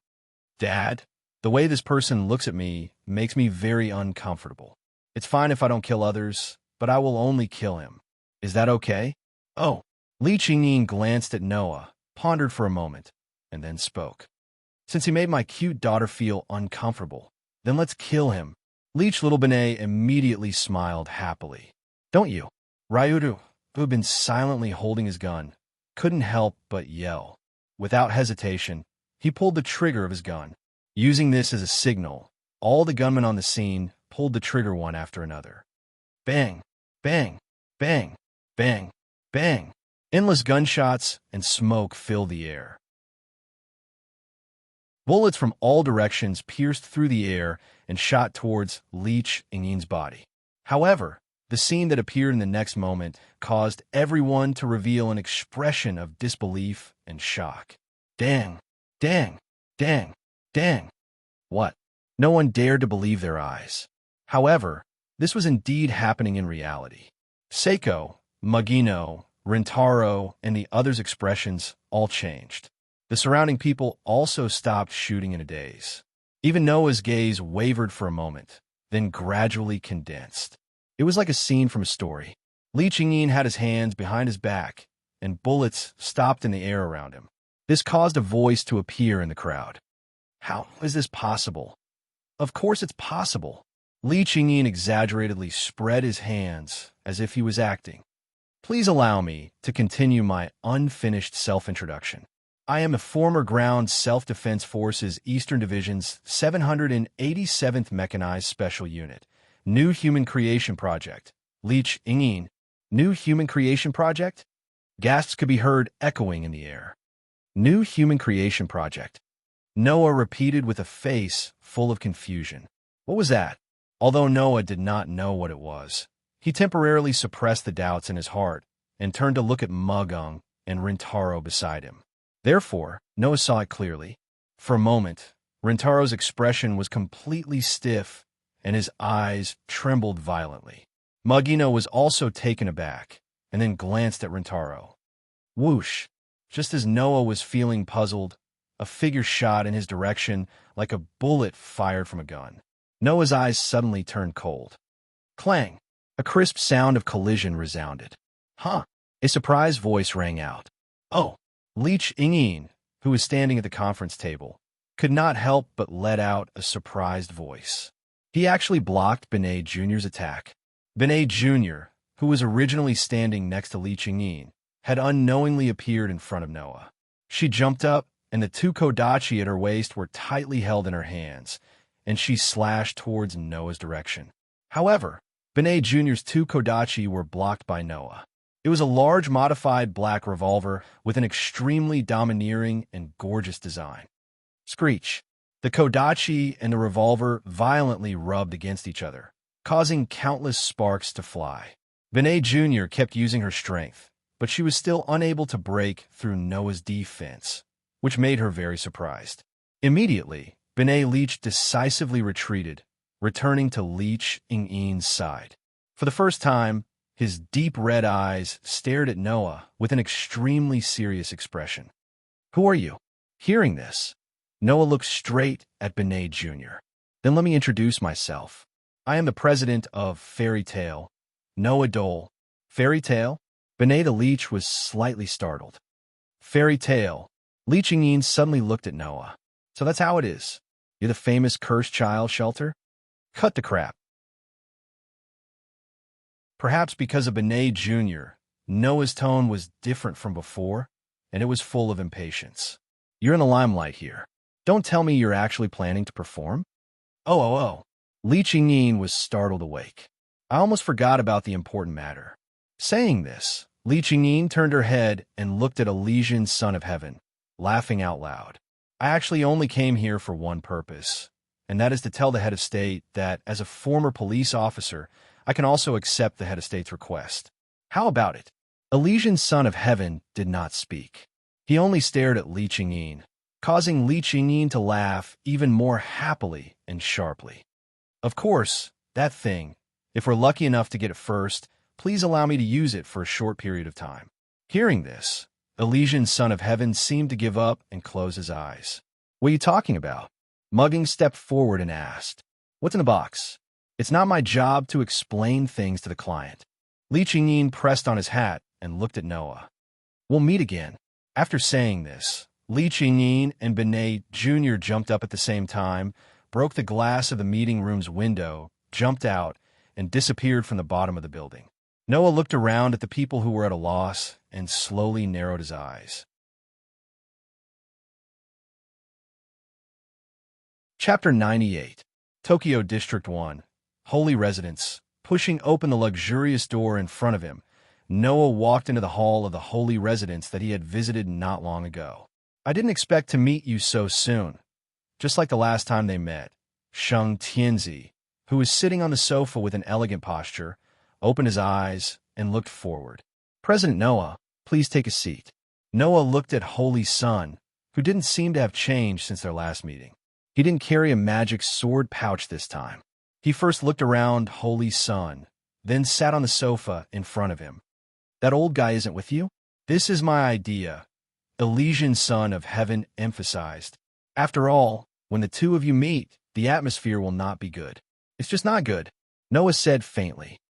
A: "Dad, the way this person looks at me makes me very uncomfortable. It's fine if I don't kill others, but I will only kill him. Is that okay?" "Oh." Li Qingyin glanced at Noah, pondered for a moment, and then spoke. "Since he made my cute daughter feel uncomfortable, then let's kill him." Leech Little Benet immediately smiled happily. "Don't you?" Ryuru, who had been silently holding his gun, couldn't help but yell. Without hesitation, he pulled the trigger of his gun. Using this as a signal, all the gunmen on the scene pulled the trigger one after another. Bang, bang, bang, bang, bang. Endless gunshots and smoke filled the air. Bullets from all directions pierced through the air and shot towards Leech Yin's body. However, the scene that appeared in the next moment caused everyone to reveal an expression of disbelief and shock. Dang, dang, dang, dang. What? No one dared to believe their eyes. However, this was indeed happening in reality. Seiko, Magino, Rintaro, and the others' expressions all changed. The surrounding people also stopped shooting in a daze. Even Noah's gaze wavered for a moment, then gradually condensed. It was like a scene from a story. Li Qingyin had his hands behind his back, and bullets stopped in the air around him. This caused a voice to appear in the crowd. "How is this possible?" "Of course it's possible." Li Qingyin exaggeratedly spread his hands as if he was acting. "Please allow me to continue my unfinished self-introduction. I am a former Ground Self-Defense Forces Eastern Division's 787th Mechanized Special Unit, New Human Creation Project. Leech Yingyin, New Human Creation Project?" Gasps could be heard echoing in the air. "New Human Creation Project." Noah repeated with a face full of confusion. What was that? Although Noah did not know what it was, he temporarily suppressed the doubts in his heart and turned to look at Mugung and Rintaro beside him. Therefore, Noah saw it clearly. For a moment, Rintaro's expression was completely stiff and his eyes trembled violently. Magino was also taken aback and then glanced at Rintaro. Whoosh! Just as Noah was feeling puzzled, a figure shot in his direction like a bullet fired from a gun. Noah's eyes suddenly turned cold. Clang! A crisp sound of collision resounded. "Huh!" A surprised voice rang out. "Oh!" Leech Yingyin, who was standing at the conference table, could not help but let out a surprised voice. He actually blocked Benet Jr.'s attack. Benet Jr., who was originally standing next to Leech Yingyin, had unknowingly appeared in front of Noah. She jumped up, and the two kodachi at her waist were tightly held in her hands, and she slashed towards Noah's direction. However, Benet Jr.'s two kodachi were blocked by Noah. It was a large modified black revolver with an extremely domineering and gorgeous design. Screech! The kodachi and the revolver violently rubbed against each other, causing countless sparks to fly. Benet Jr. kept using her strength, but she was still unable to break through Noah's defense, which made her very surprised. Immediately, Benet Leech decisively retreated, returning to Leech Ying's side. For the first time, his deep red eyes stared at Noah with an extremely serious expression. "Who are you?" Hearing this, Noah looked straight at Benet Jr. "Then let me introduce myself. I am the president of Fairy Tale, Noah Dole." "Fairy Tale?" Benet the Leech was slightly startled. "Fairy Tale." Leech Ying suddenly looked at Noah. "So that's how it is. You're the famous cursed child shelter? Cut the crap." Perhaps because of Benet Jr., Noah's tone was different from before, and it was full of impatience. "You're in the limelight here. Don't tell me you're actually planning to perform?" Oh. Leech Ying was startled awake. "I almost forgot about the important matter." Saying this, Leech Ying turned her head and looked at Elysian Son of Heaven, laughing out loud. "I actually only came here for one purpose, and that is to tell the head of state that, as a former police officer, I can also accept the head of state's request. How about it?" Elysian Son of Heaven did not speak. He only stared at Leech Ying, causing Leech Ying to laugh even more happily and sharply. "Of course, that thing. If we're lucky enough to get it first, please allow me to use it for a short period of time." Hearing this, Elysian Son of Heaven seemed to give up and close his eyes. "What are you talking about?" Mugging stepped forward and asked. "What's in the box?" "It's not my job to explain things to the client." Leech Ying pressed on his hat and looked at Noah. "We'll meet again." After saying this, Leech Ying and Benet Jr. jumped up at the same time, broke the glass of the meeting room's window, jumped out, and disappeared from the bottom of the building. Noah looked around at the people who were at a loss and slowly narrowed his eyes. Chapter 98. Tokyo District 1. Holy Residence. Pushing open the luxurious door in front of him, Noah walked into the hall of the holy residence that he had visited not long ago. "I didn't expect to meet you so soon." Just like the last time they met, Sheng Tianzi, who was sitting on the sofa with an elegant posture, opened his eyes and looked forward. "President Noah, please take a seat." Noah looked at Holy Sun, who didn't seem to have changed since their last meeting. He didn't carry a magic sword pouch this time. He first looked around Holy Sun, then sat on the sofa in front of him. "That old guy isn't with you?" "This is my idea," Elysian Son of Heaven emphasized. "After all, when the two of you meet, the atmosphere will not be good." "It's just not good," Noah said faintly.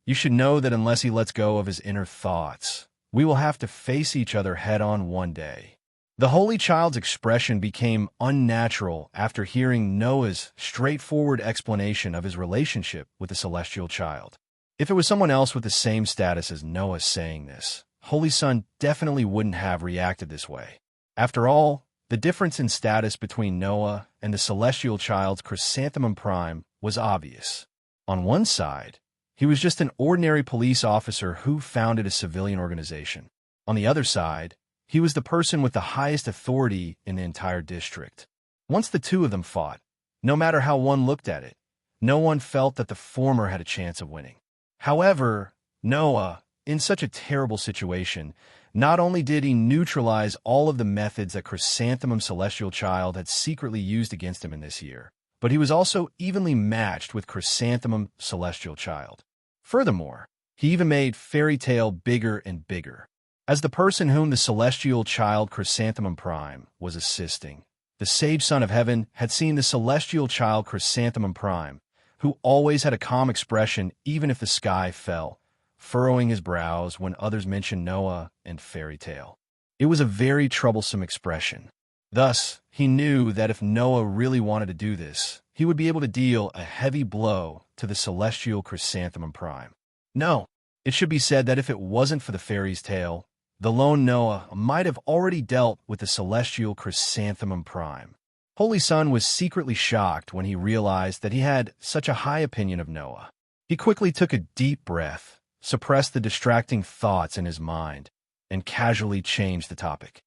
A: "You should know that unless he lets go of his inner thoughts, we will have to face each other head-on one day." The Holy Child's expression became unnatural after hearing Noah's straightforward explanation of his relationship with the Celestial Child. If it was someone else with the same status as Noah saying this, Holy Sun definitely wouldn't have reacted this way. After all, the difference in status between Noah and the Celestial Child's Chrysanthemum Prime was obvious. On one side, he was just an ordinary police officer who founded a civilian organization. On the other side, he was the person with the highest authority in the entire district. Once the two of them fought, no matter how one looked at it, no one felt that the former had a chance of winning. However, Noah, in such a terrible situation, not only did he neutralize all of the methods that Chrysanthemum Celestial Child had secretly used against him in this year, but he was also evenly matched with Chrysanthemum Celestial Child. Furthermore, he even made Fairy Tale bigger and bigger. As the person whom the Celestial Child Chrysanthemum Prime was assisting, the Sage Son of Heaven had seen the Celestial Child Chrysanthemum Prime, who always had a calm expression even if the sky fell, furrowing his brows when others mentioned Noah and Fairy Tale. It was a very troublesome expression. Thus, he knew that if Noah really wanted to do this, he would be able to deal a heavy blow to the Celestial Chrysanthemum Prime. No, it should be said that if it wasn't for the fairy's tale, the lone Noah might have already dealt with the celestial chrysanthemum prime. Holy Son was secretly shocked when he realized that he had such a high opinion of Noah. He quickly took a deep breath, suppressed the distracting thoughts in his mind, and casually changed the topic.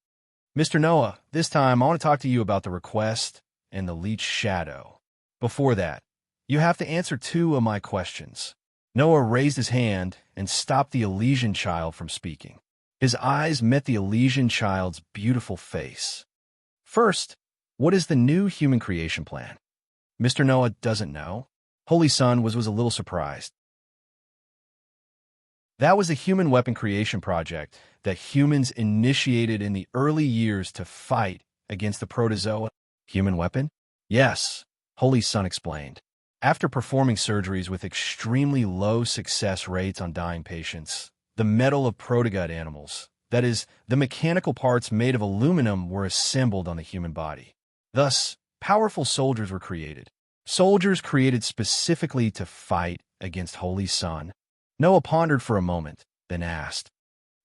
A: Mr. Noah, this time I want to talk to you about the request and the leech shadow. Before that, you have to answer 2 of my questions. Noah raised his hand and stopped the Elysian child from speaking. His eyes met the Elysian child's beautiful face. First, what is the new human creation plan? Mr. Noah doesn't know. Holy Son was a little surprised. That was the human weapon creation project that humans initiated in the early years to fight against the protozoa. Human weapon? Yes, Holy Son explained. After performing surgeries with extremely low success rates on dying patients, the metal of protogut animals, that is, the mechanical parts made of aluminum, were assembled on the human body. Thus, powerful soldiers were created. Soldiers created specifically to fight against Holy Son. Noah pondered for a moment, then asked,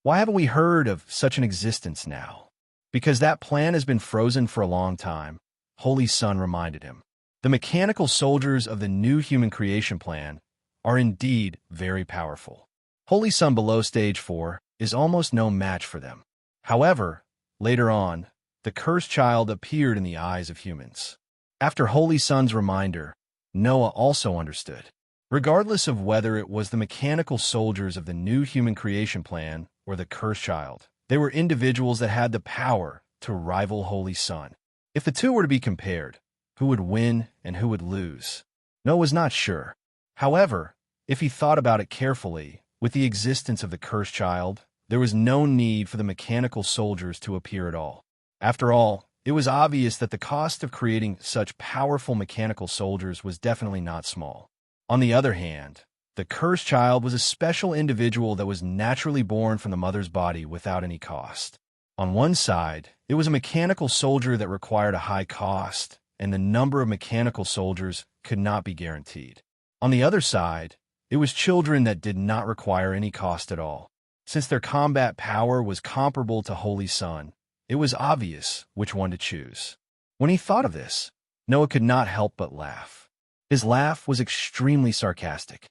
A: "Why haven't we heard of such an existence now?" "Because that plan has been frozen for a long time," Holy Son reminded him. "The mechanical soldiers of the new human creation plan are indeed very powerful. Holy Son below stage 4 is almost no match for them." However, later on, the cursed child appeared in the eyes of humans. After Holy Son's reminder, Noah also understood. Regardless of whether it was the mechanical soldiers of the new human creation plan or the cursed child, they were individuals that had the power to rival Holy Son. If the 2 were to be compared, who would win and who would lose? Noah was not sure. However, if he thought about it carefully, with the existence of the cursed child, there was no need for the mechanical soldiers to appear at all. After all, it was obvious that the cost of creating such powerful mechanical soldiers was definitely not small. On the other hand, the cursed child was a special individual that was naturally born from the mother's body without any cost. On one side, it was a mechanical soldier that required a high cost, and the number of mechanical soldiers could not be guaranteed. On the other side, it was children that did not require any cost at all. Since their combat power was comparable to Holy Son, it was obvious which one to choose. When he thought of this, Noah could not help but laugh. His laugh was extremely sarcastic.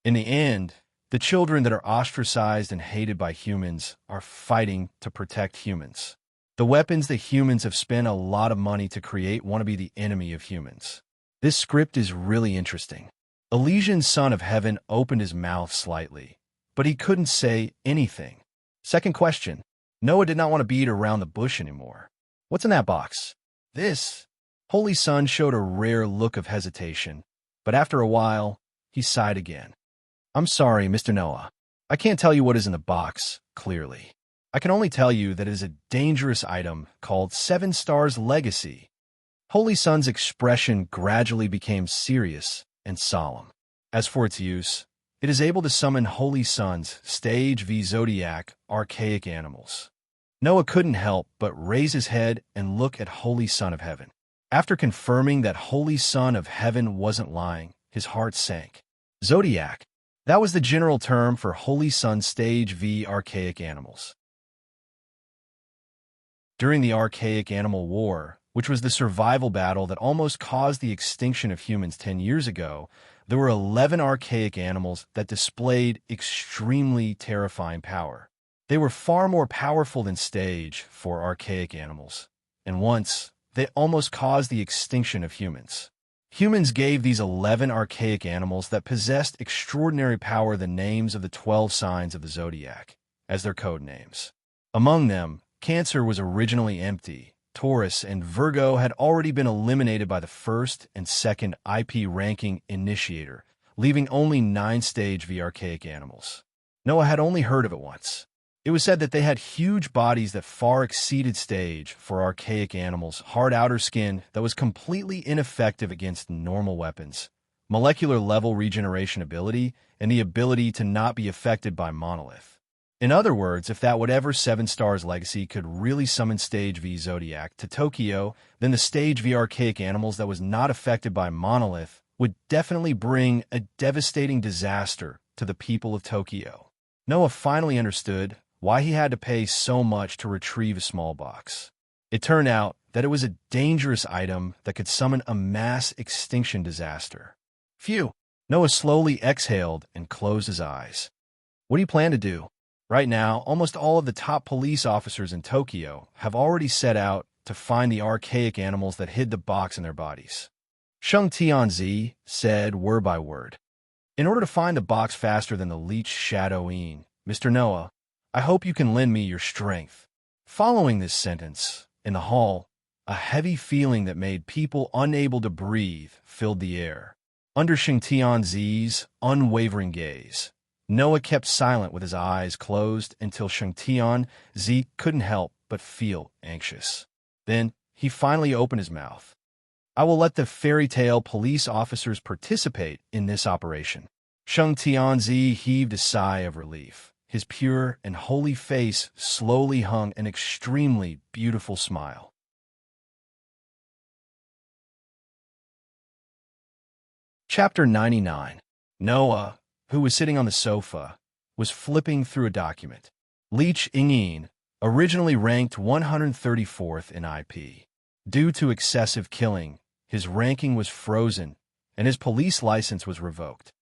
A: In the end, the children that are ostracized and hated by humans are fighting to protect humans. The weapons that humans have spent a lot of money to create want to be the enemy of humans. This script is really interesting. Elysian's son of heaven opened his mouth slightly, but he couldn't say anything. Second question. Noah did not want to beat around the bush anymore. "What's in that box?" "This." Holy Son showed a rare look of hesitation, but after a while, he sighed again. "I'm sorry, Mr. Noah. I can't tell you what is in the box, clearly. I can only tell you that it is a dangerous item called 7 Stars Legacy." Holy Son's expression gradually became serious and solemn. As for its use, it is able to summon Holy Son's Stage V Zodiac archaic animals. Noah couldn't help but raise his head and look at Holy Son of Heaven. After confirming that Holy Son of Heaven wasn't lying, his heart sank. Zodiac. That was the general term for Holy Son Stage V archaic animals. During the Archaic Animal War, which was the survival battle that almost caused the extinction of humans 10 years ago, there were 11 archaic animals that displayed extremely terrifying power. They were far more powerful than Stage 4 archaic animals, and once, they almost caused the extinction of humans. Humans gave these 11 archaic animals that possessed extraordinary power the names of the 12 signs of the zodiac, as their code names. Among them, Cancer was originally empty. Taurus and Virgo had already been eliminated by the first and second IP ranking initiator, leaving only 9 Stage V archaic animals. Noah had only heard of it once. It was said that they had huge bodies that far exceeded Stage for archaic animals, hard outer skin that was completely ineffective against normal weapons, molecular level regeneration ability, and the ability to not be affected by monolith. In other words, if that whatever 7 Stars Legacy could really summon Stage V Zodiac to Tokyo, then the Stage V archaic animals that was not affected by monolith would definitely bring a devastating disaster to the people of Tokyo. Noah finally understood why he had to pay so much to retrieve a small box. It turned out that it was a dangerous item that could summon a mass extinction disaster. Phew! Noah slowly exhaled and closed his eyes. What do you plan to do? Right now, almost all of the top police officers in Tokyo have already set out to find the archaic animals that hid the box in their bodies. Sheng Tianzi said word by word. In order to find the box faster than the leech Shadowing, Mr. Noah, I hope you can lend me your strength. Following this sentence, in the hall, a heavy feeling that made people unable to breathe filled the air. Under Sheng Tianzi's unwavering gaze, Noah kept silent with his eyes closed until Sheng Tianzi couldn't help but feel anxious. Then he finally opened his mouth. I will let the fairy tale police officers participate in this operation. Sheng Tianzi heaved a sigh of relief. His pure and holy face slowly hung an extremely beautiful smile. Chapter 99. Noah, who was sitting on the sofa, was flipping through a document. Leech Ingyin, originally ranked 134th in IP. Due to excessive killing, his ranking was frozen, and his police license was revoked.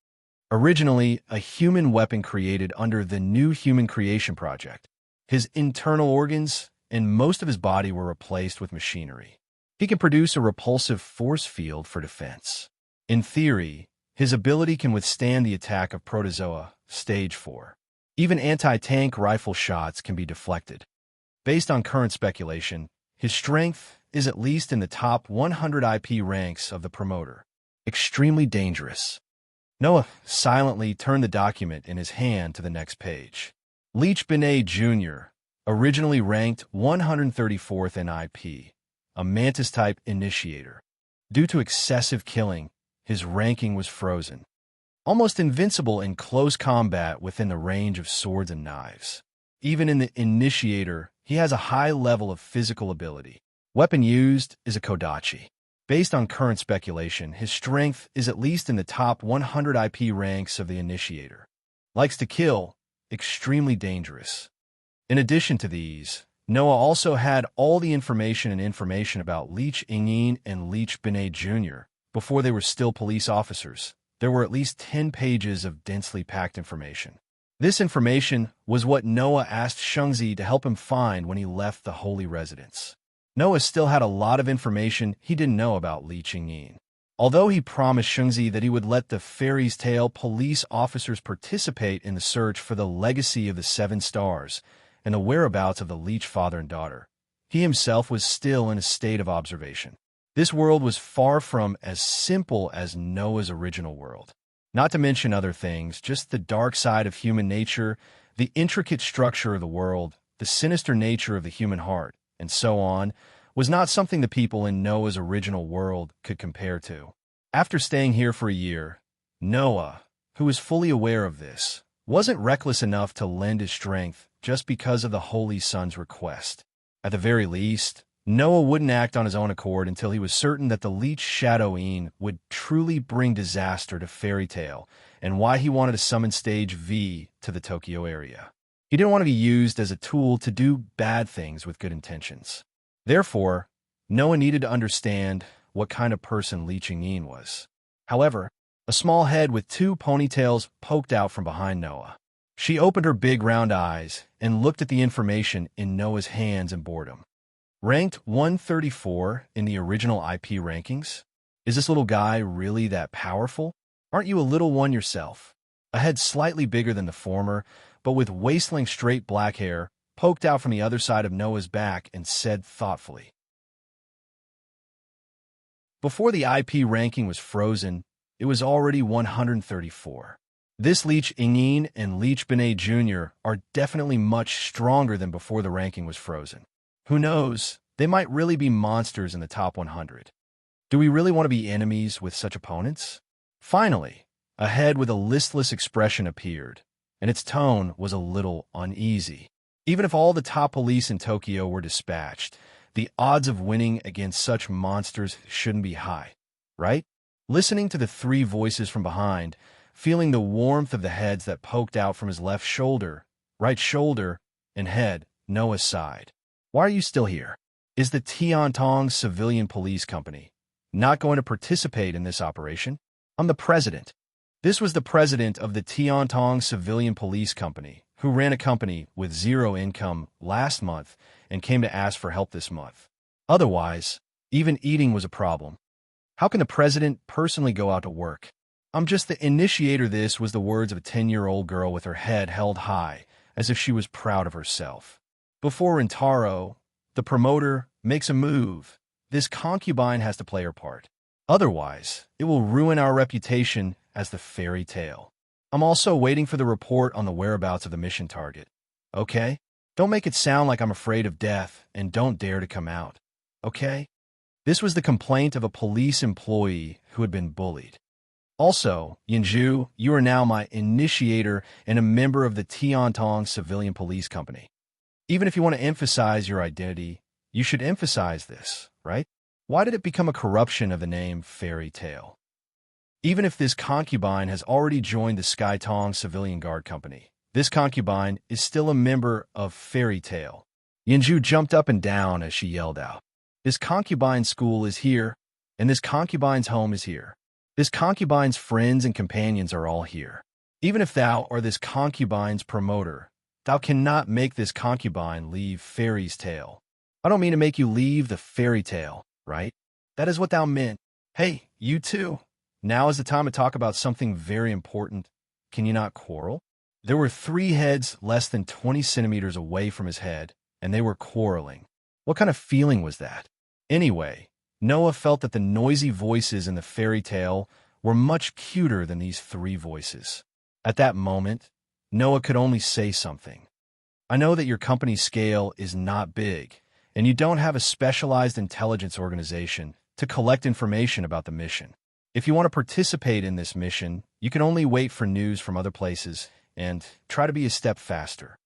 A: Originally a human weapon created under the New Human Creation Project, his internal organs and most of his body were replaced with machinery. He can produce a repulsive force field for defense. In theory, his ability can withstand the attack of protozoa, stage 4. Even anti-tank rifle shots can be deflected. Based on current speculation, his strength is at least in the top 100 IP ranks of the promoter. Extremely dangerous. Noah silently turned the document in his hand to the next page. Leech Benet Jr., originally ranked 134th in IP, a mantis-type initiator. Due to excessive killing, his ranking was frozen. Almost invincible in close combat within the range of swords and knives. Even in the initiator, he has a high level of physical ability. Weapon used is a kodachi. Based on current speculation, his strength is at least in the top 100 IP ranks of the initiator. Likes to kill, extremely dangerous. In addition to these, Noah also had all the information about Leech Ingyin and Leech Benet Jr. before they were still police officers. There were at least 10 pages of densely packed information. This information was what Noah asked Shengzi to help him find when he left the holy residence. Noah still had a lot of information he didn't know about Leech Ingyin. Although he promised Shengzi that he would let the fairy's tale police officers participate in the search for the legacy of the 7 stars and the whereabouts of the Leech father and daughter, he himself was still in a state of observation. This world was far from as simple as Noah's original world. Not to mention other things, just the dark side of human nature, the intricate structure of the world, the sinister nature of the human heart, and so on, was not something the people in Noah's original world could compare to. After staying here for a year, Noah, who was fully aware of this, wasn't reckless enough to lend his strength just because of the Holy Sun's request. At the very least, Noah wouldn't act on his own accord until he was certain that the Leech Shadowing would truly bring disaster to Fairy Tale, and why he wanted to summon Stage V to the Tokyo area. He didn't want to be used as a tool to do bad things with good intentions. Therefore, Noah needed to understand what kind of person Leech Ingyin was. However, a small head with 2 ponytails poked out from behind Noah. She opened her big round eyes and looked at the information in Noah's hands in boredom. Ranked 134 in the original IP rankings? Is this little guy really that powerful? Aren't you a little one yourself? A head slightly bigger than the former, but with waistling straight black hair, poked out from the other side of Noah's back and said thoughtfully. Before the IP ranking was frozen, it was already 134. This Leech Ingyin and Leech Benet Jr. are definitely much stronger than before the ranking was frozen. Who knows, they might really be monsters in the top 100. Do we really want to be enemies with such opponents? Finally, a head with a listless expression appeared, and its tone was a little uneasy. Even if all the top police in Tokyo were dispatched, the odds of winning against such monsters shouldn't be high, right? Listening to the 3 voices from behind, feeling the warmth of the heads that poked out from his left shoulder, right shoulder, and head, Noah sighed. Why are you still here? Is the Tiantong Civilian Police Company not going to participate in this operation? I'm the president. This was the president of the Tiantong Civilian Police Company, who ran a company with zero income last month and came to ask for help this month. Otherwise, even eating was a problem. How can the president personally go out to work? I'm just the initiator. This was the words of a 10-year-old girl with her head held high, as if she was proud of herself. Before Rentaro, the promoter, makes a move, this concubine has to play her part. Otherwise, it will ruin our reputation as the fairy tale. I'm also waiting for the report on the whereabouts of the mission target. Okay? Don't make it sound like I'm afraid of death and don't dare to come out. Okay? This was the complaint of a police employee who had been bullied. Also, Yinju, you are now my initiator and a member of the Tiantong Civilian Police Company. Even if you want to emphasize your identity, you should emphasize this, right? Why did it become a corruption of the name Fairy Tale? Even if this concubine has already joined the Skytong Civilian Guard Company, this concubine is still a member of Fairy Tale. Yinju jumped up and down as she yelled out. This concubine's school is here, and this concubine's home is here. This concubine's friends and companions are all here. Even if thou are this concubine's promoter, thou cannot make this concubine leave Fairy's Tale. I don't mean to make you leave the fairy tale, right? That is what thou meant. Hey, you too. Now is the time to talk about something very important. Can you not quarrel? There were 3 heads less than 20 centimeters away from his head, and they were quarreling. What kind of feeling was that? Anyway, Noah felt that the noisy voices in the fairy tale were much cuter than these 3 voices. At that moment, Noah could only say something. I know that your company's scale is not big, and you don't have a specialized intelligence organization to collect information about the mission. If you want to participate in this mission, you can only wait for news from other places and try to be a step faster.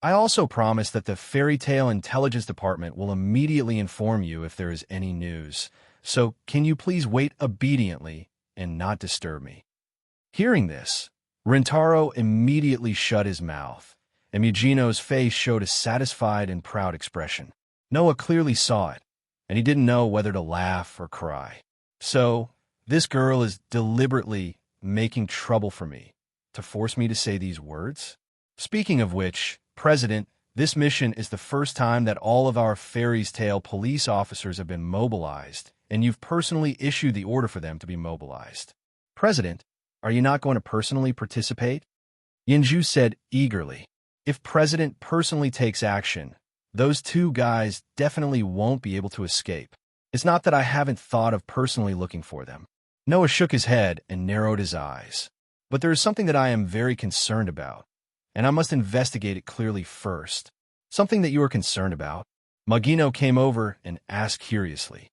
A: I also promise that the Fairy Tale Intelligence Department will immediately inform you if there is any news, so can you please wait obediently and not disturb me? Hearing this, Rentaro immediately shut his mouth, and Mugino's face showed a satisfied and proud expression. Noah clearly saw it, and he didn't know whether to laugh or cry. So, this girl is deliberately making trouble for me to force me to say these words? Speaking of which, President, this mission is the first time that all of our Fairy's Tale police officers have been mobilized, and you've personally issued the order for them to be mobilized. President, are you not going to personally participate? Yinju said eagerly. If President personally takes action, those 2 guys definitely won't be able to escape. It's not that I haven't thought of personally looking for them. Noah shook his head and narrowed his eyes. But there is something that I am very concerned about, and I must investigate it clearly first. Something that you are concerned about? Mugino came over and asked curiously.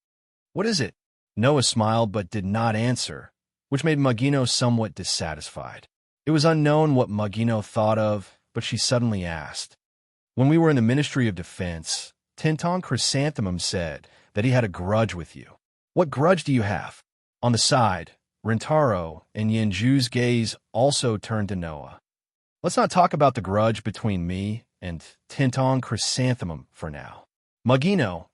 A: What is it? Noah smiled but did not answer, which made Mugino somewhat dissatisfied. It was unknown what Mugino thought of, but she suddenly asked. When we were in the Ministry of Defense, Tintong Chrysanthemum said that he had a grudge with you. What grudge do you have? On the side, Rentaro and Yinju's gaze also turned to Noah. Let's not talk about the grudge between me and Tintong Chrysanthemum for now. Mugino,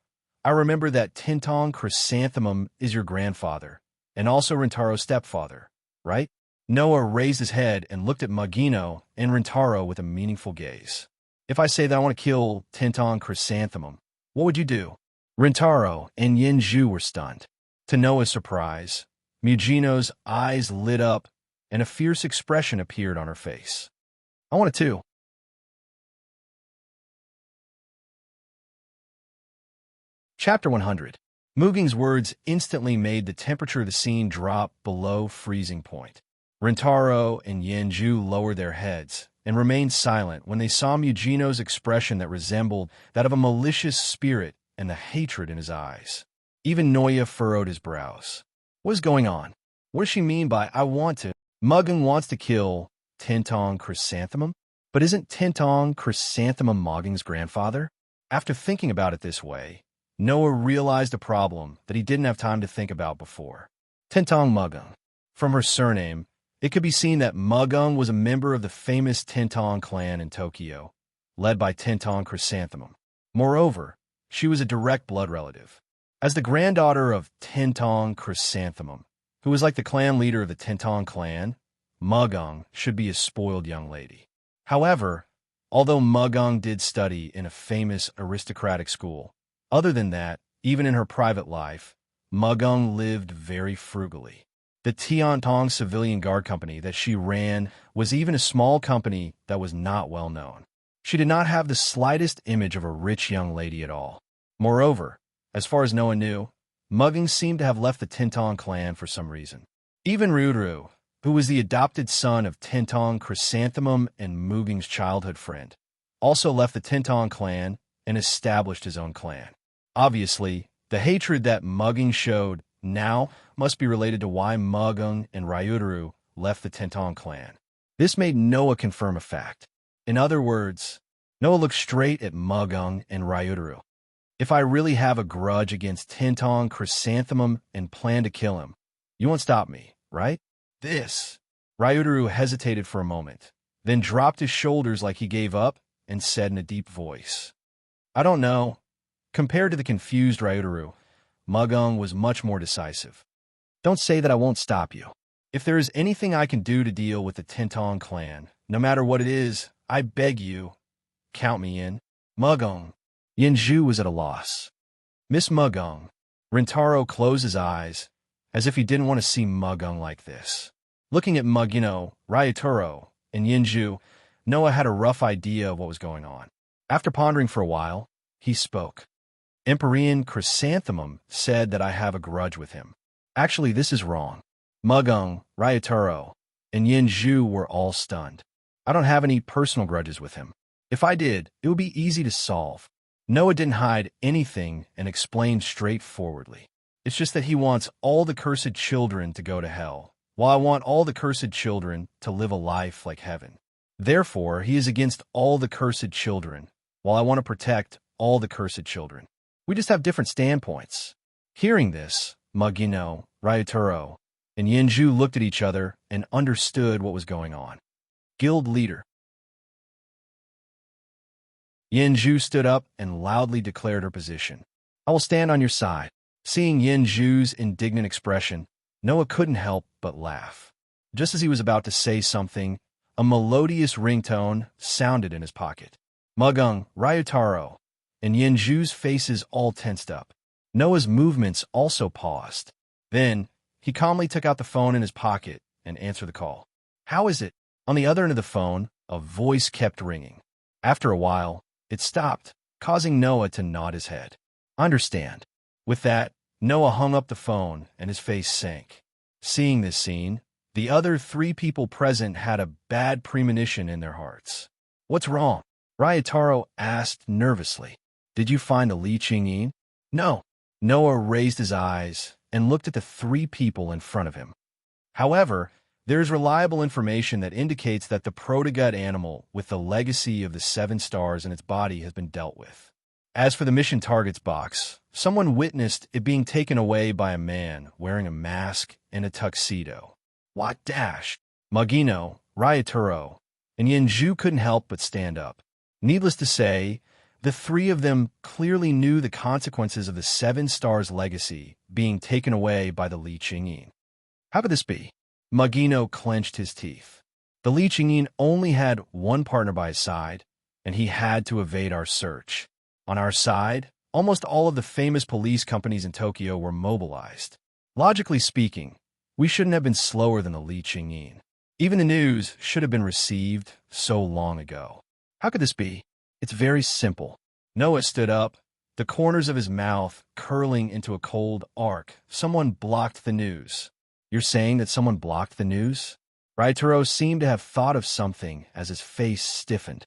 A: I remember that Tintong Chrysanthemum is your grandfather, and also Rentaro's stepfather, right? Noah raised his head and looked at Mugino and Rentaro with a meaningful gaze. If I say that I want to kill Tintong Chrysanthemum, what would you do? Rentaro and Yinju were stunned. To Noah's surprise, Mugino's eyes lit up and a fierce expression appeared on her face. I want it too. Chapter 100. Muging's words instantly made the temperature of the scene drop below freezing point. Rentaro and Yinju lowered their heads and remained silent when they saw Mugino's expression that resembled that of a malicious spirit and the hatred in his eyes. Even Noya furrowed his brows. What is going on? What does she mean by I want to? Mugging wants to kill Tintong Chrysanthemum? But isn't Tintong Chrysanthemum Mogging's grandfather? After thinking about it this way, Noah realized a problem that he didn't have time to think about before. Tintong Mugging. From her surname, it could be seen that Mugung was a member of the famous Tintong clan in Tokyo, led by Tintong Chrysanthemum. Moreover, she was a direct blood relative. As the granddaughter of Tintong Chrysanthemum, who was like the clan leader of the Tintong clan, Mugung should be a spoiled young lady. However, although Mugung did study in a famous aristocratic school, other than that, even in her private life, Mugung lived very frugally. The Tiantong Civilian Guard Company that she ran was even a small company that was not well known. She did not have the slightest image of a rich young lady at all. Moreover, as far as Noah knew, Mugung seemed to have left the Tintong clan for some reason. Even Ryuru, who was the adopted son of Tintong Chrysanthemum and Mugung's childhood friend, also left the Tintong clan and established his own clan. Obviously, the hatred that Mugung showed now must be related to why Mugung and Ryuru left the Tintong clan. This made Noah confirm a fact. In other words, Noah looked straight at Mugung and Ryuru. If I really have a grudge against Tintong Chrysanthemum and plan to kill him, you won't stop me, right? This. Ryuru hesitated for a moment, then dropped his shoulders like he gave up and said in a deep voice, I don't know. Compared to the confused Ryuru, Mugung was much more decisive. Don't say that I won't stop you. If there is anything I can do to deal with the Tintong clan, no matter what it is, I beg you, count me in. Mugung. Yinju was at a loss. Miss Mugung. Rintaro closed his eyes, as if he didn't want to see Mugung like this. Looking at Mugino, Ryutaro, and Yinju, Noah had a rough idea of what was going on. After pondering for a while, he spoke. Empyrean Chrysanthemum said that I have a grudge with him. Actually, this is wrong. Mugung, Ryutaro, and Yinju were all stunned. I don't have any personal grudges with him. If I did, it would be easy to solve. Noah didn't hide anything and explained straightforwardly. It's just that he wants all the cursed children to go to hell, while I want all the cursed children to live a life like heaven. Therefore, he is against all the cursed children, while I want to protect all the cursed children. We just have different standpoints. Hearing this, Mugino, Ryutaro, and Yinju looked at each other and understood what was going on. Guild leader. Yinju stood up and loudly declared her position. I will stand on your side. Seeing Yinju's indignant expression, Noah couldn't help but laugh. Just as he was about to say something, a melodious ringtone sounded in his pocket. Mugung, Ryutaro, and Yinju's faces all tensed up. Noah's movements also paused. Then, he calmly took out the phone in his pocket and answered the call. How is it? On the other end of the phone, a voice kept ringing. After a while, it stopped, causing Noah to nod his head. Understand. With that, Noah hung up the phone and his face sank. Seeing this scene, the other three people present had a bad premonition in their hearts. What's wrong? Ryutaro asked nervously. Did you find the Li Qingyin? No. Noah raised his eyes and looked at the three people in front of him. However, there is reliable information that indicates that the protogut animal with the legacy of the 7 stars in its body has been dealt with. As for the mission targets box, someone witnessed it being taken away by a man wearing a mask and a tuxedo. What dash? Mugino, Ryutaro, and Yinju couldn't help but stand up. Needless to say, the three of them clearly knew the consequences of the 7 stars legacy being taken away by the Li Qingyin. How could this be? Mugino clenched his teeth. The Li Qingyin only had one partner by his side, and he had to evade our search. On our side, almost all of the famous police companies in Tokyo were mobilized. Logically speaking, we shouldn't have been slower than the Li Qingyin. Even the news should have been received so long ago. How could this be? It's very simple. Noah stood up, the corners of his mouth curling into a cold arc. Someone blocked the news. You're saying that someone blocked the news? Ryutaro seemed to have thought of something as his face stiffened.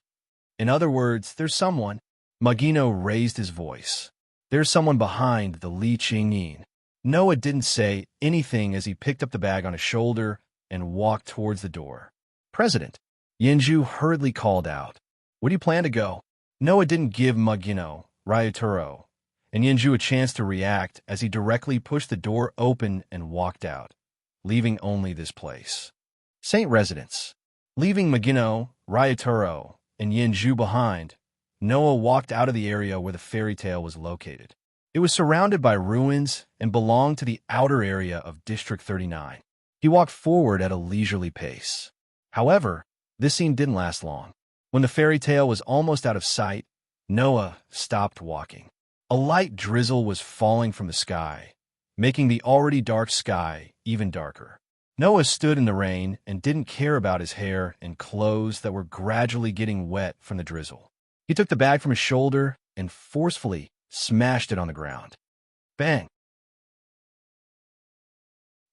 A: In other words, there's someone. Mugino raised his voice. There's someone behind the Li Qingyin. Noah didn't say anything as he picked up the bag on his shoulder and walked towards the door. President. Yinju hurriedly called out. Where do you plan to go? Noah didn't give Mugino, Ryutaro, and Yinju a chance to react as he directly pushed the door open and walked out, leaving only this place. Saint Residence. Leaving Megino, Ryotaro, and Yenju behind, Noah walked out of the area where the fairy tale was located. It was surrounded by ruins and belonged to the outer area of District 39. He walked forward at a leisurely pace. However, this scene didn't last long. When the fairy tale was almost out of sight, Noah stopped walking. A light drizzle was falling from the sky, making the already dark sky even darker. Noah stood in the rain and didn't care about his hair and clothes that were gradually getting wet from the drizzle. He took the bag from his shoulder and forcefully smashed it on the ground. Bang!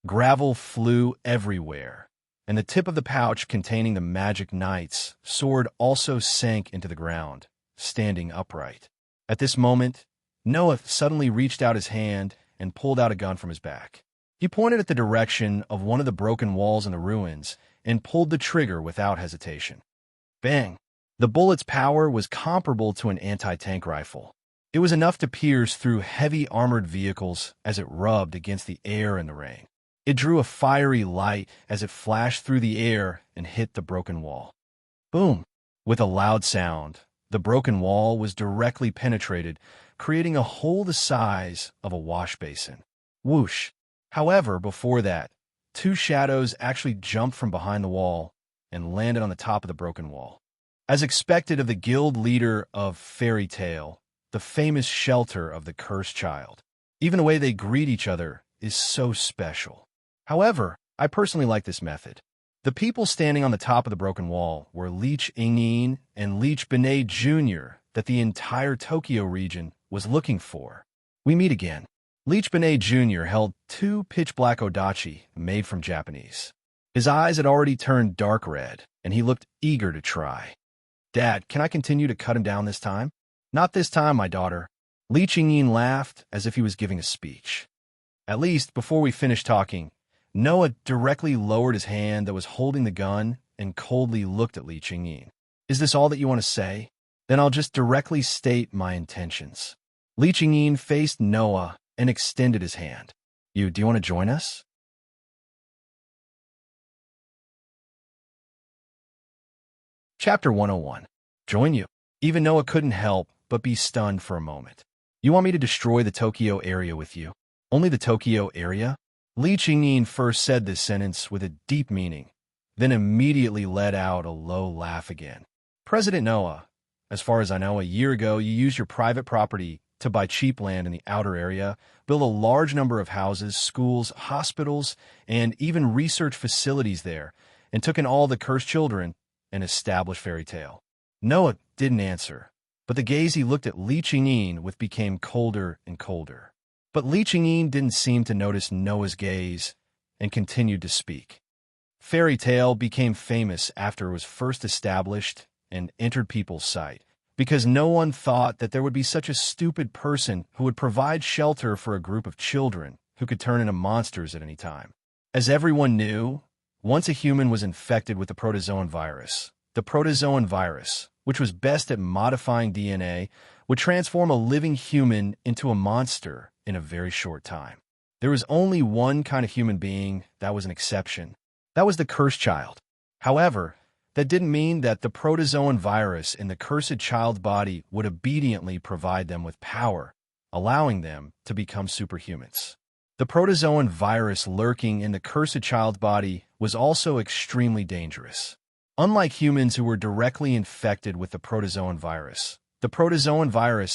A: Gravel flew everywhere, and the tip of the pouch containing the magic knight's sword also sank into the ground, standing upright. At this moment, Noah suddenly reached out his hand and pulled out a gun from his back. He pointed at the direction of one of the broken walls in the ruins and pulled the trigger without hesitation. Bang! The bullet's power was comparable to an anti-tank rifle. It was enough to pierce through heavy armored vehicles as it rubbed against the air in the rain. It drew a fiery light as it flashed through the air and hit the broken wall. Boom! With a loud sound, the broken wall was directly penetrated, creating a hole the size of a wash basin. Whoosh! However, before that, two shadows actually jumped from behind the wall and landed on the top of the broken wall. As expected of the guild leader of Fairy Tale, the famous shelter of the cursed child. Even the way they greet each other is so special. However, I personally like this method. The people standing on the top of the broken wall were Leech Ingin and Leech Benet Jr. that the entire Tokyo region was looking for. We meet again. Leech Benet Jr. held two pitch-black odachi made from Japanese. His eyes had already turned dark red, and he looked eager to try. Dad, can I continue to cut him down this time? Not this time, my daughter. Leech Ingin laughed as if he was giving a speech. At least, before we finished talking, Noah directly lowered his hand that was holding the gun and coldly looked at Leech Ingin. Is this all that you want to say? Then I'll just directly state my intentions. Leech Ingin faced Noah and extended his hand. Do you want to join us? Chapter 101. Join you. Even Noah couldn't help but be stunned for a moment. You want me to destroy the Tokyo area with you? Only the Tokyo area? Li Qingyin first said this sentence with a deep meaning, then immediately let out a low laugh again. President Noah, as far as I know, a year ago you used your private property to buy cheap land in the outer area, build a large number of houses, schools, hospitals, and even research facilities there, and took in all the cursed children and established Fairy Tale. Noah didn't answer, but the gaze he looked at Li Qingyin with became colder and colder. But Li Qingyin didn't seem to notice Noah's gaze and continued to speak. Fairy Tale became famous after it was first established and entered people's sight, because no one thought that there would be such a stupid person who would provide shelter for a group of children who could turn into monsters at any time. As everyone knew, once a human was infected with the protozoan virus, which was best at modifying DNA, would transform a living human into a monster in a very short time. There was only one kind of human being that was an exception. That was the cursed child. However, that didn't mean that the protozoan virus in the cursed child's body would obediently provide them with power, allowing them to become superhumans. The protozoan virus lurking in the cursed child's body was also extremely dangerous. Unlike humans who were directly infected with the protozoan virus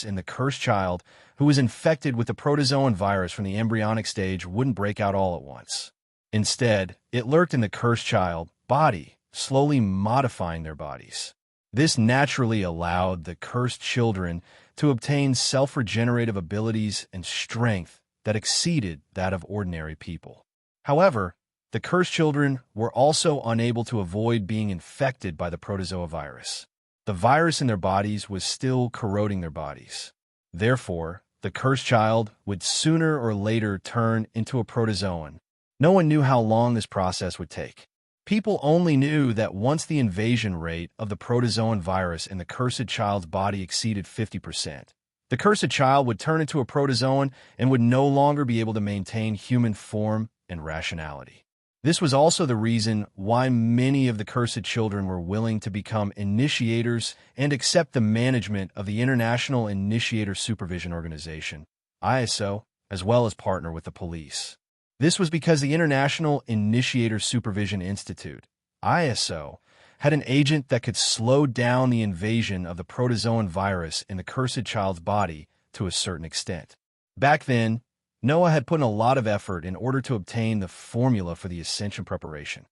A: in the cursed child who was infected with the protozoan virus from the embryonic stage wouldn't break out all at once. Instead, it lurked in the cursed child's body, slowly modifying their bodies. This naturally allowed the cursed children to obtain self-regenerative abilities and strength that exceeded that of ordinary people. However, the cursed children were also unable to avoid being infected by the protozoa virus. The virus in their bodies was still corroding their bodies. Therefore, the cursed child would sooner or later turn into a protozoan. No one knew how long this process would take. People only knew that once the invasion rate of the protozoan virus in the cursed child's body exceeded 50%, the cursed child would turn into a protozoan and would no longer be able to maintain human form and rationality. This was also the reason why many of the cursed children were willing to become initiators and accept the management of the International Initiator Supervision Organization, ISO, as well as partner with the police. This was because the International Initiator Supervision Institute, ISO, had an agent that could slow down the invasion of the protozoan virus in the cursed child's body to a certain extent. Back then, Noah had put in a lot of effort in order to obtain the formula for the ascension preparation.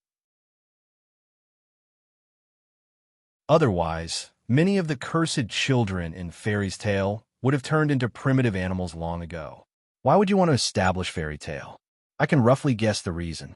A: Otherwise, many of the cursed children in Fairy's Tale would have turned into primitive animals long ago. Why would you want to establish Fairy Tale? I can roughly guess the reason.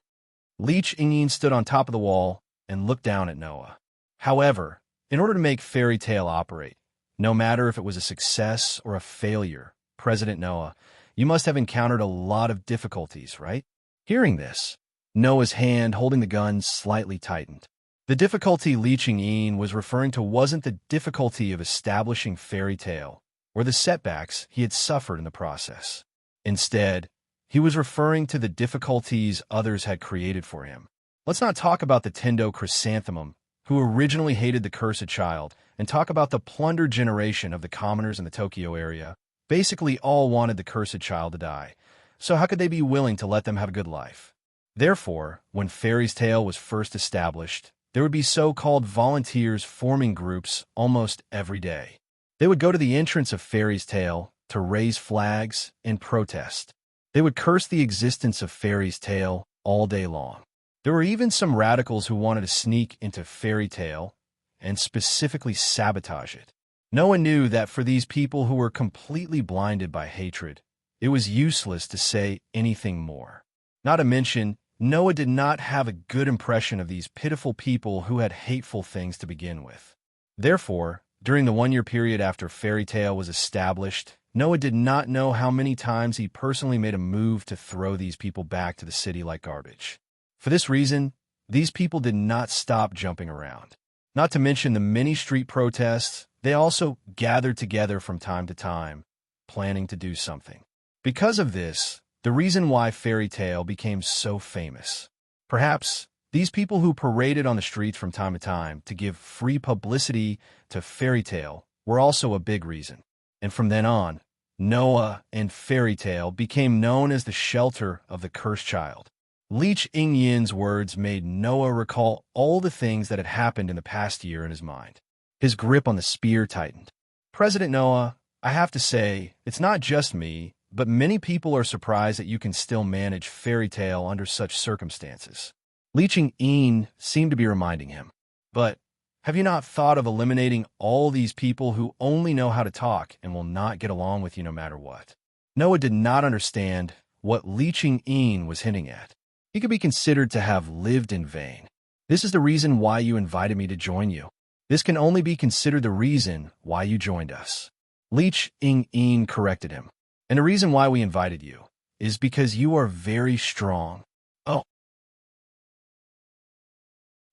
A: Leech Ingyin stood on top of the wall and looked down at Noah. However, in order to make Fairy Tale operate, no matter if it was a success or a failure, President Noah, you must have encountered a lot of difficulties, right? Hearing this, Noah's hand holding the gun slightly tightened. The difficulty Leech Ingyin was referring to wasn't the difficulty of establishing Fairy Tale or the setbacks he had suffered in the process. Instead, he was referring to the difficulties others had created for him. Let's not talk about the Tendo Chrysanthemum, who originally hated the cursed child, and talk about the plundered generation of the commoners in the Tokyo area. Basically all wanted the cursed child to die, so how could they be willing to let them have a good life? Therefore, when Fairy's Tale was first established, there would be so-called volunteers forming groups almost every day. They would go to the entrance of Fairy's Tale to raise flags and protest. They would curse the existence of Fairy's Tale all day long. There were even some radicals who wanted to sneak into Fairy Tale and specifically sabotage it. Noah knew that for these people who were completely blinded by hatred, it was useless to say anything more. Not to mention, Noah did not have a good impression of these pitiful people who had hateful things to begin with. Therefore, during the 1-year period after Fairy Tale was established, Noah did not know how many times he personally made a move to throw these people back to the city like garbage. For this reason, these people did not stop jumping around. Not to mention the many street protests, they also gathered together from time to time, planning to do something. Because of this, the reason why Fairy Tale became so famous. Perhaps these people who paraded on the streets from time to time to give free publicity to Fairy Tale were also a big reason. And from then on, Noah and Fairy Tale became known as the shelter of the cursed child. Leech Ingyin's words made Noah recall all the things that had happened in the past year in his mind. His grip on the spear tightened. President Noah, I have to say, it's not just me, but many people are surprised that you can still manage Fairy Tale under such circumstances. Leech Ingyin seemed to be reminding him. But have you not thought of eliminating all these people who only know how to talk and will not get along with you no matter what? Noah did not understand what Leech Ingyin was hinting at. He could be considered to have lived in vain. This is the reason why you invited me to join you. This can only be considered the reason why you joined us. Leech Ingyin corrected him. And the reason why we invited you is because you are very strong. Oh.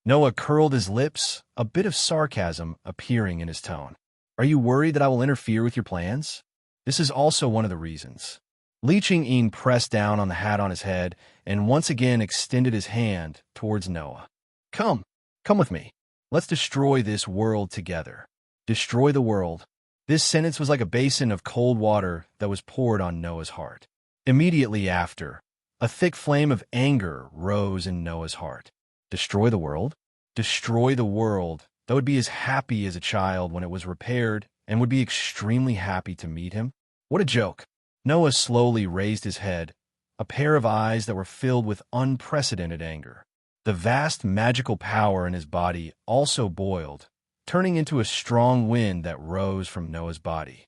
A: Noah curled his lips, a bit of sarcasm appearing in his tone. Are you worried that I will interfere with your plans? This is also one of the reasons. Leech Ingyin pressed down on the hat on his head and once again extended his hand towards Noah. Come with me. Let's destroy this world together. Destroy the world. This sentence was like a basin of cold water that was poured on Noah's heart. Immediately after, a thick flame of anger rose in Noah's heart. Destroy the world? Destroy the world that would be as happy as a child when it was repaired and would be extremely happy to meet him? What a joke. Noah slowly raised his head, a pair of eyes that were filled with unprecedented anger. The vast magical power in his body also boiled, turning into a strong wind that rose from Noah's body.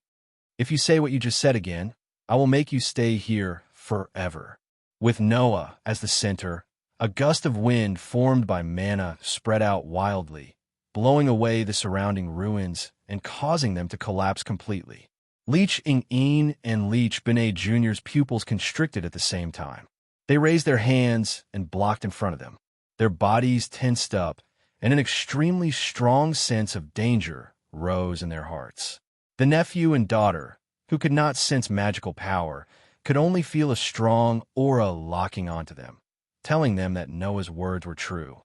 A: If you say what you just said again, I will make you stay here forever. With Noah as the center, a gust of wind formed by mana spread out wildly, blowing away the surrounding ruins and causing them to collapse completely. Leech Ingyin and Leech Benet Jr.'s pupils constricted at the same time. They raised their hands and blocked in front of them. Their bodies tensed up, and an extremely strong sense of danger rose in their hearts. The nephew and daughter, who could not sense magical power, could only feel a strong aura locking onto them. telling them that Noah's words were true.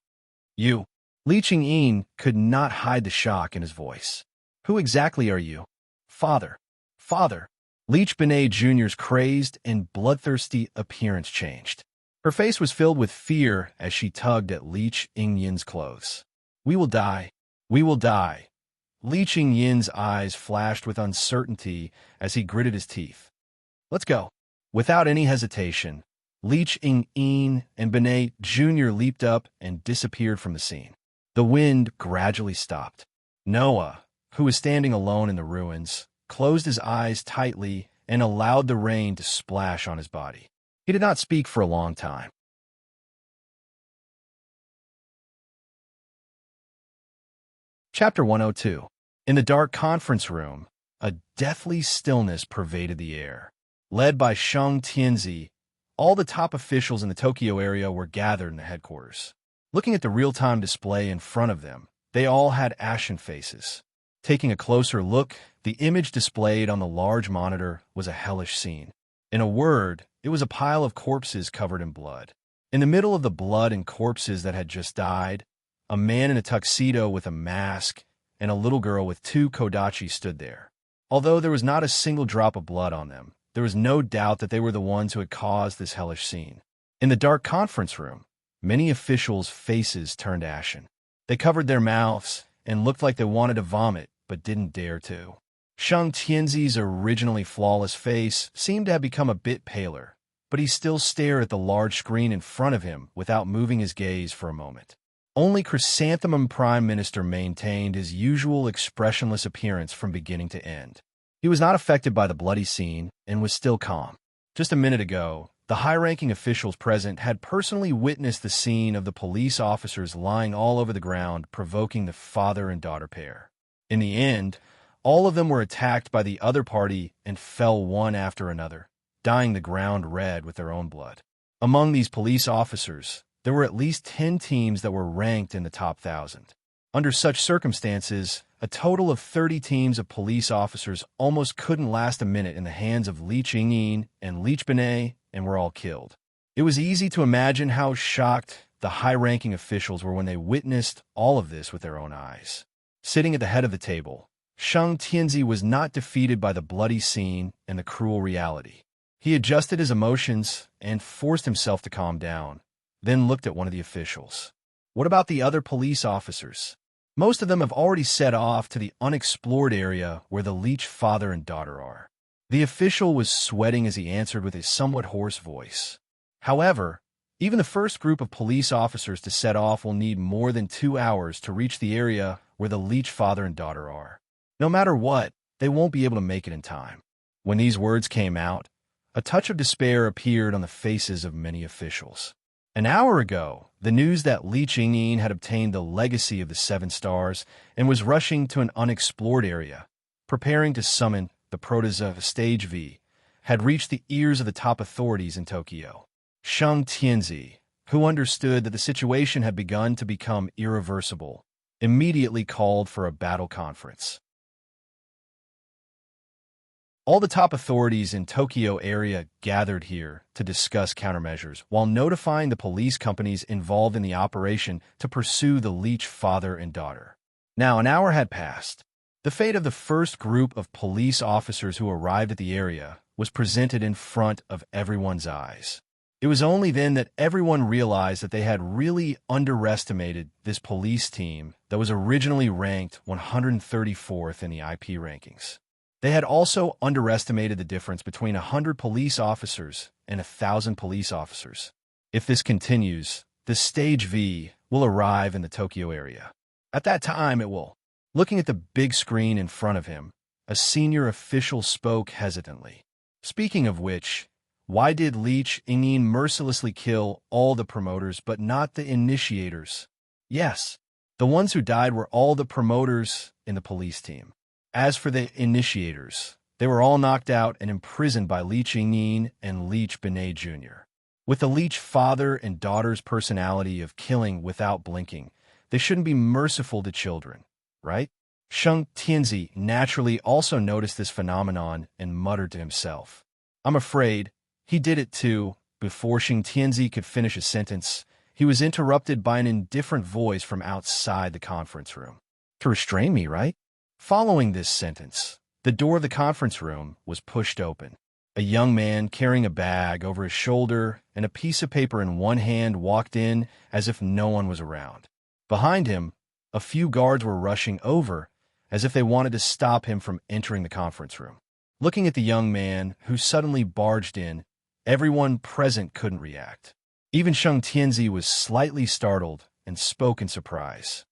A: You. Li Ching-yin could not hide the shock in his voice. Who exactly are you? Father. Father. Leech Benet Jr.'s crazed and bloodthirsty appearance changed. Her face was filled with fear as she tugged at Li Ching-yin's clothes. We will die. We will die. Li Ching-yin's eyes flashed with uncertainty as he gritted his teeth. Let's go. Without any hesitation, Li Ching-yin and Benet Jr. leaped up and disappeared from the scene. The wind gradually stopped. Noah, who was standing alone in the ruins, closed his eyes tightly and allowed the rain to splash on his body. He did not speak for a long time. Chapter 102. In the dark conference room, a deathly stillness pervaded the air. Led by Shang Tianzi, all the top officials in the Tokyo area were gathered in the headquarters. Looking at the real-time display in front of them, they all had ashen faces. Taking a closer look, the image displayed on the large monitor was a hellish scene. In a word, it was a pile of corpses covered in blood. In the middle of the blood and corpses that had just died, a man in a tuxedo with a mask and a little girl with two kodachi stood there. Although there was not a single drop of blood on them, there was no doubt that they were the ones who had caused this hellish scene. In the dark conference room, many officials' faces turned ashen. They covered their mouths and looked like they wanted to vomit, but didn't dare to. Shang Tianzi's originally flawless face seemed to have become a bit paler, but he still stared at the large screen in front of him without moving his gaze for a moment. Only Chrysanthemum Prime Minister maintained his usual expressionless appearance from beginning to end. He was not affected by the bloody scene and was still calm. Just a minute ago, the high-ranking officials present had personally witnessed the scene of the police officers lying all over the ground, provoking the father and daughter pair. In the end, all of them were attacked by the other party and fell one after another, dyeing the ground red with their own blood. Among these police officers, there were at least 10 teams that were ranked in the top 1,000. Under such circumstances, a total of 30 teams of police officers almost couldn't last a minute in the hands of Li Ching-yin and Leech Benet and were all killed. It was easy to imagine how shocked the high-ranking officials were when they witnessed all of this with their own eyes. Sitting at the head of the table, Shang Tianzi was not defeated by the bloody scene and the cruel reality. He adjusted his emotions and forced himself to calm down, then looked at one of the officials. What about the other police officers? Most of them have already set off to the unexplored area where the Leech father and daughter are. The official was sweating as he answered with a somewhat hoarse voice. However, even the first group of police officers to set off will need more than 2 hours to reach the area where the Leech father and daughter are. No matter what, they won't be able to make it in time. When these words came out, a touch of despair appeared on the faces of many officials. An hour ago, the news that Li Ching-yin had obtained the legacy of the 7 stars and was rushing to an unexplored area, preparing to summon the Protozoa of Stage V, had reached the ears of the top authorities in Tokyo. Shang Tianzi, who understood that the situation had begun to become irreversible, immediately called for a battle conference. All the top authorities in Tokyo area gathered here to discuss countermeasures, while notifying the police companies involved in the operation to pursue the Leech father and daughter. Now, an hour had passed. The fate of the first group of police officers who arrived at the area was presented in front of everyone's eyes. It was only then that everyone realized that they had really underestimated this police team that was originally ranked 134th in the IP rankings. They had also underestimated the difference between 100 police officers and 1,000 police officers. If this continues, the Stage V will arrive in the Tokyo area. At that time, it will. Looking at the big screen in front of him, a senior official spoke hesitantly. Speaking of which, why did Li Ching-yin mercilessly kill all the promoters but not the initiators? Yes, the ones who died were all the promoters in the police team. As for the initiators, they were all knocked out and imprisoned by Li Ching-yin and Leech Benet Jr. With the Leech father and daughter's personality of killing without blinking, they shouldn't be merciful to children, right? Shang Tianzi naturally also noticed this phenomenon and muttered to himself. I'm afraid he did it too, Before Xing Tianzi could finish a sentence, he was interrupted by an indifferent voice from outside the conference room. To restrain me, right? Following this sentence, the door of the conference room was pushed open. A young man carrying a bag over his shoulder and a piece of paper in one hand walked in as if no one was around. Behind him, a few guards were rushing over as if they wanted to stop him from entering the conference room. Looking at the young man who suddenly barged in, everyone present couldn't react. Even Xing Tianzi was slightly startled and spoke in surprise.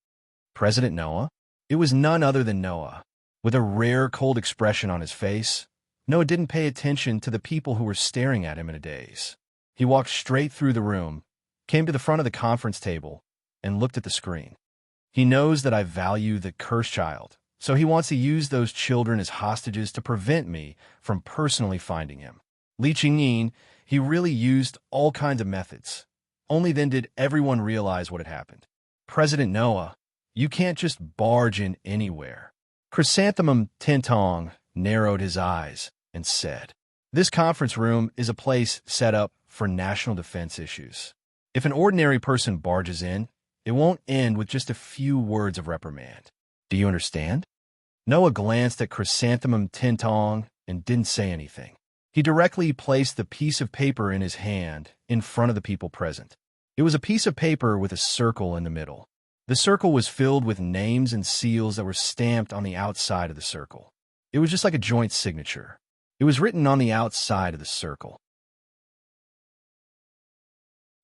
A: President Noah? It was none other than Noah. With a rare cold expression on his face, Noah didn't pay attention to the people who were staring at him in a daze. He walked straight through the room, came to the front of the conference table, and looked at the screen. He knows that I value the cursed child, so he wants to use those children as hostages to prevent me from personally finding him. Li Qingyin, he really used all kinds of methods. Only then did everyone realize what had happened. President Noah, you can't just barge in anywhere. Chrysanthemum Tintong narrowed his eyes and said, "This conference room is a place set up for national defense issues. If an ordinary person barges in, it won't end with just a few words of reprimand. Do you understand?" Noah glanced at Chrysanthemum Tintong and didn't say anything. He directly placed the piece of paper in his hand in front of the people present. It was a piece of paper with a circle in the middle. The circle was filled with names and seals that were stamped on the outside of the circle. It was just like a joint signature. It was written on the outside of the circle.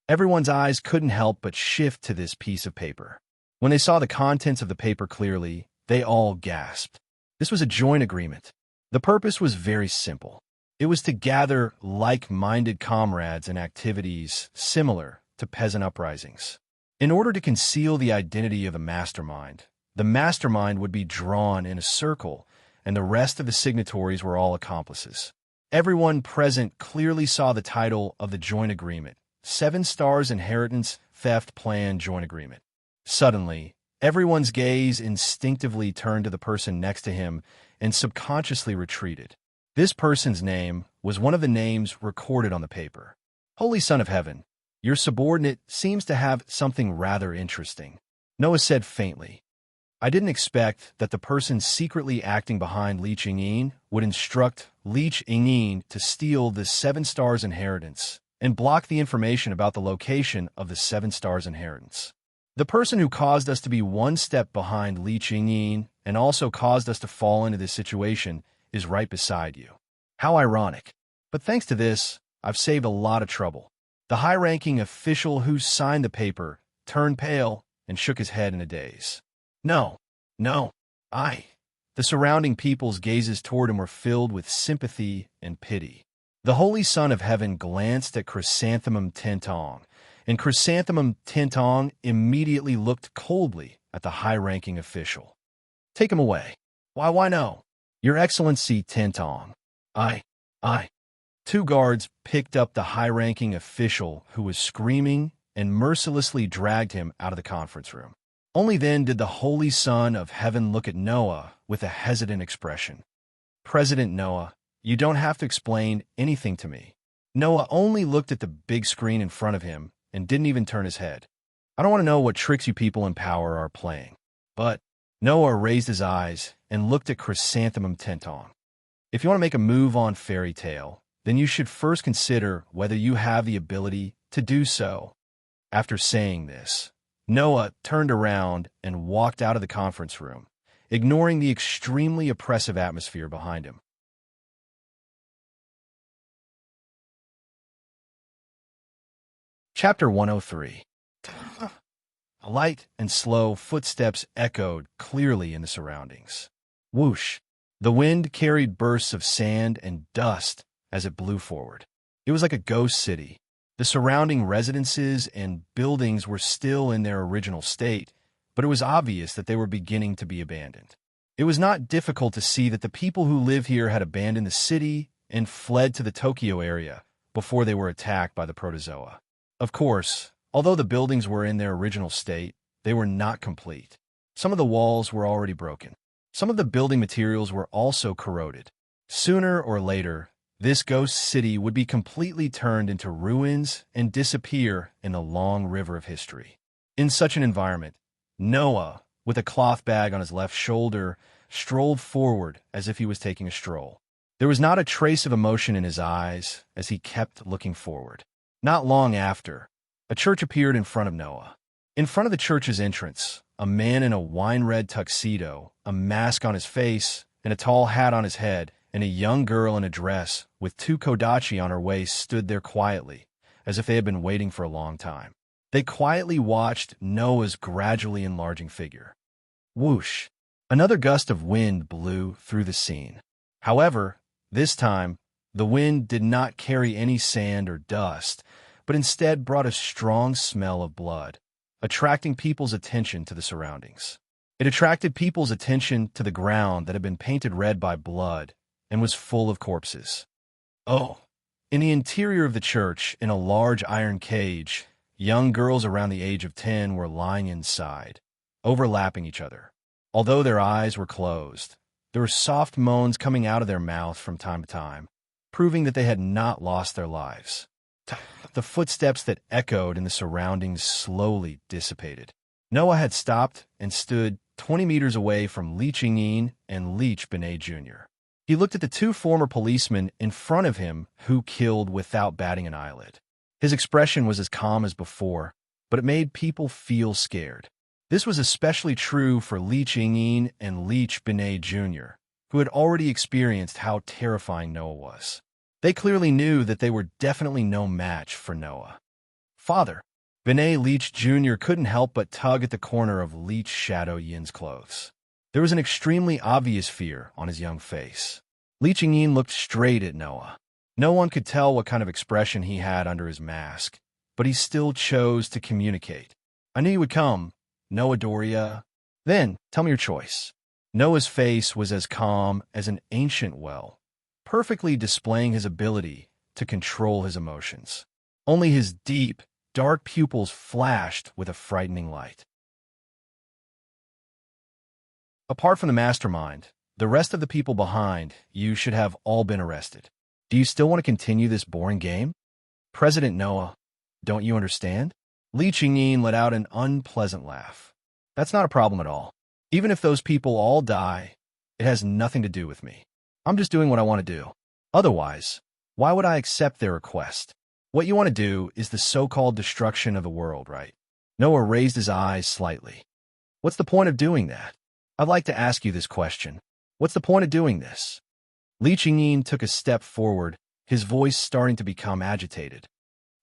A: Everyone's eyes couldn't help but shift to this piece of paper. When they saw the contents of the paper clearly, they all gasped. This was a joint agreement. The purpose was very simple. It was to gather like-minded comrades in activities similar to peasant uprisings. In order to conceal the identity of the mastermind would be drawn in a circle, and the rest of the signatories were all accomplices. Everyone present clearly saw the title of the joint agreement, 7 Stars Inheritance Theft Plan Joint Agreement. Suddenly, everyone's gaze instinctively turned to the person next to him and subconsciously retreated. This person's name was one of the names recorded on the paper. Holy Son of Heaven, your subordinate seems to have something rather interesting, Noah said faintly. I didn't expect that the person secretly acting behind Li Qingyin would instruct Li Qingyin to steal the 7 Stars Inheritance and block the information about the location of the 7 Stars Inheritance. The person who caused us to be one step behind Li Qingyin and also caused us to fall into this situation is right beside you. How ironic. But thanks to this, I've saved a lot of trouble. The high-ranking official who signed the paper turned pale and shook his head in a daze. No. The surrounding people's gazes toward him were filled with sympathy and pity. The Holy Son of Heaven glanced at Chrysanthemum Tintong, and Chrysanthemum Tintong immediately looked coldly at the high-ranking official. Take him away. Why no? Your Excellency Tintong. I. 2 guards picked up the high-ranking official who was screaming and mercilessly dragged him out of the conference room. Only then did the Holy Son of Heaven look at Noah with a hesitant expression. President Noah, you don't have to explain anything to me. Noah only looked at the big screen in front of him and didn't even turn his head. I don't want to know what tricks you people in power are playing. But Noah raised his eyes and looked at Chrysanthemum Tintong. If you want to make a move on Fairy Tale, then you should first consider whether you have the ability to do so. After saying this, Noah turned around and walked out of the conference room, ignoring the extremely oppressive atmosphere behind him. Chapter 103. Light and slow footsteps echoed clearly in the surroundings. Whoosh! The wind carried bursts of sand and dust as it blew forward. It was like a ghost city. The surrounding residences and buildings were still in their original state, but it was obvious that they were beginning to be abandoned. It was not difficult to see that the people who live here had abandoned the city and fled to the Tokyo area before they were attacked by the protozoa. Of course, although the buildings were in their original state, they were not complete. Some of the walls were already broken. Some of the building materials were also corroded. Sooner or later, this ghost city would be completely turned into ruins and disappear in the long river of history. In such an environment, Noah, with a cloth bag on his left shoulder, strolled forward as if he was taking a stroll. There was not a trace of emotion in his eyes as he kept looking forward. Not long after, a church appeared in front of Noah. In front of the church's entrance, a man in a wine-red tuxedo, a mask on his face, and a tall hat on his head, and a young girl in a dress with 2 kodachi on her waist stood there quietly, as if they had been waiting for a long time. They quietly watched Noah's gradually enlarging figure. Whoosh! Another gust of wind blew through the scene. However, this time, the wind did not carry any sand or dust, but instead brought a strong smell of blood, attracting people's attention to the surroundings. It attracted people's attention to the ground that had been painted red by blood and was full of corpses. Oh! In the interior of the church, in a large iron cage, young girls around the age of 10 were lying inside, overlapping each other. Although their eyes were closed, there were soft moans coming out of their mouth from time to time, proving that they had not lost their lives. The footsteps that echoed in the surroundings slowly dissipated. Noah had stopped and stood 20 meters away from Lee Ching-in and Leech Benet Jr. He looked at the 2 former policemen in front of him who killed without batting an eyelid. His expression was as calm as before, but it made people feel scared. This was especially true for Lee Ching-in and Leech Benet Jr., who had already experienced how terrifying Noah was. They clearly knew that they were definitely no match for Noah. Father, Benet Leech Jr. couldn't help but tug at the corner of Leech Shadow Yin's clothes. There was an extremely obvious fear on his young face. Lee Ching-in looked straight at Noah. No one could tell what kind of expression he had under his mask, but he still chose to communicate. I knew you would come, Noah Doria. Then, tell me your choice. Noah's face was as calm as an ancient well, perfectly displaying his ability to control his emotions. Only his deep, dark pupils flashed with a frightening light. Apart from the mastermind, the rest of the people behind you should have all been arrested. Do you still want to continue this boring game? President Noah, don't you understand? Lee Ching-in let out an unpleasant laugh. That's not a problem at all. Even if those people all die, it has nothing to do with me. I'm just doing what I want to do. Otherwise, why would I accept their request? What you want to do is the so-called destruction of the world, right? Noah raised his eyes slightly. What's the point of doing that? I'd like to ask you this question. What's the point of doing this? Lee Ching-in took a step forward, his voice starting to become agitated.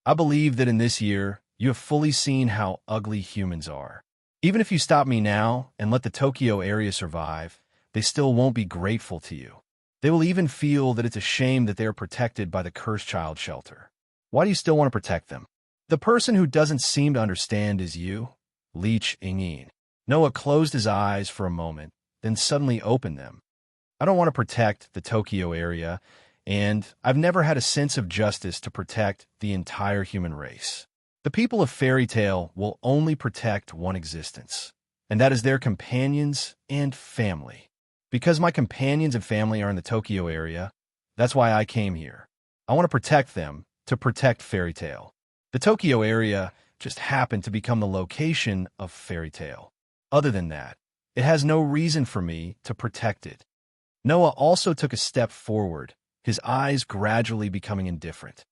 A: I believe that in this year, you have fully seen how ugly humans are. Even if you stop me now and let the Tokyo area survive, they still won't be grateful to you. They will even feel that it's a shame that they are protected by the cursed child shelter. Why do you still want to protect them? The person who doesn't seem to understand is you, Lee Ching-in. Noah closed his eyes for a moment, then suddenly opened them. I don't want to protect the Tokyo area, and I've never had a sense of justice to protect the entire human race. The people of Fairy Tale will only protect one existence, and that is their companions and family. Because my companions and family are in the Tokyo area, that's why I came here. I want to protect them, to protect Fairy Tale. The Tokyo area just happened to become the location of Fairy Tale. Other than that, it has no reason for me to protect it. Noah also took a step forward, his eyes gradually becoming indifferent.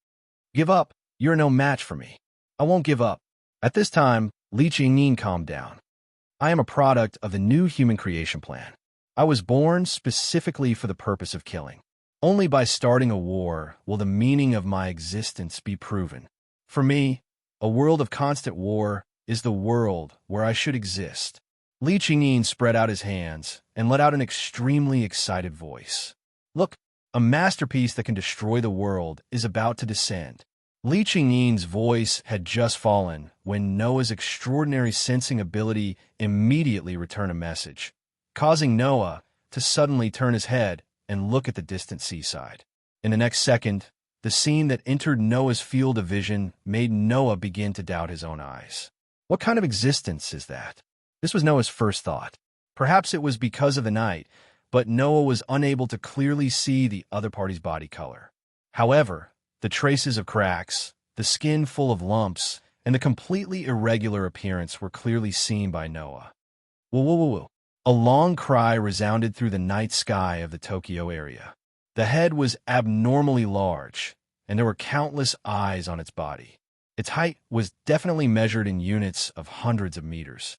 A: Give up. You're no match for me. I won't give up. At this time, Lee Ching-in calmed down. I am a product of the new human creation plan. I was born specifically for the purpose of killing. Only by starting a war will the meaning of my existence be proven. For me, a world of constant war is the world where I should exist. Lee Ching-in spread out his hands and let out an extremely excited voice. Look, a masterpiece that can destroy the world is about to descend. Lee Ching-in's voice had just fallen when Noah's extraordinary sensing ability immediately returned a message, causing Noah to suddenly turn his head and look at the distant seaside. In the next second, the scene that entered Noah's field of vision made Noah begin to doubt his own eyes. What kind of existence is that? This was Noah's first thought. Perhaps it was because of the night, but Noah was unable to clearly see the other party's body color. However, the traces of cracks, the skin full of lumps, and the completely irregular appearance were clearly seen by Noah. Whoa, whoa, whoa, whoa. A long cry resounded through the night sky of the Tokyo area. The head was abnormally large, and there were countless eyes on its body. Its height was definitely measured in units of hundreds of meters.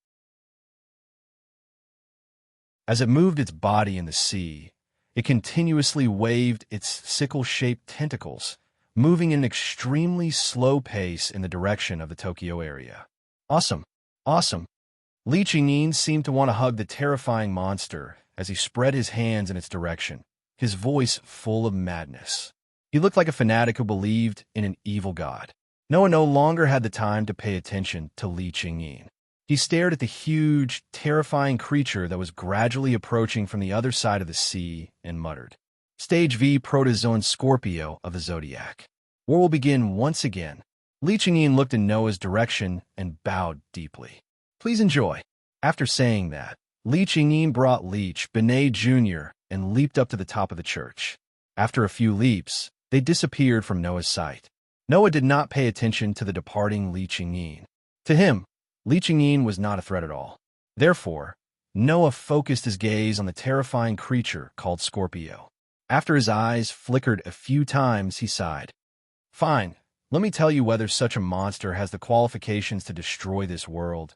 A: As it moved its body in the sea, it continuously waved its sickle-shaped tentacles, moving in an extremely slow pace in the direction of the Tokyo area. Awesome! Awesome! Li Qingyin seemed to want to hug the terrifying monster as he spread his hands in its direction, his voice full of madness. He looked like a fanatic who believed in an evil god. Noah no longer had the time to pay attention to Li Qingyin. He stared at the huge, terrifying creature that was gradually approaching from the other side of the sea and muttered, "Stage V Protozoan Scorpio of the Zodiac. War will begin once again." Li Qingyin looked in Noah's direction and bowed deeply. "Please enjoy." After saying that, Li Qingyin brought Leech Benet Jr. and leaped up to the top of the church. After a few leaps, they disappeared from Noah's sight. Noah did not pay attention to the departing Li Qingyin. To him, Li Qingyin was not a threat at all. Therefore, Noah focused his gaze on the terrifying creature called Scorpio. After his eyes flickered a few times, he sighed. "Fine, let me tell you whether such a monster has the qualifications to destroy this world."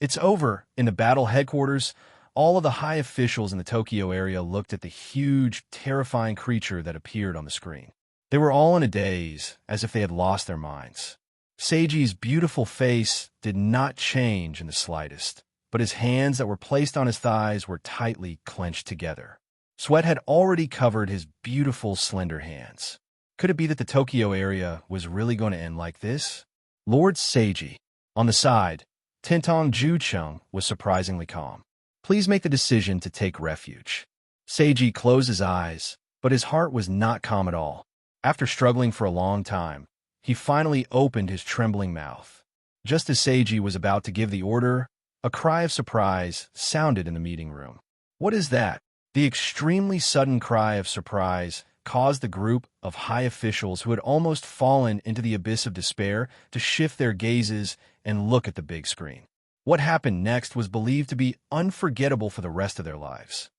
A: It's over. In the battle headquarters, all of the high officials in the Tokyo area looked at the huge, terrifying creature that appeared on the screen. They were all in a daze, as if they had lost their minds. Seiji's beautiful face did not change in the slightest, but his hands that were placed on his thighs were tightly clenched together. Sweat had already covered his beautiful, slender hands. Could it be that the Tokyo area was really going to end like this? Lord Seiji. On the side, Tintong Jucheng was surprisingly calm. "Please make the decision to take refuge." Seiji closed his eyes, but his heart was not calm at all. After struggling for a long time, he finally opened his trembling mouth. Just as Seiji was about to give the order, a cry of surprise sounded in the meeting room. "What is that?" The extremely sudden cry of surprise caused the group of high officials who had almost fallen into the abyss of despair to shift their gazes and look at the big screen. What happened next was believed to be unforgettable for the rest of their lives.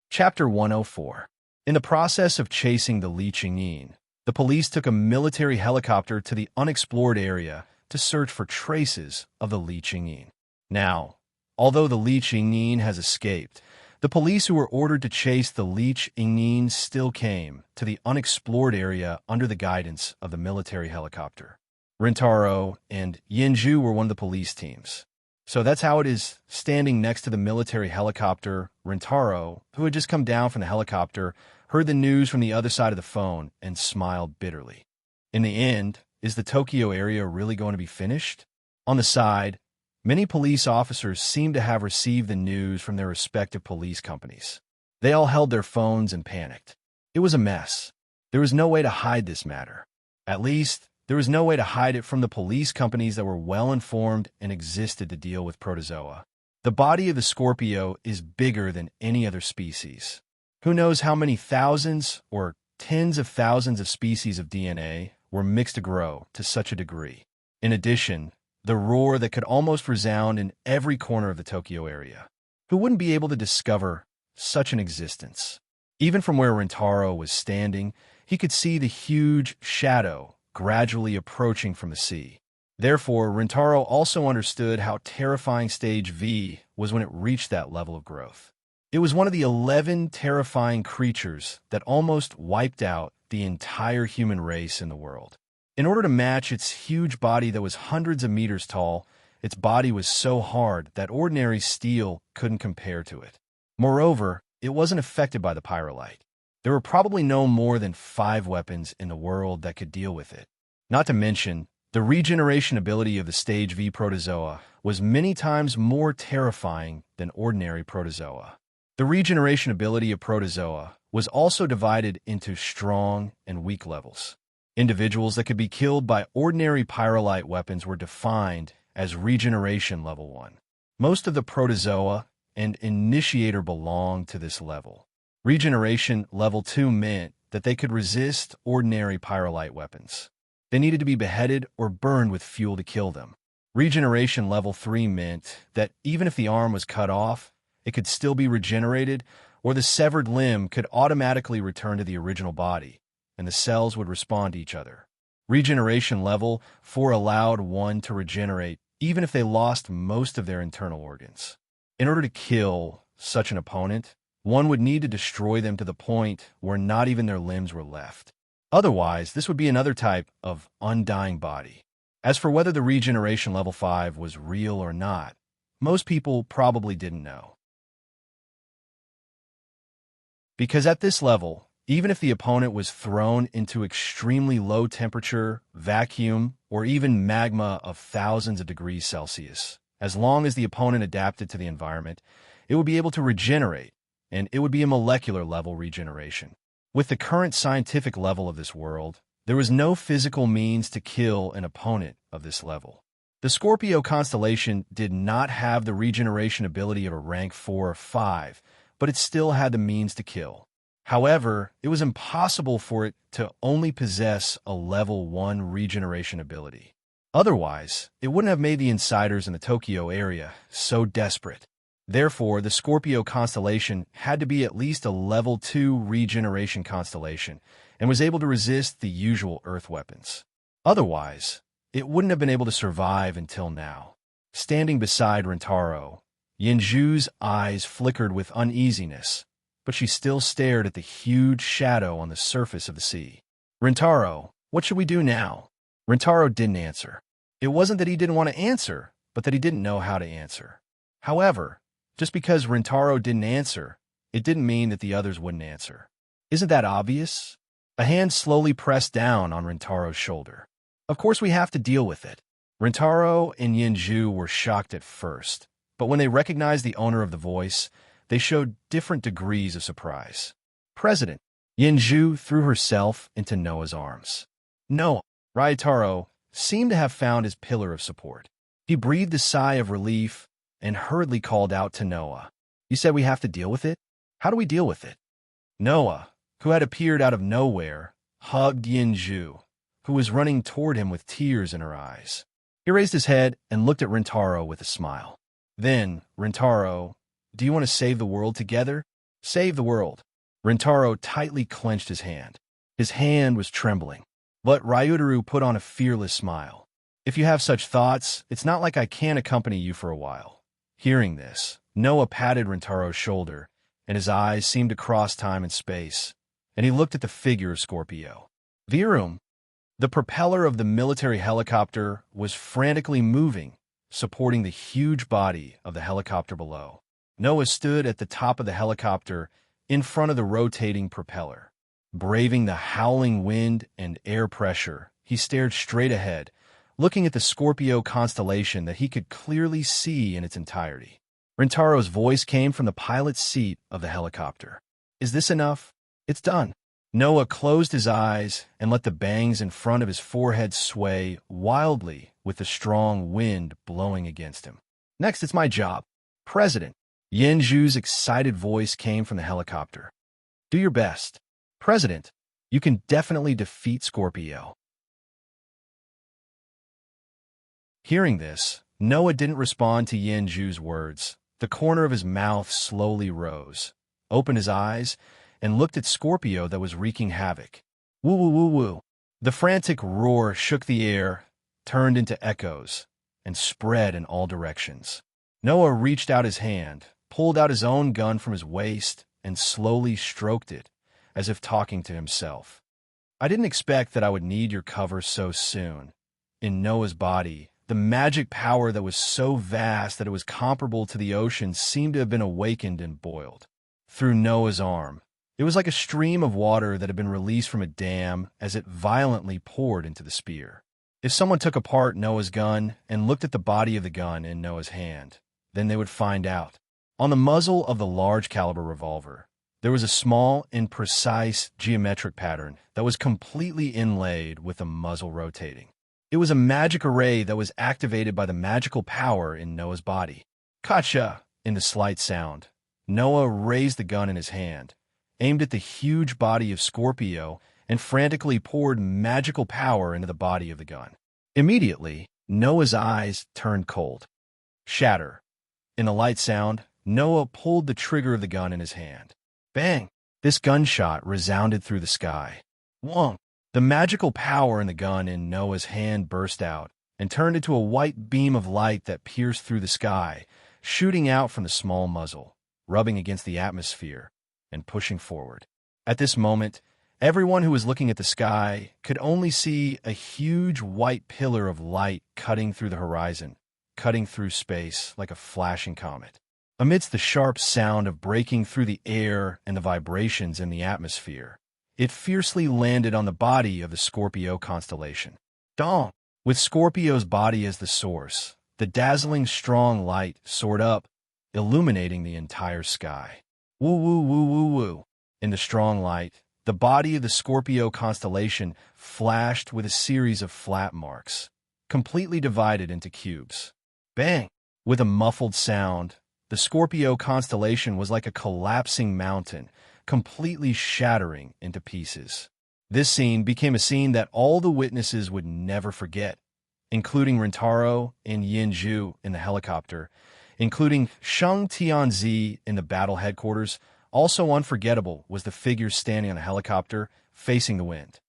A: Chapter 104. In the process of chasing the Li Qingyin, the police took a military helicopter to the unexplored area to search for traces of the Li Qingyin. Now, although the Li Qingyin has escaped, the police who were ordered to chase the Li Qingyin still came to the unexplored area under the guidance of the military helicopter. Rintaro and Yinju were one of the police teams. So that's how it is. Standing next to the military helicopter, Rintaro, who had just come down from the helicopter, heard the news from the other side of the phone and smiled bitterly. In the end, is the Tokyo area really going to be finished? On the side, many police officers seemed to have received the news from their respective police companies. They all held their phones and panicked. It was a mess. There was no way to hide this matter. At least, there was no way to hide it from the police companies that were well-informed and existed to deal with protozoa. The body of the Scorpio is bigger than any other species. Who knows how many thousands or tens of thousands of species of DNA were mixed to grow to such a degree. In addition, the roar that could almost resound in every corner of the Tokyo area. Who wouldn't be able to discover such an existence? Even from where Rintaro was standing, he could see the huge shadow gradually approaching from the sea. Therefore, Rintaro also understood how terrifying Stage V was when it reached that level of growth. It was one of the 11 terrifying creatures that almost wiped out the entire human race in the world. In order to match its huge body that was hundreds of meters tall, its body was so hard that ordinary steel couldn't compare to it. Moreover, it wasn't affected by the pyrolite. There were probably no more than 5 weapons in the world that could deal with it. Not to mention, the regeneration ability of the Stage V protozoa was many times more terrifying than ordinary protozoa. The regeneration ability of protozoa was also divided into strong and weak levels. Individuals that could be killed by ordinary pyrolite weapons were defined as regeneration level 1. Most of the protozoa and initiator belonged to this level. Regeneration level 2 meant that they could resist ordinary pyrolite weapons. They needed to be beheaded or burned with fuel to kill them. Regeneration level 3 meant that even if the arm was cut off, it could still be regenerated, or the severed limb could automatically return to the original body, and the cells would respond to each other. Regeneration level 4 allowed one to regenerate even if they lost most of their internal organs. In order to kill such an opponent, one would need to destroy them to the point where not even their limbs were left. Otherwise, this would be another type of undying body. As for whether the regeneration level 5 was real or not, most people probably didn't know. Because at this level, even if the opponent was thrown into extremely low temperature, vacuum, or even magma of thousands of degrees Celsius, as long as the opponent adapted to the environment, it would be able to regenerate, and it would be a molecular level regeneration. With the current scientific level of this world, there was no physical means to kill an opponent of this level. The Scorpio constellation did not have the regeneration ability of a rank 4 or 5, but it still had the means to kill. However, it was impossible for it to only possess a level 1 regeneration ability. Otherwise, it wouldn't have made the insiders in the Tokyo area so desperate. Therefore, the Scorpio constellation had to be at least a level 2 regeneration constellation and was able to resist the usual Earth weapons. Otherwise, it wouldn't have been able to survive until now. Standing beside Rintaro, Yinju's eyes flickered with uneasiness, but she still stared at the huge shadow on the surface of the sea. "Rintaro, what should we do now?" Rintaro didn't answer. It wasn't that he didn't want to answer, but that he didn't know how to answer. However, just because Rintaro didn't answer, it didn't mean that the others wouldn't answer. Isn't that obvious? A hand slowly pressed down on Rintaro's shoulder. "Of course we have to deal with it." Rintaro and Yinju were shocked at first, but when they recognized the owner of the voice, they showed different degrees of surprise. "President." Yinju threw herself into Noah's arms. Noah, Ryotaro, seemed to have found his pillar of support. He breathed a sigh of relief and hurriedly called out to Noah. "You said we have to deal with it? How do we deal with it?" Noah, who had appeared out of nowhere, hugged Yinju, who was running toward him with tears in her eyes. He raised his head and looked at Rintaro with a smile. Then, "Rintaro, do you want to save the world together?" "Save the world." Rintaro tightly clenched his hand. His hand was trembling. But Ryutaru put on a fearless smile. "If you have such thoughts, it's not like I can't accompany you for a while." Hearing this, Noah patted Rintaro's shoulder, and his eyes seemed to cross time and space, and he looked at the figure of Scorpio. Virum, the propeller of the military helicopter, was frantically moving, supporting the huge body of the helicopter below. Noah stood at the top of the helicopter in front of the rotating propeller. Braving the howling wind and air pressure, he stared straight ahead, looking at the Scorpio constellation that he could clearly see in its entirety. Rintaro's voice came from the pilot's seat of the helicopter. "Is this enough? It's done." Noah closed his eyes and let the bangs in front of his forehead sway wildly with the strong wind blowing against him. "Next, it's my job. President." Yinju's excited voice came from the helicopter. "Do your best. President, you can definitely defeat Scorpio." Hearing this, Noah didn't respond to Yinju's words. The corner of his mouth slowly rose, opened his eyes, and looked at Scorpio that was wreaking havoc. "Woo woo woo woo." The frantic roar shook the air, turned into echoes, and spread in all directions. Noah reached out his hand, pulled out his own gun from his waist, and slowly stroked it, as if talking to himself. "I didn't expect that I would need your cover so soon." In Noah's body, the magic power that was so vast that it was comparable to the ocean seemed to have been awakened and boiled. Through Noah's arm, it was like a stream of water that had been released from a dam as it violently poured into the spear. If someone took apart Noah's gun and looked at the body of the gun in Noah's hand, then they would find out. On the muzzle of the large-caliber revolver, there was a small and precise geometric pattern that was completely inlaid with the muzzle rotating. It was a magic array that was activated by the magical power in Noah's body. "Gotcha!" in the slight sound, Noah raised the gun in his hand, aimed at the huge body of Scorpio, and frantically poured magical power into the body of the gun. Immediately, Noah's eyes turned cold. Shatter. In a light sound, Noah pulled the trigger of the gun in his hand. Bang! This gunshot resounded through the sky. Wong! The magical power in the gun in Noah's hand burst out and turned into a white beam of light that pierced through the sky, shooting out from the small muzzle, rubbing against the atmosphere, and pushing forward. At this moment, everyone who was looking at the sky could only see a huge white pillar of light cutting through the horizon, cutting through space like a flashing comet. Amidst the sharp sound of breaking through the air and the vibrations in the atmosphere, it fiercely landed on the body of the Scorpio constellation. Dong! With Scorpio's body as the source, the dazzling strong light soared up, illuminating the entire sky. Woo woo woo woo woo. In the strong light, the body of the Scorpio constellation flashed with a series of flat marks, completely divided into cubes. Bang! With a muffled sound, the Scorpio constellation was like a collapsing mountain, completely shattering into pieces. This scene became a scene that all the witnesses would never forget, including Rintaro and Yinju in the helicopter, including Shang Tianzi in the battle headquarters. Also unforgettable was the figure standing on the helicopter, facing the wind.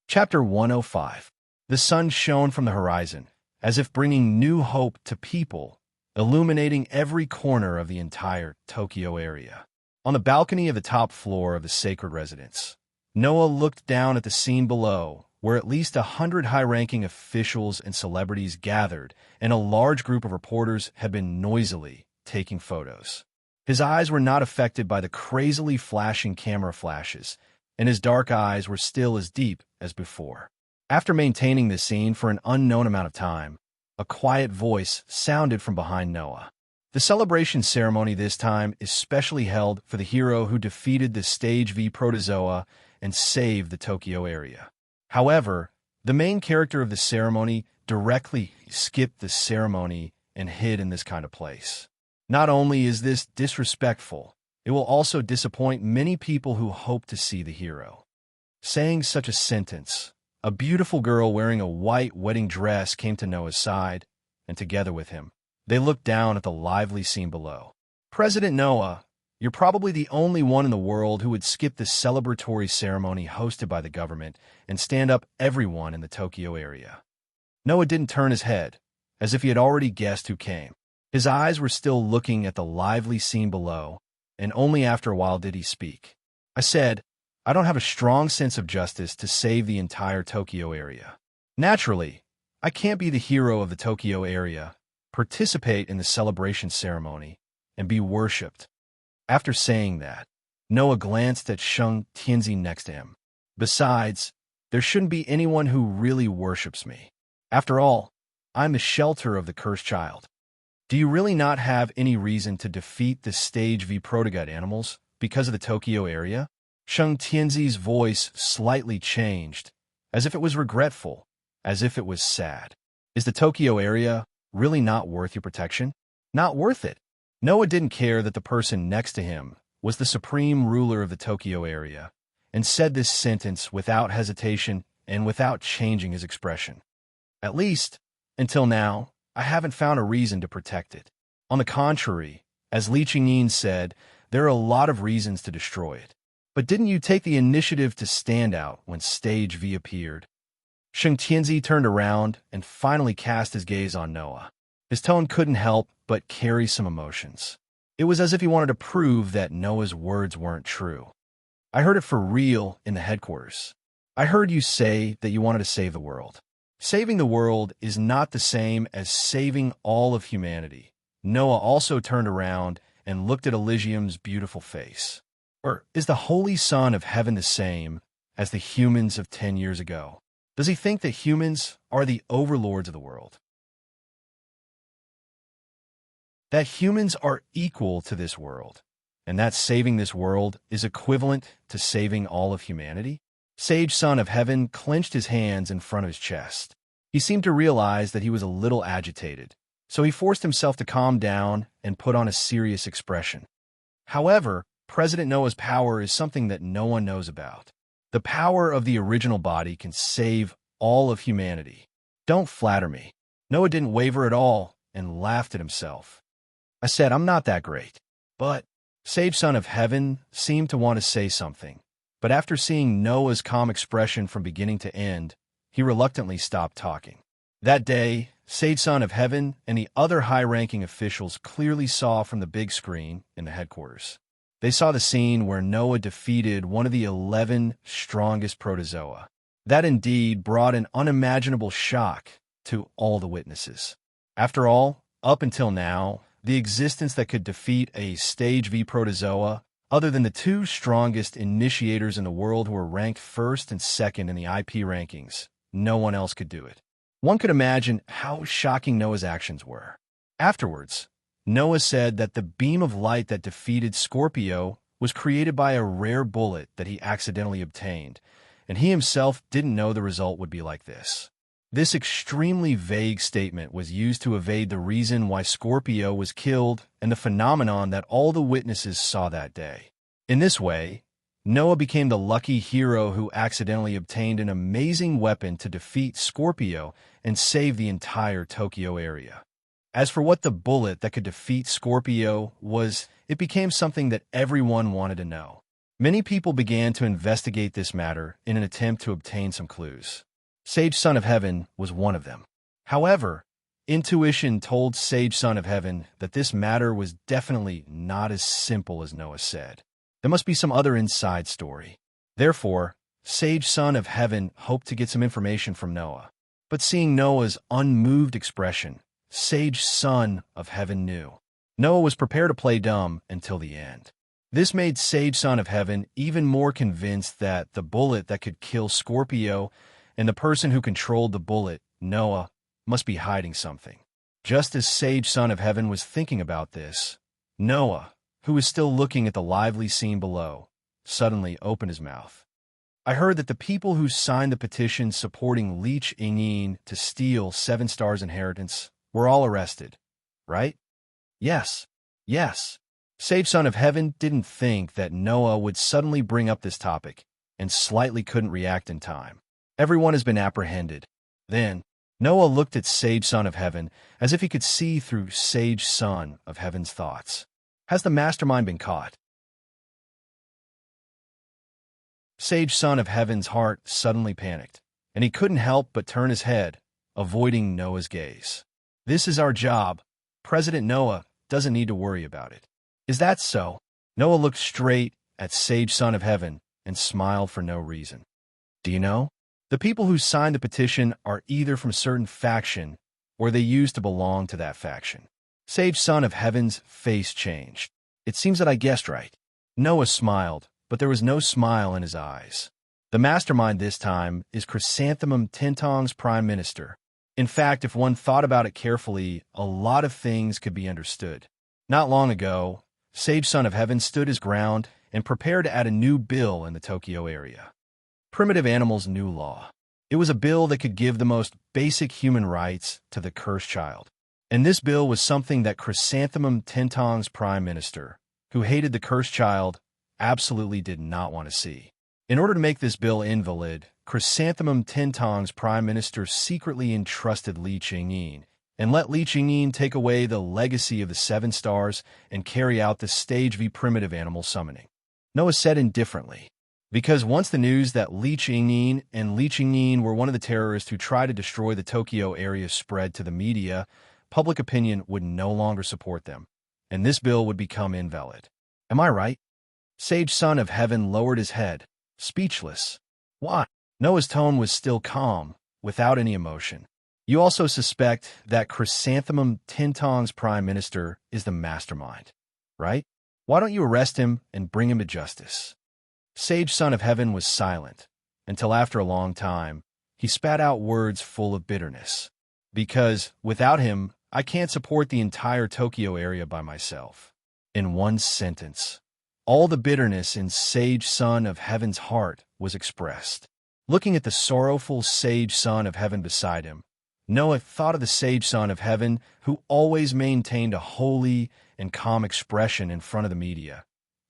A: Chapter 105. The sun shone from the horizon, as if bringing new hope to people, illuminating every corner of the entire Tokyo area. On the balcony of the top floor of the sacred residence, Noah looked down at the scene below, where at least 100 high-ranking officials and celebrities gathered, and a large group of reporters had been noisily taking photos. His eyes were not affected by the crazily flashing camera flashes, and his dark eyes were still as deep as before. After maintaining this scene for an unknown amount of time, a quiet voice sounded from behind Noah. The celebration ceremony this time is specially held for the hero who defeated the Stage V protozoa and saved the Tokyo area. However, the main character of the ceremony directly skipped the ceremony and hid in this kind of place. Not only is this disrespectful, it will also disappoint many people who hope to see the hero. Saying such a sentence, a beautiful girl wearing a white wedding dress came to Noah's side, and together with him, they looked down at the lively scene below. President Noah, you're probably the only one in the world who would skip the celebratory ceremony hosted by the government and stand up everyone in the Tokyo area. Noah didn't turn his head, as if he had already guessed who came. His eyes were still looking at the lively scene below, and only after a while did he speak. I said, I don't have a strong sense of justice to save the entire Tokyo area. Naturally, I can't be the hero of the Tokyo area, participate in the celebration ceremony, and be worshipped. After saying that, Noah glanced at Shang Tianzi next to him. Besides, there shouldn't be anyone who really worships me. After all, I'm the shelter of the cursed child. Do you really not have any reason to defeat the Stage V protogut animals because of the Tokyo area? Shang Tianzi's voice slightly changed, as if it was regretful, as if it was sad. Is the Tokyo area really not worth your protection? Not worth it. Noah didn't care that the person next to him was the supreme ruler of the Tokyo area, and said this sentence without hesitation and without changing his expression. At least, until now, I haven't found a reason to protect it. On the contrary, as Li Qingyin said, there are a lot of reasons to destroy it. But didn't you take the initiative to stand out when Stage V appeared? Shang Tianzi turned around and finally cast his gaze on Noah. His tone couldn't help but carry some emotions. It was as if he wanted to prove that Noah's words weren't true. I heard it for real in the headquarters. I heard you say that you wanted to save the world. Saving the world is not the same as saving all of humanity. Noah also turned around and looked at Elysium's beautiful face. Or is the Holy Son of Heaven the same as the humans of 10 years ago? Does he think that humans are the overlords of the world? That humans are equal to this world, and that saving this world is equivalent to saving all of humanity? Sage Son of Heaven clenched his hands in front of his chest. He seemed to realize that he was a little agitated, so he forced himself to calm down and put on a serious expression. However, President Noah's power is something that no one knows about. The power of the original body can save all of humanity. Don't flatter me. Noah didn't waver at all and laughed at himself. I said, I'm not that great. But Sage Son of Heaven seemed to want to say something. But after seeing Noah's calm expression from beginning to end, he reluctantly stopped talking. That day, Sage Son of Heaven and the other high-ranking officials clearly saw from the big screen in the headquarters. They saw the scene where Noah defeated one of the 11 strongest protozoa. That indeed brought an unimaginable shock to all the witnesses. After all, up until now, the existence that could defeat a Stage V protozoa, other than the two strongest initiators in the world who were ranked first and second in the IP rankings, no one else could do it. One could imagine how shocking Noah's actions were. Afterwards, Noah said that the beam of light that defeated Scorpio was created by a rare bullet that he accidentally obtained, and he himself didn't know the result would be like this. This extremely vague statement was used to evade the reason why Scorpio was killed and the phenomenon that all the witnesses saw that day. In this way, Noah became the lucky hero who accidentally obtained an amazing weapon to defeat Scorpio and save the entire Tokyo area. As for what the bullet that could defeat Scorpio was, it became something that everyone wanted to know. Many people began to investigate this matter in an attempt to obtain some clues. Sage Son of Heaven was one of them. However, intuition told Sage Son of Heaven that this matter was definitely not as simple as Noah said. There must be some other inside story. Therefore, Sage Son of Heaven hoped to get some information from Noah. But seeing Noah's unmoved expression, Sage Son of Heaven knew. Noah was prepared to play dumb until the end. This made Sage Son of Heaven even more convinced that the bullet that could kill Scorpio and the person who controlled the bullet, Noah, must be hiding something. Just as Sage Son of Heaven was thinking about this, Noah, who was still looking at the lively scene below, suddenly opened his mouth. I heard that the people who signed the petition supporting Leech Ingyin to steal 7 Stars' inheritance were all arrested, right? Yes. Sage Son of Heaven didn't think that Noah would suddenly bring up this topic and slightly couldn't react in time. Everyone has been apprehended. Then, Noah looked at Sage Son of Heaven as if he could see through Sage Son of Heaven's thoughts. Has the mastermind been caught? Sage Son of Heaven's heart suddenly panicked, and he couldn't help but turn his head, avoiding Noah's gaze. This is our job. President Noah doesn't need to worry about it. Is that so? Noah looked straight at Sage Son of Heaven and smiled for no reason. Do you know? The people who signed the petition are either from a certain faction or they used to belong to that faction. Sage Son of Heaven's face changed. It seems that I guessed right. Noah smiled, but there was no smile in his eyes. The mastermind this time is Chrysanthemum Tintong's prime minister. In fact, if one thought about it carefully, a lot of things could be understood. Not long ago, Sage Son of Heaven stood his ground and prepared to add a new bill in the Tokyo area. Primitive Animals New Law. It was a bill that could give the most basic human rights to the cursed child. And this bill was something that Chrysanthemum Tintong's prime minister, who hated the cursed child, absolutely did not want to see. In order to make this bill invalid, Chrysanthemum Tintong's prime minister secretly entrusted Li Qingyin and let Li Qingyin take away the legacy of the 7 stars and carry out the Stage V primitive animal summoning. Noah said indifferently, because once the news that Li Qingyin were one of the terrorists who tried to destroy the Tokyo area spread to the media, public opinion would no longer support them, and this bill would become invalid. Am I right? Sage Son of Heaven lowered his head, speechless. Why? Noah's tone was still calm, without any emotion. You also suspect that Chrysanthemum Tintong's prime minister is the mastermind, right? Why don't you arrest him and bring him to justice? Sage Son of Heaven was silent, until after a long time, he spat out words full of bitterness. Because, without him, I can't support the entire Tokyo area by myself. In one sentence, all the bitterness in Sage Son of Heaven's heart was expressed. Looking at the sorrowful Sage Son of Heaven beside him, Noah thought of the sage son of heaven who always maintained a holy and calm expression in front of the media,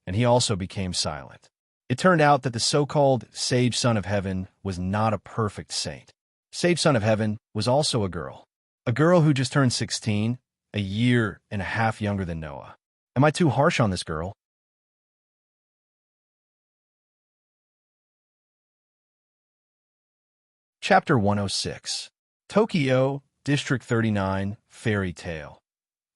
A: and he also became silent. It turned out that the so-called sage son of heaven was not a perfect saint. Sage son of heaven was also a girl who just turned 16, a year and a half younger than Noah. Am I too harsh on this girl? Chapter 106. Tokyo, District 39, Fairy Tale.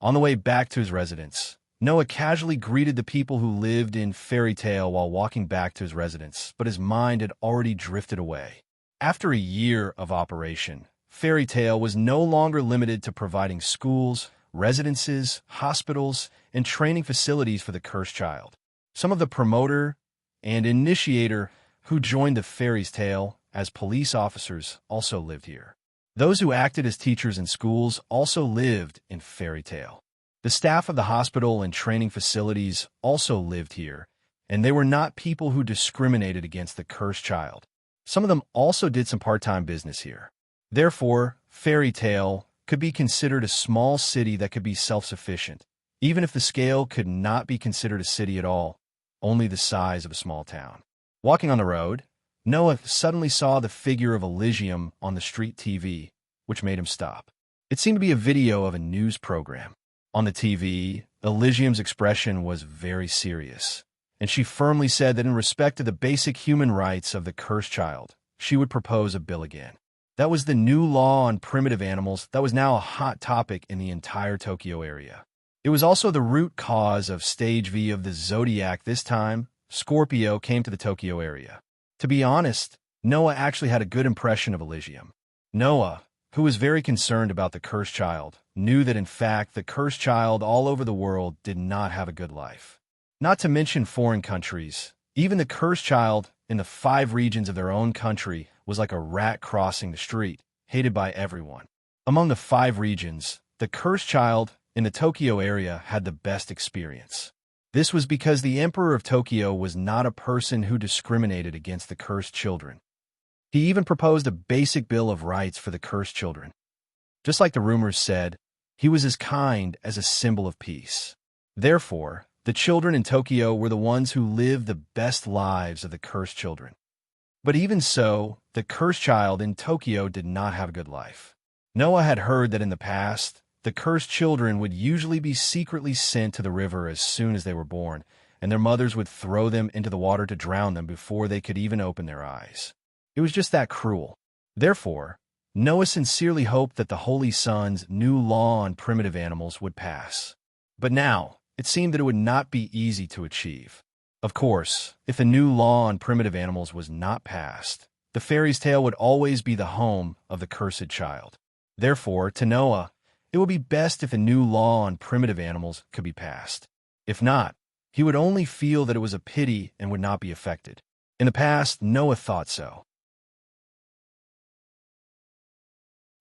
A: On the way back to his residence, Noah casually greeted the people who lived in Fairy Tale while walking back to his residence, but his mind had already drifted away. After a year of operation, Fairy Tale was no longer limited to providing schools, residences, hospitals, and training facilities for the cursed child. Some of the promoter and initiator who joined the fairy's tale as police officers also lived here. Those who acted as teachers in schools also lived in Fairy Tale. The staff of the hospital and training facilities also lived here, and they were not people who discriminated against the cursed child. Some of them also did some part-time business here. Therefore, Fairy Tale could be considered a small city that could be self-sufficient, even if the scale could not be considered a city at all, only the size of a small town. Walking on the road, Noah suddenly saw the figure of Elysium on the street TV, which made him stop. It seemed to be a video of a news program. On the TV, Elysium's expression was very serious, and she firmly said that in respect to the basic human rights of the cursed child, she would propose a bill again. That was the new law on primitive animals that was now a hot topic in the entire Tokyo area. It was also the root cause of Stage V of the Zodiac. This time, Scorpio came to the Tokyo area. To be honest, Noah actually had a good impression of Elysium. Noah, who was very concerned about the cursed child, knew that in fact the cursed child all over the world did not have a good life. Not to mention foreign countries, even the cursed child in the 5 regions of their own country was like a rat crossing the street, hated by everyone. Among the 5 regions, the cursed child in the Tokyo area had the best experience. This was because the Emperor of Tokyo was not a person who discriminated against the cursed children. He even proposed a basic bill of rights for the cursed children. Just like the rumors said, he was as kind as a symbol of peace. Therefore, the children in Tokyo were the ones who lived the best lives of the cursed children. But even so, the cursed child in Tokyo did not have a good life. Noah had heard that in the past, the cursed children would usually be secretly sent to the river as soon as they were born, and their mothers would throw them into the water to drown them before they could even open their eyes. It was just that cruel. Therefore, Noah sincerely hoped that the Holy Sun's new law on primitive animals would pass. But now, it seemed that it would not be easy to achieve. Of course, if the new law on primitive animals was not passed, the fairy's tale would always be the home of the cursed child. Therefore, to Noah, it would be best if a new law on primitive animals could be passed. If not, he would only feel that it was a pity and would not be affected. In the past, Noah thought so.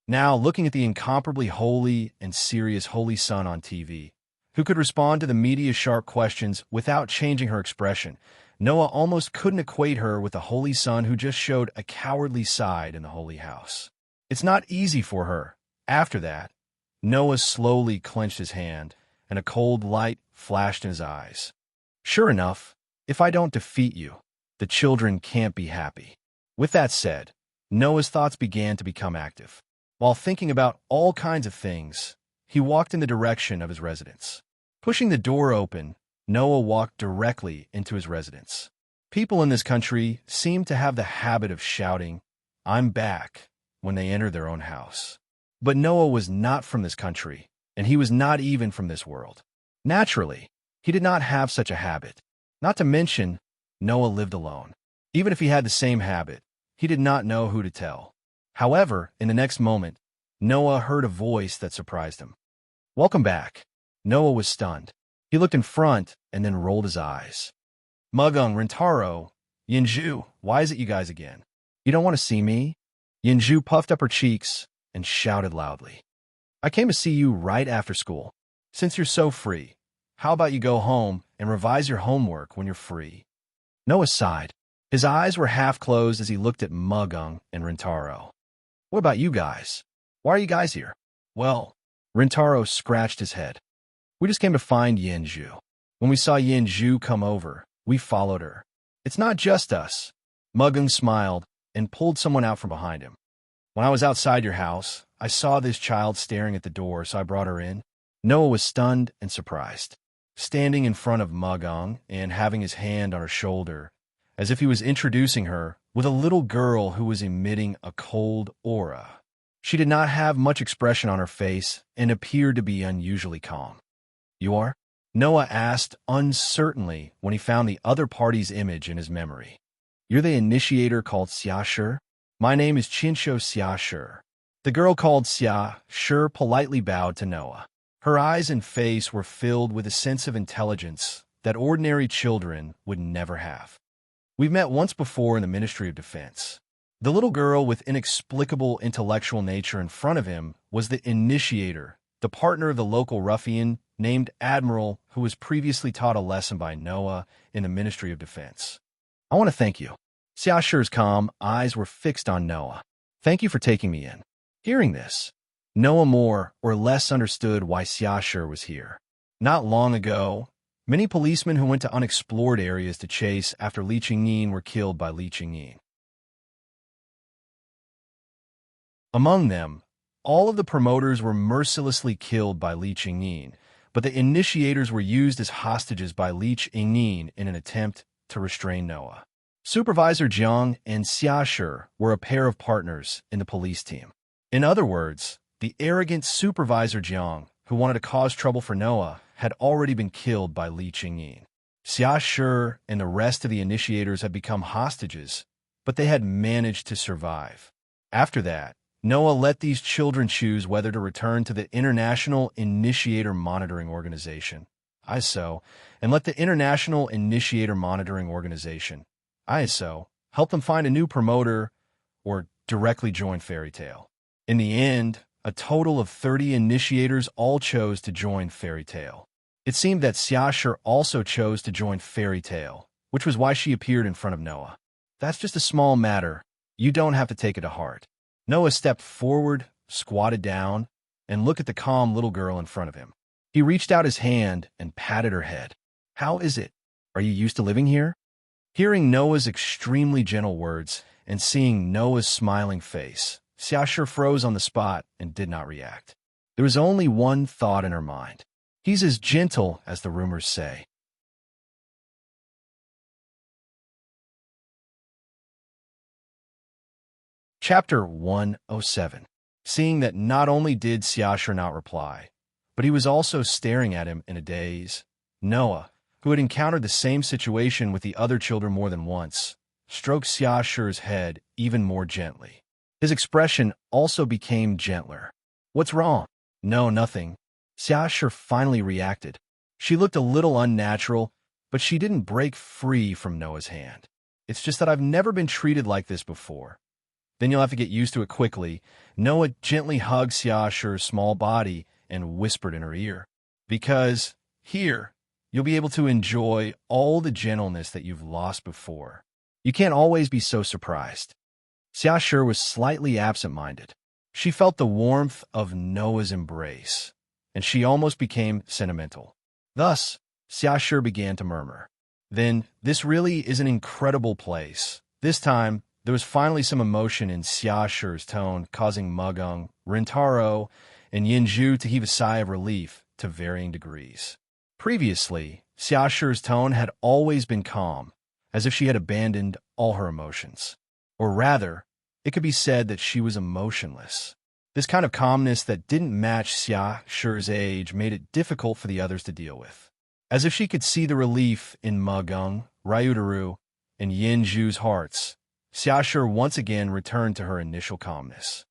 A: Now, looking at the incomparably holy and serious Holy Sun on TV, who could respond to the media's sharp questions without changing her expression, Noah almost couldn't equate her with the Holy Sun who just showed a cowardly side in the holy house. It's not easy for her. After that, Noah slowly clenched his hand, and a cold light flashed in his eyes. Sure enough, if I don't defeat you, the children can't be happy. With that said, Noah's thoughts began to become active. While thinking about all kinds of things, he walked in the direction of his residence. Pushing the door open, Noah walked directly into his residence. People in this country seem to have the habit of shouting, "I'm back," when they enter their own house. But Noah was not from this country, and he was not even from this world. Naturally, he did not have such a habit. Not to mention, Noah lived alone. Even if he had the same habit, he did not know who to tell. However, in the next moment, Noah heard a voice that surprised him. "Welcome back." Noah was stunned. He looked in front and then rolled his eyes. "Mugung, Rintaro, Yinju, why is it you guys again? You don't want to see me?" Yinju puffed up her cheeks and shouted loudly. "I came to see you right after school. Since you're so free, how about you go home and revise your homework when you're free?" Noah sighed. His eyes were half closed as he looked at Mugung and Rintaro. "What about you guys? Why are you guys here? Well, Rintaro scratched his head. We just came to find Yanju. When we saw Yanju come over, we followed her. It's not just us. Mugung smiled and pulled someone out from behind him. When I was outside your house, I saw this child staring at the door, so I brought her in. Noah was stunned and surprised, standing in front of Mugung and having his hand on her shoulder, as if he was introducing her with a little girl who was emitting a cold aura. She did not have much expression on her face and appeared to be unusually calm. You are? Noah asked uncertainly when he found the other party's image in his memory. You're the initiator called Xia. My name is Qinsho Xia. The girl called Xia politely bowed to Noah. Her eyes and face were filled with a sense of intelligence that ordinary children would never have. We've met once before in the Ministry of Defense. The little girl with inexplicable intellectual nature in front of him was the initiator, the partner of the local ruffian named Admiral, who was previously taught a lesson by Noah in the Ministry of Defense. I want to thank you. Xiaoshir's calm eyes were fixed on Noah. Thank you for taking me in. Hearing this, Noah more or less understood why Xiaoshir was here. Not long ago, many policemen who went to unexplored areas to chase after Li Qingyin were killed by Li Qingyin. Among them, all of the promoters were mercilessly killed by Li Qingyin, but the initiators were used as hostages by Li Qingyin in an attempt to restrain Noah. Supervisor Jiang and Xiaoshir were a pair of partners in the police team. In other words, the arrogant Supervisor Jiang, who wanted to cause trouble for Noah, had already been killed by Li Qingyin. Xiaoshir and the rest of the initiators had become hostages, but they had managed to survive. After that, Noah let these children choose whether to return to the International Initiator Monitoring Organization, ISO, and let the International Initiator Monitoring Organization, ISO, help them find a new promoter or directly join Fairy Tail. In the end, a total of 30 initiators all chose to join Fairy Tail. It seemed that Xiaoshir also chose to join Fairy Tail, which was why she appeared in front of Noah. That's just a small matter. You don't have to take it to heart. Noah stepped forward, squatted down, and looked at the calm little girl in front of him. He reached out his hand and patted her head. How is it? Are you used to living here? Hearing Noah's extremely gentle words and seeing Noah's smiling face, Xiaoshir froze on the spot and did not react. There was only one thought in her mind. He's as gentle as the rumors say. Chapter 107. Seeing that not only did Xiaoshir not reply, but he was also staring at him in a daze, Noah, who had encountered the same situation with the other children more than once, stroked Xiaoshir's head even more gently. His expression also became gentler. What's wrong? No, nothing. Xiaoshir finally reacted. She looked a little unnatural, but she didn't break free from Noah's hand. It's just that I've never been treated like this before. Then you'll have to get used to it quickly. Noah gently hugged Xiaoshir's small body and whispered in her ear. Because here, you'll be able to enjoy all the gentleness that you've lost before. You can't always be so surprised. Xiaoshir was slightly absent-minded. She felt the warmth of Noah's embrace, and she almost became sentimental. Thus, Xiaoshir began to murmur. Then, this really is an incredible place. This time, there was finally some emotion in Xiaoshir's tone, causing Mugung, Rintaro, and Yanju to heave a sigh of relief to varying degrees. Previously, Xiaoshir's tone had always been calm, as if she had abandoned all her emotions. Or rather, it could be said that she was emotionless. This kind of calmness that didn't match Xiaoshir's age made it difficult for the others to deal with. As if she could see the relief in Mugung, Ryutaru, and Yanju's hearts, Xiaoshir once again returned to her initial calmness.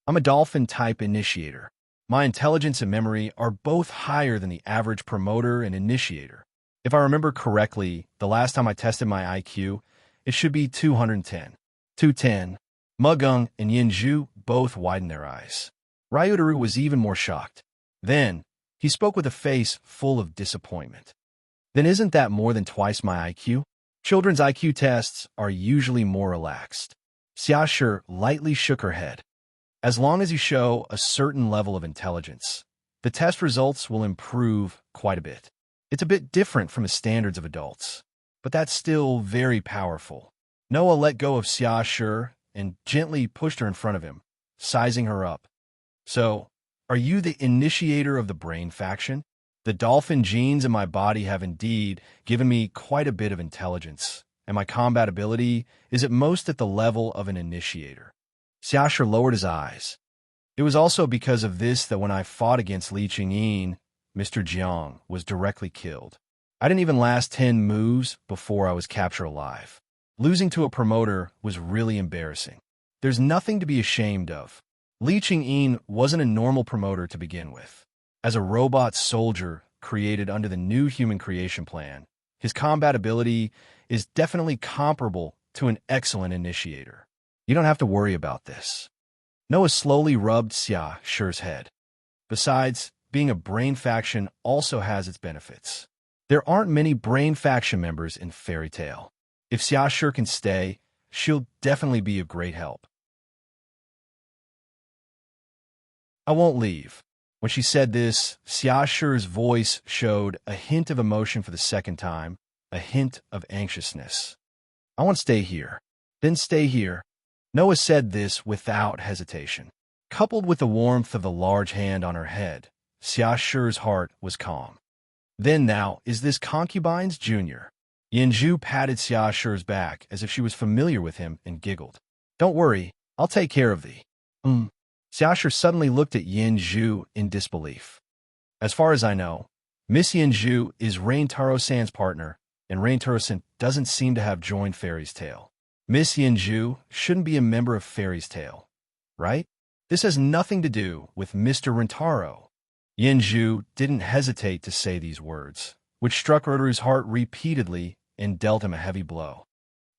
A: I'm a dolphin-type initiator. My intelligence and memory are both higher than the average promoter and initiator. If I remember correctly, the last time I tested my IQ, it should be 210. 210. Mugung and Yanju both widened their eyes. Ryutaru was even more shocked. Then, he spoke with a face full of disappointment. Then isn't that more than twice my IQ? Children's IQ tests are usually more relaxed. Xiaoshir lightly shook her head. As long as you show a certain level of intelligence, the test results will improve quite a bit. It's a bit different from the standards of adults, but that's still very powerful. Noah let go of Xia Shi and gently pushed her in front of him, sizing her up. So, are you the initiator of the brain faction? The dolphin genes in my body have indeed given me quite a bit of intelligence, and my combat ability is at most at the level of an initiator. Xia Shi lowered his eyes. It was also because of this that when I fought against Li Qingyin, Mr. Jiang was directly killed. I didn't even last 10 moves before I was captured alive. Losing to a promoter was really embarrassing. There's nothing to be ashamed of. Li Qingyin wasn't a normal promoter to begin with. As a robot soldier created under the new human creation plan, his combat ability is definitely comparable to an excellent initiator. You don't have to worry about this. Noah slowly rubbed Xia Shi's head. Besides, being a brain faction also has its benefits. There aren't many brain faction members in Fairy Tail. If Xia Shi can stay, she'll definitely be a great help. I won't leave. When she said this, Xia Shi's voice showed a hint of emotion for the second time, a hint of anxiousness. I want to stay here. Then stay here. Noah said this without hesitation. Coupled with the warmth of the large hand on her head, Xia Shi's heart was calm. Then now, is this concubine's junior? Yanzhu patted Xia Shi's back as if she was familiar with him and giggled. Don't worry, I'll take care of thee. Xia Shi suddenly looked at Yanzhu in disbelief. As far as I know, Miss Yanzhu is Rintaro-san's partner, and Rintaro-san doesn't seem to have joined Fairy's Tail. Miss Yanzhu shouldn't be a member of Fairy's Tail, right? This has nothing to do with Mr. Rintaro. Yanzhu didn't hesitate to say these words, which struck Rotaru's heart repeatedly and dealt him a heavy blow.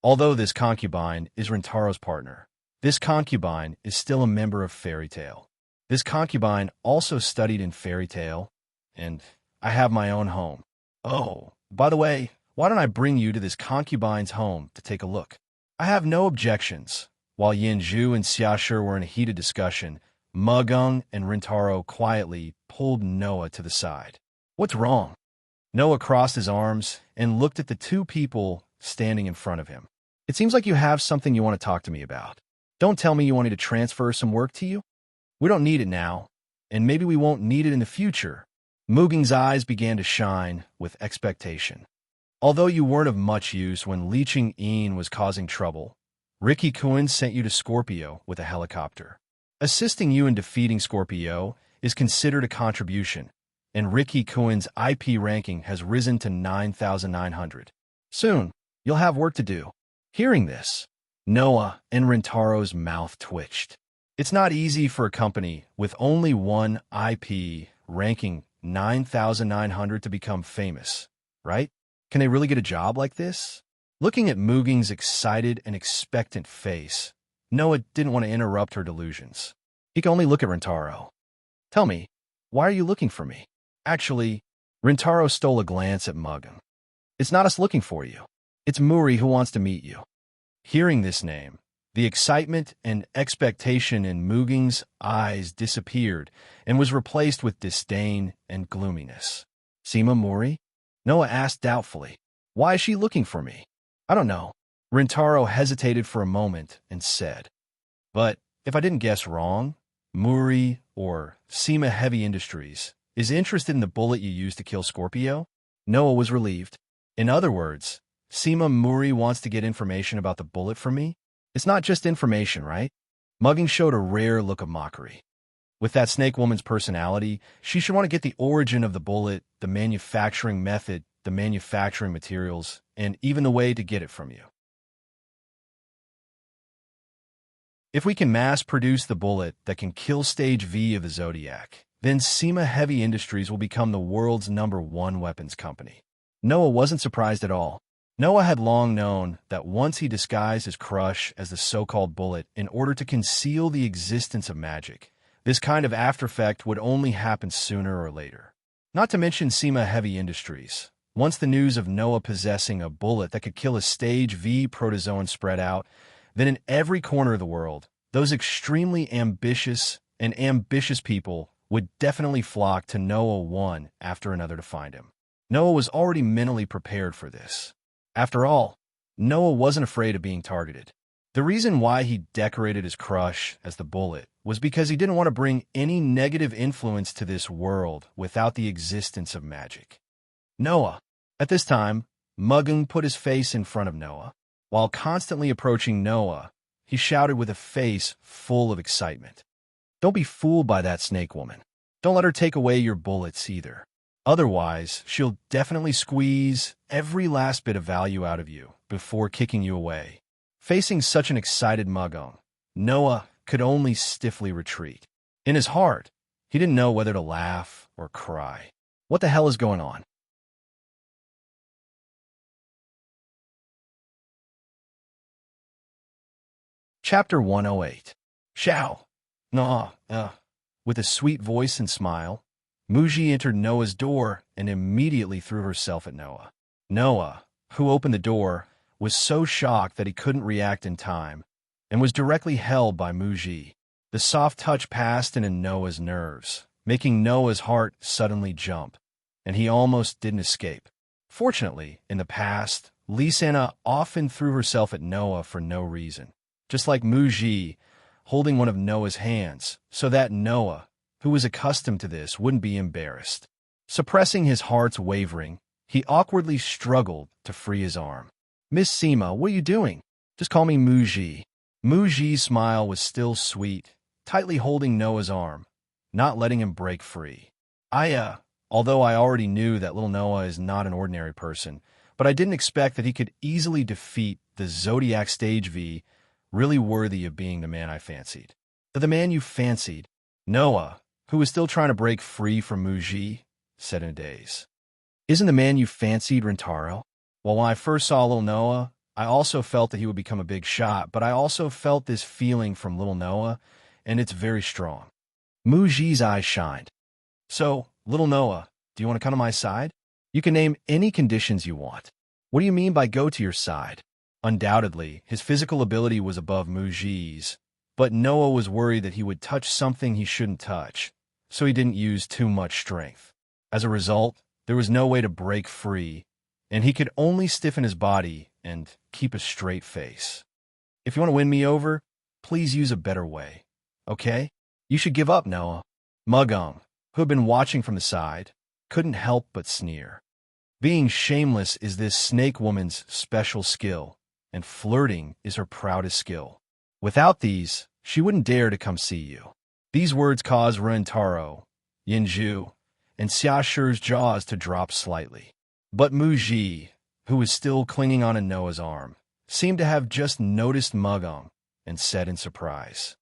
A: Although this concubine is Rintaro's partner, this concubine is still a member of Fairy Tail. This concubine also studied in Fairy Tail, and I have my own home. Oh, by the way, why don't I bring you to this concubine's home to take a look? I have no objections. While Yanzhu and Xia Shi were in a heated discussion, Mugung and Rintaro quietly pulled Noah to the side. What's wrong? Noah crossed his arms and looked at the two people standing in front of him. It seems like you have something you want to talk to me about. Don't tell me you want me to transfer some work to you. We don't need it now, and maybe we won't need it in the future. Muging's eyes began to shine with expectation. Although you weren't of much use when Li Qingyin was causing trouble, Ricky Kuin sent you to Scorpio with a helicopter. Assisting you in defeating Scorpio is considered a contribution, and Ricky Kuin's IP ranking has risen to 9,900. Soon, you'll have work to do. Hearing this, Noah and Rintaro's mouth twitched. It's not easy for a company with only one IP ranking 9,900 to become famous, right? Can they really get a job like this? Looking at Muging's excited and expectant face, Noah didn't want to interrupt her delusions. He could only look at Rintaro. Tell me, why are you looking for me? Actually, Rintaro stole a glance at Mugung. It's not us looking for you. It's Muri who wants to meet you. Hearing this name, the excitement and expectation in Muging's eyes disappeared and was replaced with disdain and gloominess. Sima Muri? Noah asked doubtfully. Why is she looking for me? I don't know. Rintaro hesitated for a moment and said, but if I didn't guess wrong, Muri, or Sima Heavy Industries, is interested in the bullet you used to kill Scorpio? Noah was relieved. In other words, Sima Muri wants to get information about the bullet from me? It's not just information, right? Mugging showed a rare look of mockery. With that snake woman's personality, she should want to get the origin of the bullet, the manufacturing method, the manufacturing materials, and even the way to get it from you. If we can mass-produce the bullet that can kill Stage V of the Zodiac, then Sima Heavy Industries will become the world's #1 weapons company. Noah wasn't surprised at all. Noah had long known that once he disguised his crush as the so-called bullet in order to conceal the existence of magic, this kind of aftereffect would only happen sooner or later. Not to mention Sima Heavy Industries. Once the news of Noah possessing a bullet that could kill a Stage V protozoan spread out, then in every corner of the world, those extremely ambitious people would definitely flock to Noah one after another to find him. Noah was already mentally prepared for this. After all, Noah wasn't afraid of being targeted. The reason why he decorated his crush as the bullet was because he didn't want to bring any negative influence to this world without the existence of magic. Noah. At this time, Mugung put his face in front of Noah. While constantly approaching Noah, he shouted with a face full of excitement. Don't be fooled by that snake woman. Don't let her take away your bullets either. Otherwise, she'll definitely squeeze every last bit of value out of you before kicking you away. Facing such an excited Mugung, Noah could only stiffly retreat. In his heart, he didn't know whether to laugh or cry. What the hell is going on? Chapter 108. Shao. Nah, With a sweet voice and smile, Muji entered Noah's door and immediately threw herself at Noah. Noah, who opened the door, was so shocked that he couldn't react in time and was directly held by Muji. The soft touch passed into Noah's nerves, making Noah's heart suddenly jump, and he almost didn't escape. Fortunately, in the past, Lisana often threw herself at Noah for no reason, just like Muji holding one of Noah's hands, so that Noah, who was accustomed to this, wouldn't be embarrassed. Suppressing his heart's wavering, he awkwardly struggled to free his arm. Miss Sima, what are you doing? Just call me Muji. Muji's smile was still sweet, tightly holding Noah's arm, not letting him break free. Although I already knew that little Noah is not an ordinary person, but I didn't expect that he could easily defeat the Zodiac Stage V, really worthy of being the man I fancied. The man you fancied? Noah, who was still trying to break free from Muji, said in a daze. Isn't the man you fancied Rintaro? Well, when I first saw little Noah, I also felt that he would become a big shot, but I also felt this feeling from little Noah, and it's very strong. Muji's eyes shined. So, little Noah, do you want to come to my side? You can name any conditions you want. What do you mean by go to your side? Undoubtedly, his physical ability was above Muji's, but Noah was worried that he would touch something he shouldn't touch, so he didn't use too much strength. As a result, there was no way to break free, and he could only stiffen his body and keep a straight face. If you want to win me over, please use a better way, okay? You should give up, Noah. Mugung, who had been watching from the side, couldn't help but sneer. Being shameless is this snake woman's special skill, and flirting is her proudest skill. Without these, she wouldn't dare to come see you. These words caused Rintaro, Yinju, and Xiaoshi's jaws to drop slightly. But Muji, who was still clinging on to Noah's arm, seemed to have just noticed Mugung and said in surprise,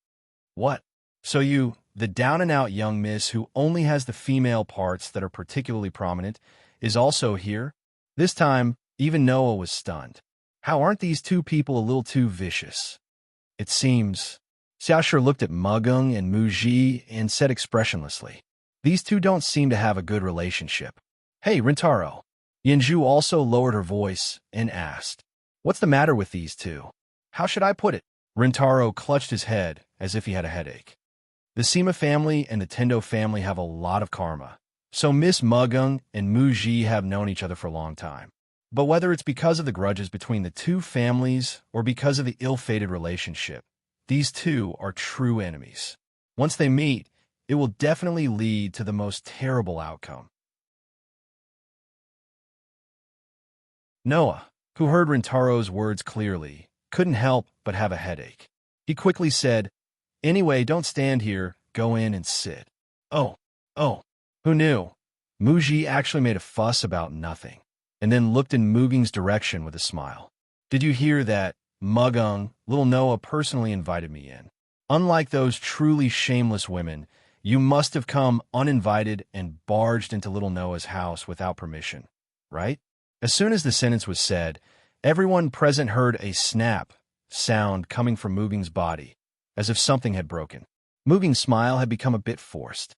A: "What? So you, the down-and-out young miss who only has the female parts that are particularly prominent, is also here?" This time, even Noah was stunned. How aren't these two people a little too vicious? It seems. Xiaoshi looked at Mugung and Muji and said expressionlessly, "These two don't seem to have a good relationship." "Hey, Rintaro." Yinju also lowered her voice and asked, "What's the matter with these two? How should I put it?" Rintaro clutched his head as if he had a headache. The Sima family and the Tendo family have a lot of karma, so Miss Mugung and Muji have known each other for a long time. But whether it's because of the grudges between the two families or because of the ill-fated relationship, these two are true enemies. Once they meet, it will definitely lead to the most terrible outcome. Noah, who heard Rintaro's words clearly, couldn't help but have a headache. He quickly said, "Anyway, don't stand here, go in and sit." Oh, who knew? Muji actually made a fuss about nothing, and then looked in Muging's direction with a smile. "Did you hear that? Mugung, little Noah personally invited me in. Unlike those truly shameless women, you must have come uninvited and barged into little Noah's house without permission, right?" As soon as the sentence was said, everyone present heard a snap sound coming from Muging's body, as if something had broken. Muging's smile had become a bit forced.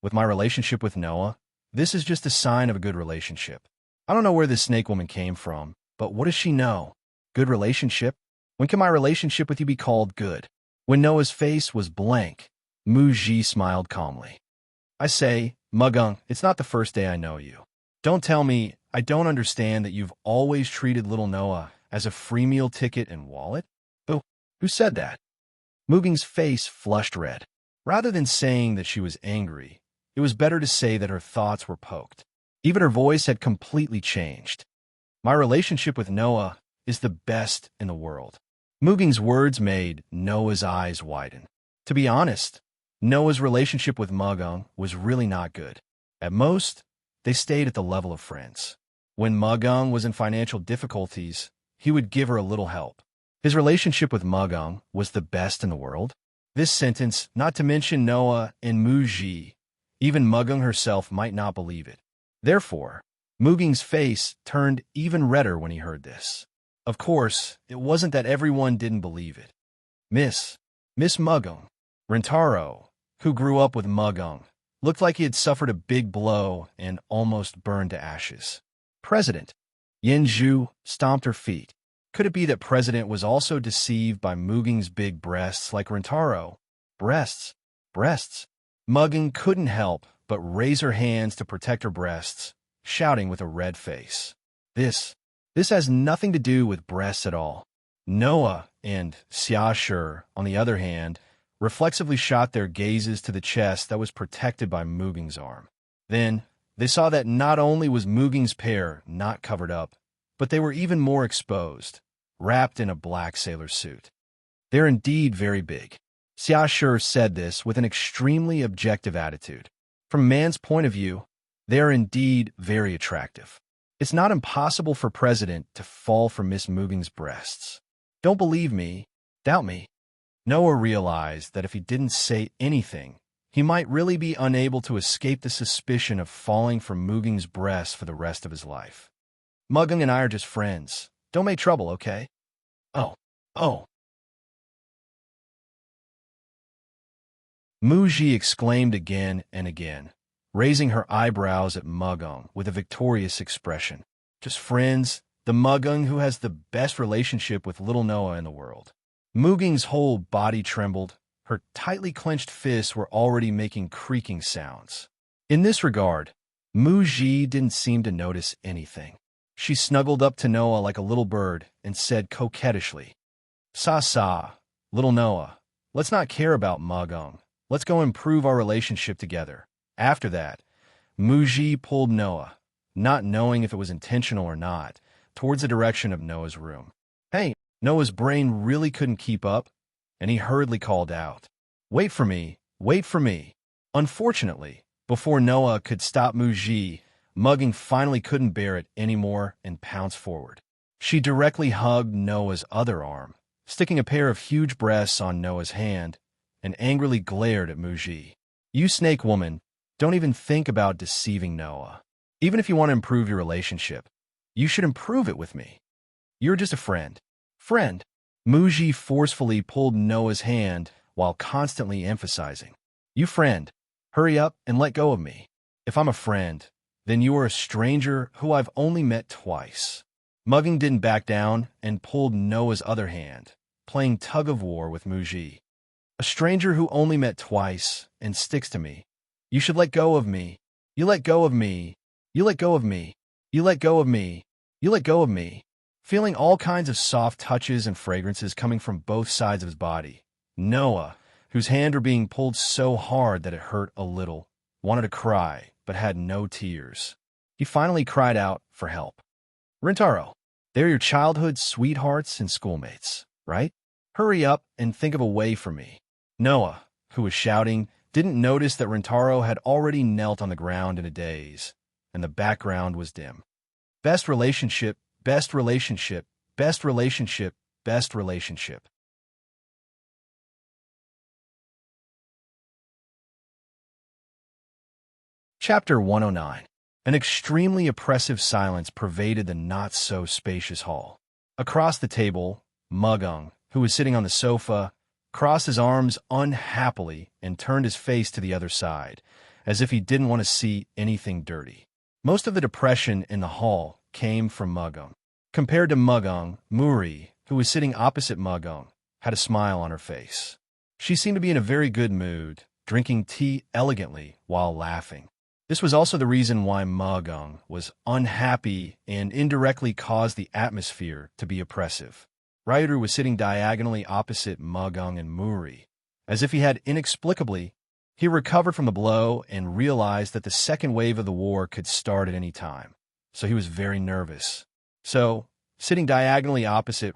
A: With my relationship with Noah, this is just a sign of a good relationship. I don't know where this snake woman came from, but what does she know? Good relationship? When can my relationship with you be called good? When Noah's face was blank, Muji smiled calmly. I say, Mugung, it's not the first day I know you. Don't tell me I don't understand that you've always treated little Noah as a free meal ticket and wallet? Who said that? Muging's face flushed red. Rather than saying that she was angry, it was better to say that her thoughts were poked. Even her voice had completely changed. My relationship with Noah is the best in the world. Muging's words made Noah's eyes widen. To be honest, Noah's relationship with Mugung was really not good. At most, they stayed at the level of friends. When Mugung was in financial difficulties, he would give her a little help. His relationship with Mugung was the best in the world. This sentence, not to mention Noah and Muji, even Mugung herself might not believe it. Therefore, Muging's face turned even redder when he heard this. Of course, it wasn't that everyone didn't believe it. Miss Mugung, Rentaro, who grew up with Mugung, looked like he had suffered a big blow and almost burned to ashes. President Yenju stomped her feet. Could it be that President was also deceived by Muging's big breasts like Rentaro? Breasts. Mugung couldn't help but raise her hands to protect her breasts, shouting with a red face. This has nothing to do with breasts at all. Noah and Xiaoshi, on the other hand, reflexively shot their gazes to the chest that was protected by Muging's arm. Then, they saw that not only was Muging's pair not covered up, but they were even more exposed, wrapped in a black sailor suit. They're indeed very big. Xiaoshi said this with an extremely objective attitude. From a man's point of view, they are indeed very attractive. It's not impossible for President to fall for Miss Muging's breasts. Don't believe me, doubt me. Noah realized that if he didn't say anything, he might really be unable to escape the suspicion of falling for Muging's breasts for the rest of his life. Mugung and I are just friends. Don't make trouble, okay? Oh. Muji exclaimed again and again, raising her eyebrows at Mugung with a victorious expression. Just friends, the Mugung who has the best relationship with little Noah in the world. Muging's whole body trembled. Her tightly clenched fists were already making creaking sounds. In this regard, Muji didn't seem to notice anything. She snuggled up to Noah like a little bird and said coquettishly, Sa, little Noah, let's not care about Mugung. Let's go improve our relationship together. After that, Muji pulled Noah, not knowing if it was intentional or not, towards the direction of Noah's room. Hey, Noah's brain really couldn't keep up, and he hurriedly called out, Wait for me. Unfortunately, before Noah could stop Muji, Mugung finally couldn't bear it anymore and pounced forward. She directly hugged Noah's other arm, sticking a pair of huge breasts on Noah's hand, and angrily glared at Muji. You snake woman, don't even think about deceiving Noah. Even if you want to improve your relationship, you should improve it with me. You're just a friend. Muji forcefully pulled Noah's hand while constantly emphasizing, You friend, hurry up and let go of me. If I'm a friend, then you are a stranger who I've only met twice. Mugung didn't back down and pulled Noah's other hand, playing tug-of-war with Muji. A stranger who only met twice and sticks to me. You should let go of me. You let go of me. You let go of me. You let go of me. You let go of me. Feeling all kinds of soft touches and fragrances coming from both sides of his body, Noah, whose hands were being pulled so hard that it hurt a little, wanted to cry, but had no tears. He finally cried out for help. Rentaro, they're your childhood sweethearts and schoolmates, right? Hurry up and think of a way for me. Noah, who was shouting, didn't notice that Rentaro had already knelt on the ground in a daze, and the background was dim. Best relationship. Chapter 109. An extremely oppressive silence pervaded the not-so-spacious hall. Across the table, Mugung, who was sitting on the sofa, crossed his arms unhappily and turned his face to the other side, as if he didn't want to see anything dirty. Most of the depression in the hall came from Mugung. Compared to Mugung, Muri, who was sitting opposite Mugung, had a smile on her face. She seemed to be in a very good mood, drinking tea elegantly while laughing. This was also the reason why Magung was unhappy and indirectly caused the atmosphere to be oppressive. Ryuru was sitting diagonally opposite Magung and Muri. As if he had inexplicably, he recovered from the blow and realized that the second wave of the war could start at any time. So he was very nervous. So, sitting diagonally opposite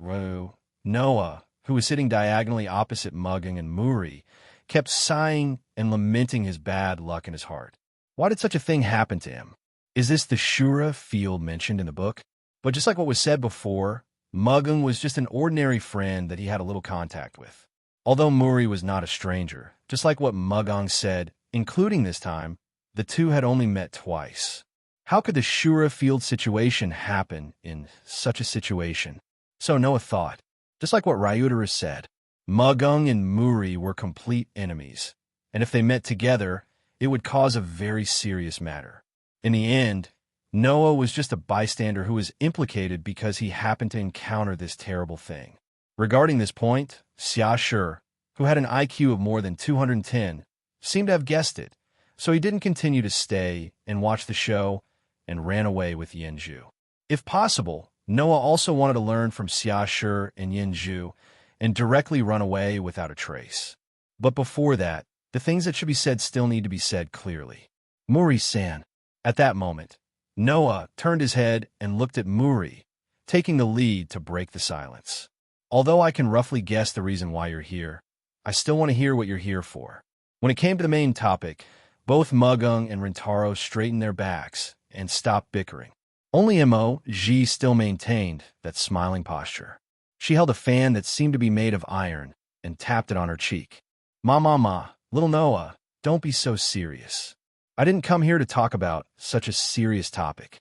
A: Noah, who was sitting diagonally opposite Magung and Muri, kept sighing and lamenting his bad luck in his heart. Why did such a thing happen to him? Is this the Shura field mentioned in the book? But just like what was said before, Magung was just an ordinary friend that he had a little contact with. Although Muri was not a stranger, just like what Magung said, including this time, the two had only met twice. How could the Shura field situation happen in such a situation? So Noah thought, just like what Ryudara said, Magung and Muri were complete enemies, and if they met together, it would cause a very serious matter. In the end, Noah was just a bystander who was implicated because he happened to encounter this terrible thing. Regarding this point, Xia Shi, who had an IQ of more than 210, seemed to have guessed it, so he didn't continue to stay and watch the show and ran away with Yanzhu. If possible, Noah also wanted to learn from Xia Shi and Yanzhu and directly run away without a trace. But before that, the things that should be said still need to be said clearly. Muri-san. At that moment, Noah turned his head and looked at Muri, taking the lead to break the silence. Although I can roughly guess the reason why you're here, I still want to hear what you're here for. When it came to the main topic, both Magung and Rintaro straightened their backs and stopped bickering. Only Mo-ji still maintained that smiling posture. She held a fan that seemed to be made of iron and tapped it on her cheek. Ma, little Noah, don't be so serious. I didn't come here to talk about such a serious topic.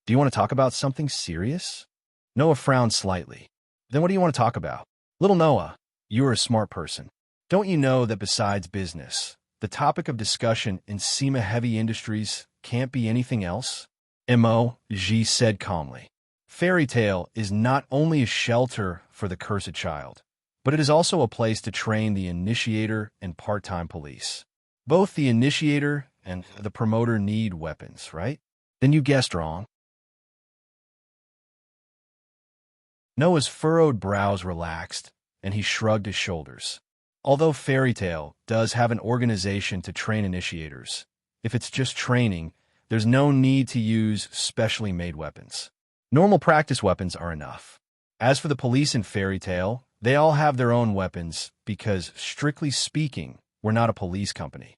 A: Do you want to talk about something serious? Noah frowned slightly. Then what do you want to talk about? Little Noah, you are a smart person. Don't you know that besides business, the topic of discussion in Sima Heavy Industries can't be anything else? Mo-ji said calmly. Fairy Tale is not only a shelter for the cursed child, but it is also a place to train the initiator and part-time police. Both the initiator and the promoter need weapons, right? Then you guessed wrong. Noah's furrowed brows relaxed, and he shrugged his shoulders. Although Fairy Tale does have an organization to train initiators, if it's just training, there's no need to use specially made weapons. Normal practice weapons are enough. As for the police in Fairy Tale, they all have their own weapons because, strictly speaking, we're not a police company.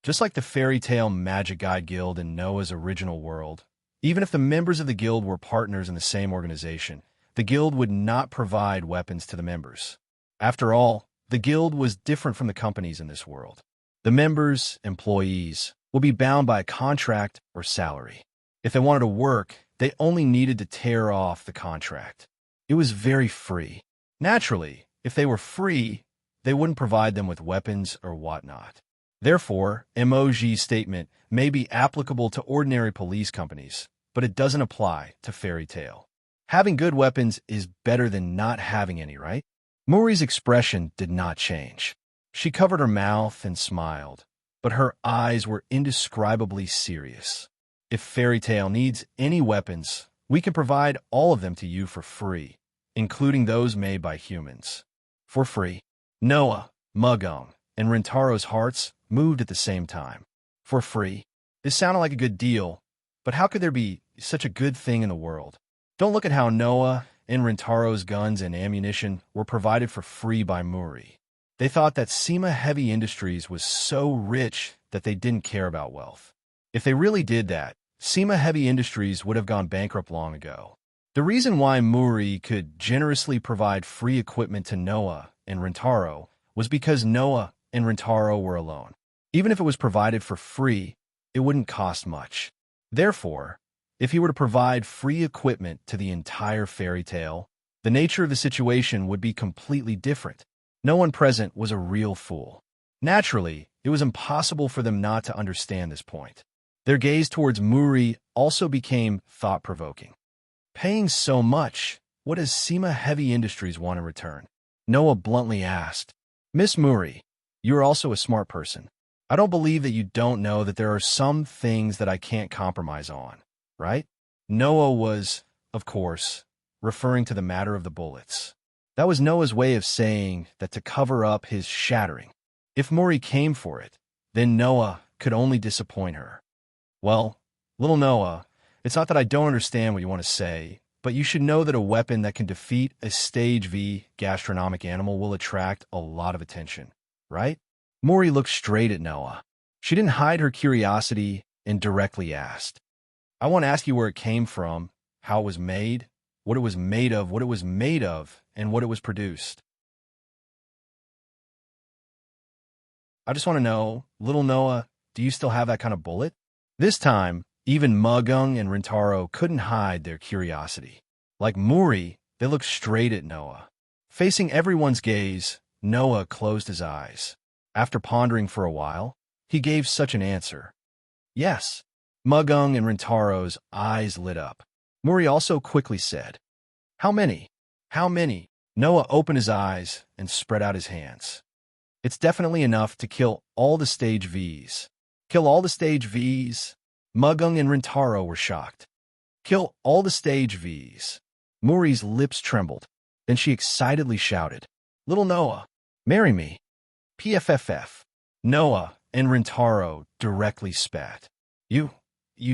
A: Just like the Fairy Tale Magic Guide Guild in Noah's original world, even if the members of the guild were partners in the same organization, the guild would not provide weapons to the members. After all, the guild was different from the companies in this world. The members, employees, will be bound by a contract or salary. If they wanted to work, they only needed to tear off the contract. It was very free. Naturally, if they were free, they wouldn't provide them with weapons or whatnot. Therefore, Moji's statement may be applicable to ordinary police companies, but it doesn't apply to Fairy Tale. Having good weapons is better than not having any, right? Muri's expression did not change. She covered her mouth and smiled, but her eyes were indescribably serious. If Fairy Tale needs any weapons, we can provide all of them to you for free, including those made by humans. For free. Noah, Magung, and Rintaro's hearts moved at the same time. For free. This sounded like a good deal, but how could there be such a good thing in the world? Don't look at how Noah and Rintaro's guns and ammunition were provided for free by Muri. They thought that Sima Heavy Industries was so rich that they didn't care about wealth. If they really did that, Sima Heavy Industries would have gone bankrupt long ago. The reason why Muri could generously provide free equipment to Noah and Rintaro was because Noah and Rintaro were alone. Even if it was provided for free, it wouldn't cost much. Therefore, if he were to provide free equipment to the entire Fairy Tale, the nature of the situation would be completely different. No one present was a real fool. Naturally, it was impossible for them not to understand this point. Their gaze towards Muri also became thought-provoking. Paying so much, what does Sima Heavy Industries want in return? Noah bluntly asked. Miss Muri, You are also a smart person. I don't believe that you don't know that there are some things that I can't compromise on, right? Noah was, of course, referring to the matter of the bullets. That was Noah's way of saying that to cover up his shattering. If Maury came for it, then Noah could only disappoint her. Well, little Noah, it's not that I don't understand what you want to say, but you should know that a weapon that can defeat a stage V gastronomic animal will attract a lot of attention, right? Maury looked straight at Noah. She didn't hide her curiosity and directly asked, I want to ask you where it came from, how it was made, what it was made of, and what it was produced. I just want to know, little Noah, do you still have that kind of bullet? This time, even Mugung and Rintaro couldn't hide their curiosity. Like Maury, they looked straight at Noah. Facing everyone's gaze, Noah closed his eyes. After pondering for a while, he gave such an answer. Yes. Mugung and Rintaro's eyes lit up. Maury also quickly said, How many? How many? Noah opened his eyes and spread out his hands. It's definitely enough to kill all the stage Vs. Kill all the stage Vs? Mugung and Rintaro were shocked. Kill all the stage Vs. Maury's lips trembled. Then she excitedly shouted, Little Noah, marry me. PFFF. Noah and Rintaro directly spat. You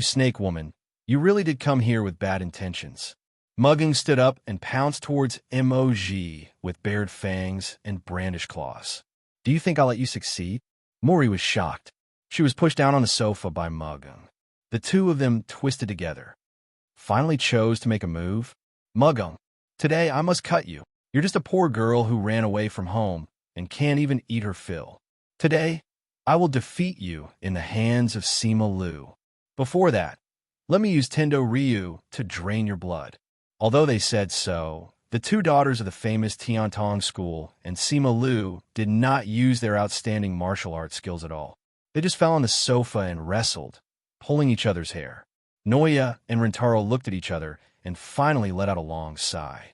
A: snake woman, you really did come here with bad intentions. Mugung stood up and pounced towards Mog with bared fangs and brandished claws. Do you think I'll let you succeed? Maury was shocked. She was pushed down on the sofa by Mugung. The two of them twisted together. Finally chose to make a move. Mugung, today I must cut you. You're just a poor girl who ran away from home and can't even eat her fill. Today, I will defeat you in the hands of Sima Lu. Before that, let me use Tendo Ryu to drain your blood. Although they said so, the two daughters of the famous Tiantong school and Sima Lu did not use their outstanding martial arts skills at all. They just fell on the sofa and wrestled, pulling each other's hair. Noya and Rintaro looked at each other and finally let out a long sigh.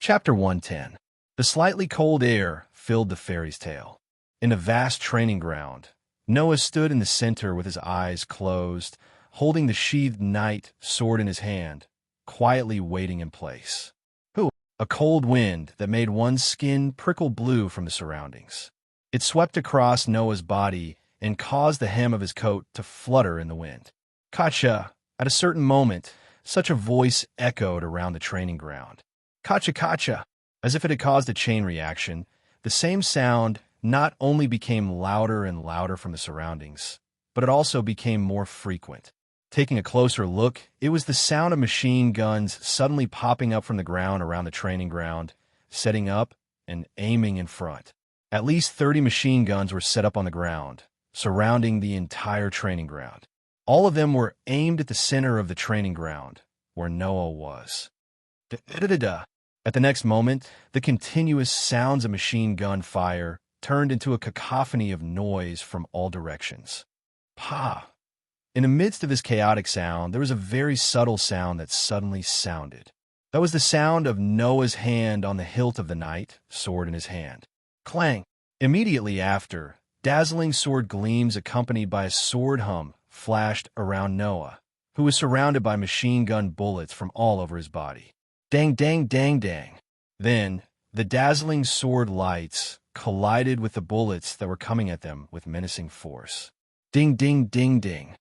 A: Chapter 110. The slightly cold air filled the fairy's tale. In a vast training ground, Noah stood in the center with his eyes closed, holding the sheathed knight sword in his hand, quietly waiting in place. A cold wind that made one's skin prickle blue from the surroundings. It swept across Noah's body and caused the hem of his coat to flutter in the wind. Kacha! At a certain moment, such a voice echoed around the training ground. Kacha, kacha! As if it had caused a chain reaction, the same sound not only became louder and louder from the surroundings, but it also became more frequent. Taking a closer look, it was the sound of machine guns suddenly popping up from the ground around the training ground, setting up and aiming in front. At least 30 machine guns were set up on the ground, surrounding the entire training ground. All of them were aimed at the center of the training ground, where Noah was. Da-da-da-da. At the next moment, the continuous sounds of machine gun fire turned into a cacophony of noise from all directions. Pa! In the midst of this chaotic sound, there was a very subtle sound that suddenly sounded. That was the sound of Noah's hand on the hilt of the knight, sword in his hand. Clang! Immediately after, dazzling sword gleams accompanied by a sword hum flashed around Noah, who was surrounded by machine gun bullets from all over his body. Dang, dang, dang, dang. Then, the dazzling sword lights collided with the bullets that were coming at them with menacing force. Ding, ding, ding, ding.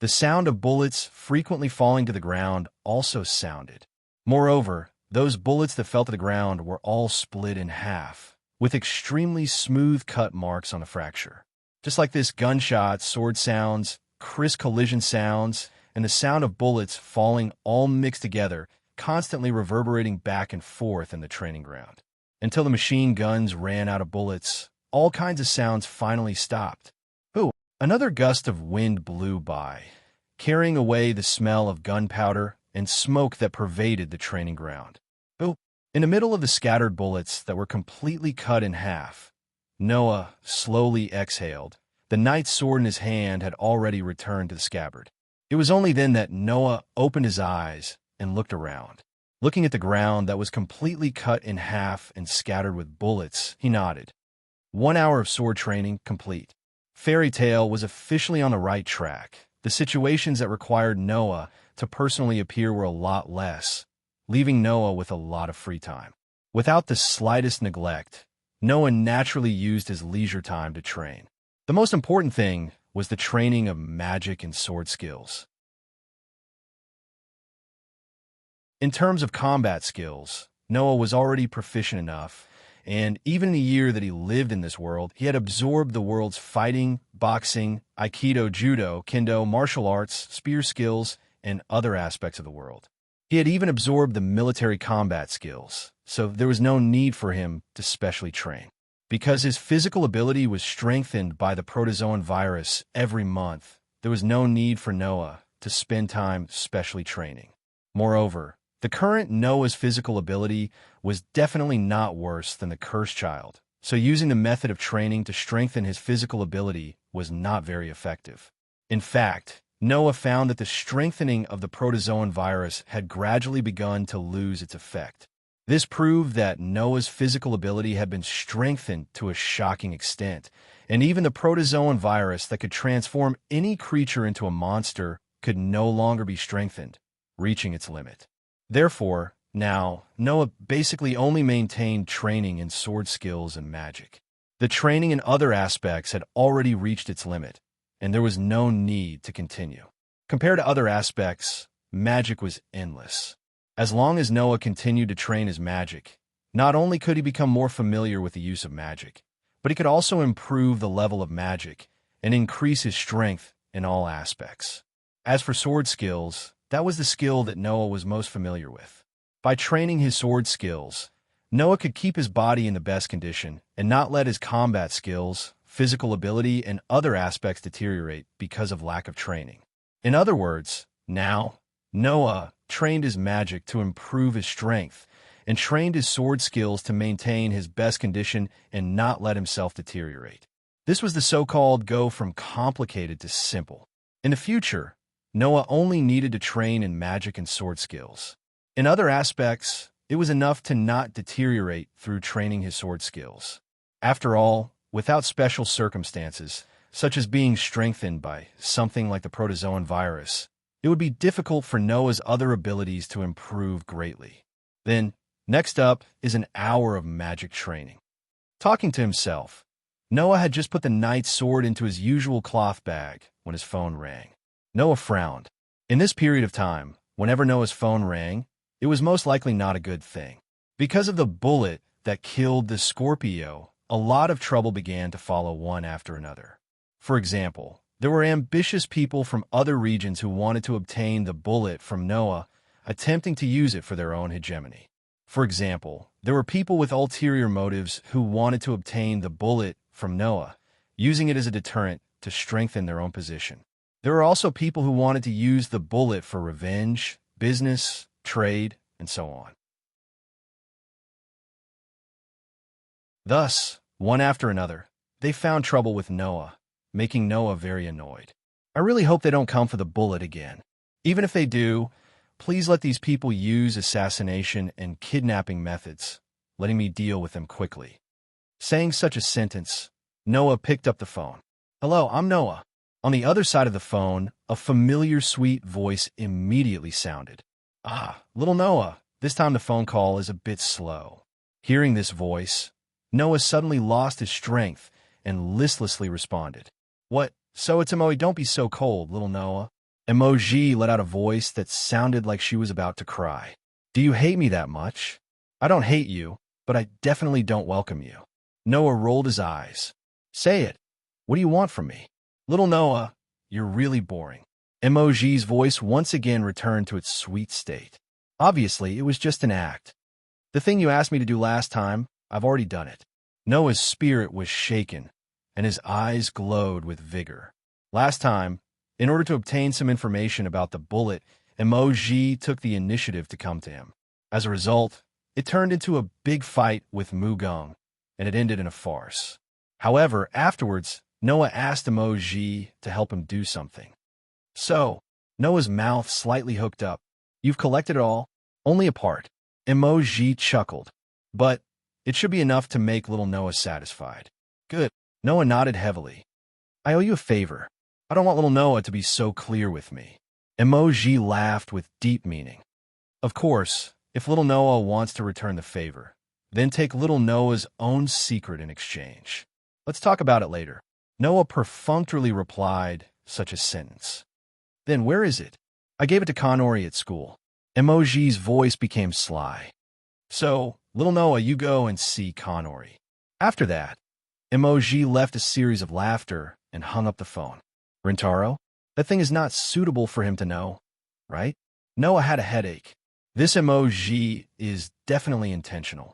A: The sound of bullets frequently falling to the ground also sounded. Moreover, those bullets that fell to the ground were all split in half, with extremely smooth cut marks on the fracture. Just like this, gunshots, sword sounds, crisp collision sounds, and the sound of bullets falling all mixed together, constantly reverberating back and forth in the training ground. Until the machine guns ran out of bullets, all kinds of sounds finally stopped. Another gust of wind blew by, carrying away the smell of gunpowder and smoke that pervaded the training ground. In the middle of the scattered bullets that were completely cut in half, Noah slowly exhaled. The knight's sword in his hand had already returned to the scabbard. It was only then that Noah opened his eyes and looked around. Looking at the ground that was completely cut in half and scattered with bullets, he nodded. 1 hour of sword training complete. Fairy Tale was officially on the right track. The situations that required Noah to personally appear were a lot less, leaving Noah with a lot of free time. Without the slightest neglect, Noah naturally used his leisure time to train. The most important thing was the training of magic and sword skills. In terms of combat skills, Noah was already proficient enough, and even in the year that he lived in this world, he had absorbed the world's fighting, boxing, aikido, judo, kendo, martial arts, spear skills, and other aspects of the world. He had even absorbed the military combat skills, so there was no need for him to specially train. Because his physical ability was strengthened by the protozoan virus every month, there was no need for Noah to spend time specially training. Moreover, the current Noah's physical ability was definitely not worse than the cursed child, so using the method of training to strengthen his physical ability was not very effective. In fact, Noah found that the strengthening of the protozoan virus had gradually begun to lose its effect. This proved that Noah's physical ability had been strengthened to a shocking extent, and even the protozoan virus that could transform any creature into a monster could no longer be strengthened, reaching its limit. Therefore, now, Noah basically only maintained training in sword skills and magic. The training in other aspects had already reached its limit, and there was no need to continue. Compared to other aspects, magic was endless. As long as Noah continued to train his magic, not only could he become more familiar with the use of magic, but he could also improve the level of magic and increase his strength in all aspects. As for sword skills, that was the skill that Noah was most familiar with. By training his sword skills, Noah could keep his body in the best condition and not let his combat skills, physical ability, and other aspects deteriorate because of lack of training. In other words, now, Noah trained his magic to improve his strength and trained his sword skills to maintain his best condition and not let himself deteriorate. This was the so-called go from complicated to simple. In the future, Noah only needed to train in magic and sword skills. In other aspects, it was enough to not deteriorate through training his sword skills. After all, without special circumstances, such as being strengthened by something like the protozoan virus, it would be difficult for Noah's other abilities to improve greatly. Then, next up is an hour of magic training. Talking to himself, Noah had just put the knight's sword into his usual cloth bag when his phone rang. Noah frowned. In this period of time, whenever Noah's phone rang, it was most likely not a good thing. Because of the bullet that killed the Scorpio, a lot of trouble began to follow one after another. For example, there were ambitious people from other regions who wanted to obtain the bullet from Noah, attempting to use it for their own hegemony. For example, there were people with ulterior motives who wanted to obtain the bullet from Noah, using it as a deterrent to strengthen their own position. There were also people who wanted to use the bullet for revenge, business, trade, and so on. Thus, one after another, they found trouble with Noah, making Noah very annoyed. I really hope they don't come for the bullet again. Even if they do, please let these people use assassination and kidnapping methods, letting me deal with them quickly. Saying such a sentence, Noah picked up the phone. Hello, I'm Noah. On the other side of the phone, a familiar sweet voice immediately sounded. Ah, little Noah. This time the phone call is a bit slow. Hearing this voice, Noah suddenly lost his strength and listlessly responded. What? So it's Emoji, don't be so cold, little Noah. Emoji let out a voice that sounded like she was about to cry. Do you hate me that much? I don't hate you, but I definitely don't welcome you. Noah rolled his eyes. Say it. What do you want from me? Little Noah, you're really boring. Emoji's voice once again returned to its sweet state. Obviously, it was just an act. The thing you asked me to do last time, I've already done it. Noah's spirit was shaken, and his eyes glowed with vigor. Last time, in order to obtain some information about the bullet, Emoji took the initiative to come to him. As a result, it turned into a big fight with Mugung, and it ended in a farce. However, afterwards, Noah asked Emoji to help him do something. So, Noah's mouth slightly hooked up. You've collected it all? Only a part. Emoji chuckled. But it should be enough to make little Noah satisfied. Good. Noah nodded heavily. I owe you a favor. I don't want little Noah to be so clear with me. Emoji laughed with deep meaning. Of course, if little Noah wants to return the favor, then take little Noah's own secret in exchange. Let's talk about it later. Noah perfunctorily replied such a sentence. Then where is it? I gave it to Connery at school. Emoji's voice became sly. So, little Noah, you go and see Connery. After that, Emoji left a series of laughter and hung up the phone. Rintaro, that thing is not suitable for him to know, right? Noah had a headache. This emoji is definitely intentional.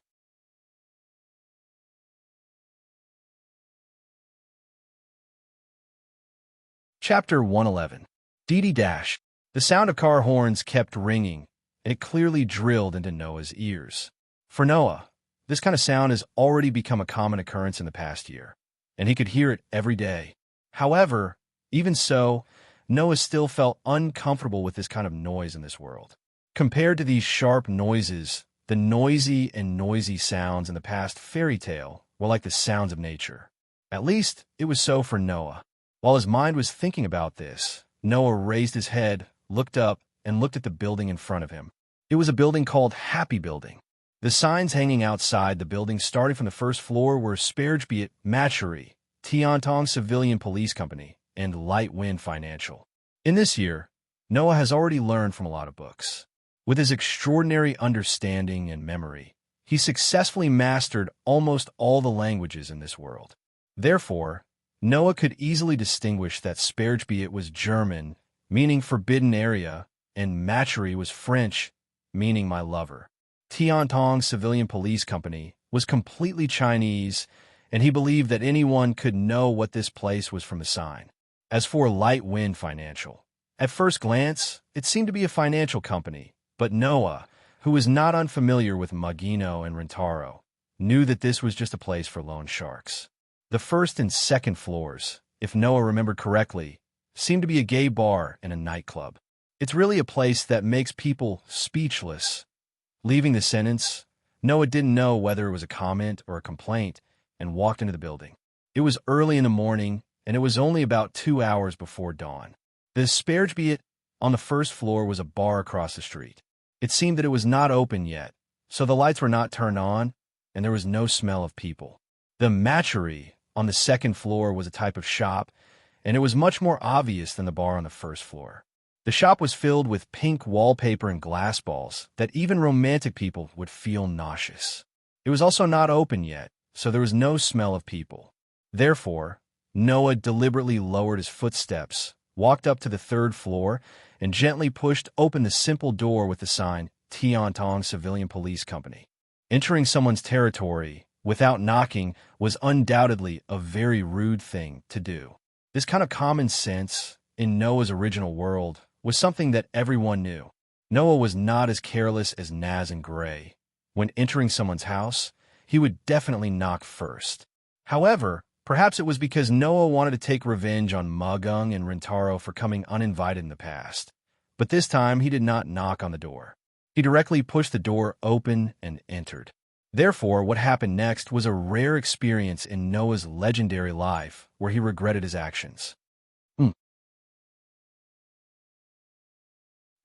A: Chapter 111. Dee Dash. The sound of car horns kept ringing, and it clearly drilled into Noah's ears. For Noah, this kind of sound has already become a common occurrence in the past year, and he could hear it every day. However, even so, Noah still felt uncomfortable with this kind of noise in this world. Compared to these sharp noises, the noisy sounds in the past fairy tale were like the sounds of nature. At least, it was so for Noah. While his mind was thinking about this, Noah raised his head, looked up, and looked at the building in front of him. It was a building called Happy Building. The signs hanging outside the building starting from the first floor were Sperjbeat Matchery, Tiantong Civilian Police Company, and Light Wind Financial. In this year, Noah has already learned from a lot of books. With his extraordinary understanding and memory, he successfully mastered almost all the languages in this world. Therefore, Noah could easily distinguish that Sperjbeat was German, meaning forbidden area, and Matchery was French, meaning my lover. Tiantong Civilian Police Company was completely Chinese, and he believed that anyone could know what this place was from the sign. As for Light Wind Financial, at first glance, it seemed to be a financial company, but Noah, who was not unfamiliar with Magino and Rintaro, knew that this was just a place for loan sharks. The first and second floors, if Noah remembered correctly, seemed to be a gay bar and a nightclub. It's really a place that makes people speechless. Leaving the sentence, Noah didn't know whether it was a comment or a complaint and walked into the building. It was early in the morning, and it was only about 2 hours before dawn. The Sperjbeat on the first floor was a bar across the street. It seemed that it was not open yet, so the lights were not turned on, and there was no smell of people. The Matchery on the second floor was a type of shop, and it was much more obvious than the bar on the first floor. The shop was filled with pink wallpaper and glass balls that even romantic people would feel nauseous. It was also not open yet, so there was no smell of people. Therefore, Noah deliberately lowered his footsteps, walked up to the third floor, and gently pushed open the simple door with the sign Tiantong Civilian Police Company. Entering someone's territory without knocking was undoubtedly a very rude thing to do. This kind of common sense, in Noah's original world, was something that everyone knew. Noah was not as careless as Naz and Gray. When entering someone's house, he would definitely knock first. However, perhaps it was because Noah wanted to take revenge on Magung and Rintaro for coming uninvited in the past. But this time, he did not knock on the door. He directly pushed the door open and entered. Therefore, what happened next was a rare experience in Noah's legendary life where he regretted his actions.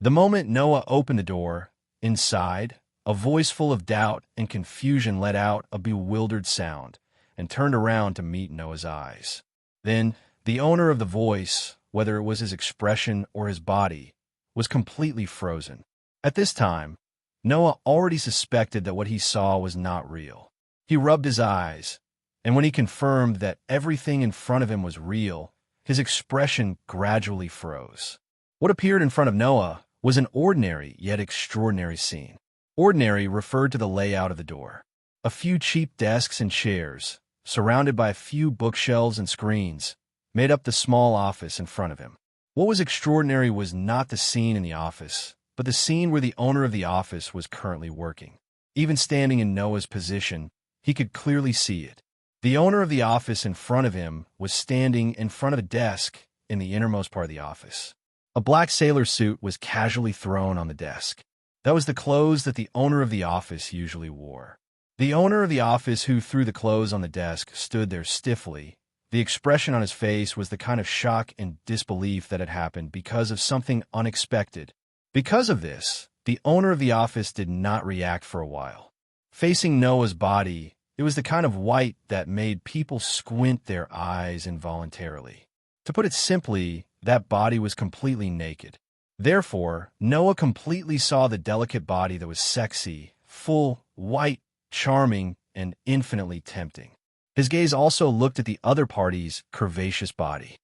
A: The moment Noah opened the door, inside, a voice full of doubt and confusion let out a bewildered sound and turned around to meet Noah's eyes. Then, the owner of the voice, whether it was his expression or his body, was completely frozen. At this time, Noah already suspected that what he saw was not real. He rubbed his eyes, and when he confirmed that everything in front of him was real, his expression gradually froze. What appeared in front of Noah was an ordinary yet extraordinary scene. Ordinary referred to the layout of the door. A few cheap desks and chairs, surrounded by a few bookshelves and screens, made up the small office in front of him. What was extraordinary was not the scene in the office, but the scene where the owner of the office was currently working. Even standing in Noah's position, he could clearly see it. The owner of the office in front of him was standing in front of a desk in the innermost part of the office. A black sailor suit was casually thrown on the desk. That was the clothes that the owner of the office usually wore. The owner of the office who threw the clothes on the desk stood there stiffly. The expression on his face was the kind of shock and disbelief that had happened because of something unexpected. Because of this, the owner of the office did not react for a while. Facing Noah's body, it was the kind of white that made people squint their eyes involuntarily. To put it simply, that body was completely naked. Therefore, Noah completely saw the delicate body that was sexy, full, white, charming, and infinitely tempting. His gaze also looked at the other party's curvaceous body.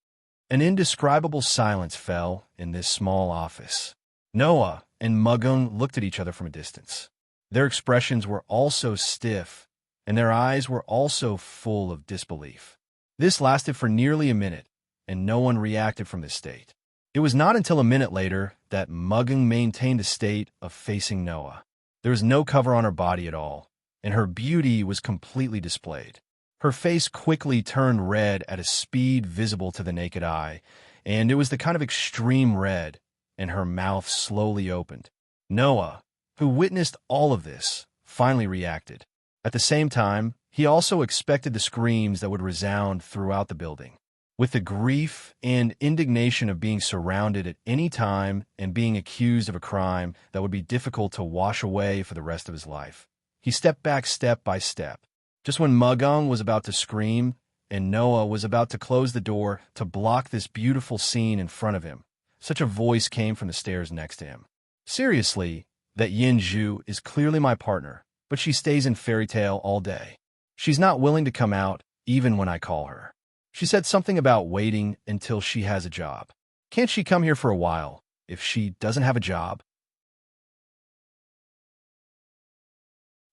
A: An indescribable silence fell in this small office. Noah and Mugung looked at each other from a distance. Their expressions were also stiff, and their eyes were also full of disbelief. This lasted for nearly a minute, and no one reacted from this state. It was not until a minute later that Mugung maintained a state of facing Noah. There was no cover on her body at all, and her beauty was completely displayed. Her face quickly turned red at a speed visible to the naked eye, and it was the kind of extreme red, and her mouth slowly opened. Noah, who witnessed all of this, finally reacted. At the same time, he also expected the screams that would resound throughout the building. With the grief and indignation of being surrounded at any time and being accused of a crime that would be difficult to wash away for the rest of his life, he stepped back step by step. Just when Mugung was about to scream and Noah was about to close the door to block this beautiful scene in front of him, such a voice came from the stairs next to him. Seriously, that Yin Zhu is clearly my partner, but she stays in fairy tale all day. She's not willing to come out even when I call her. She said something about waiting until she has a job. Can't she come here for a while if she doesn't have a job?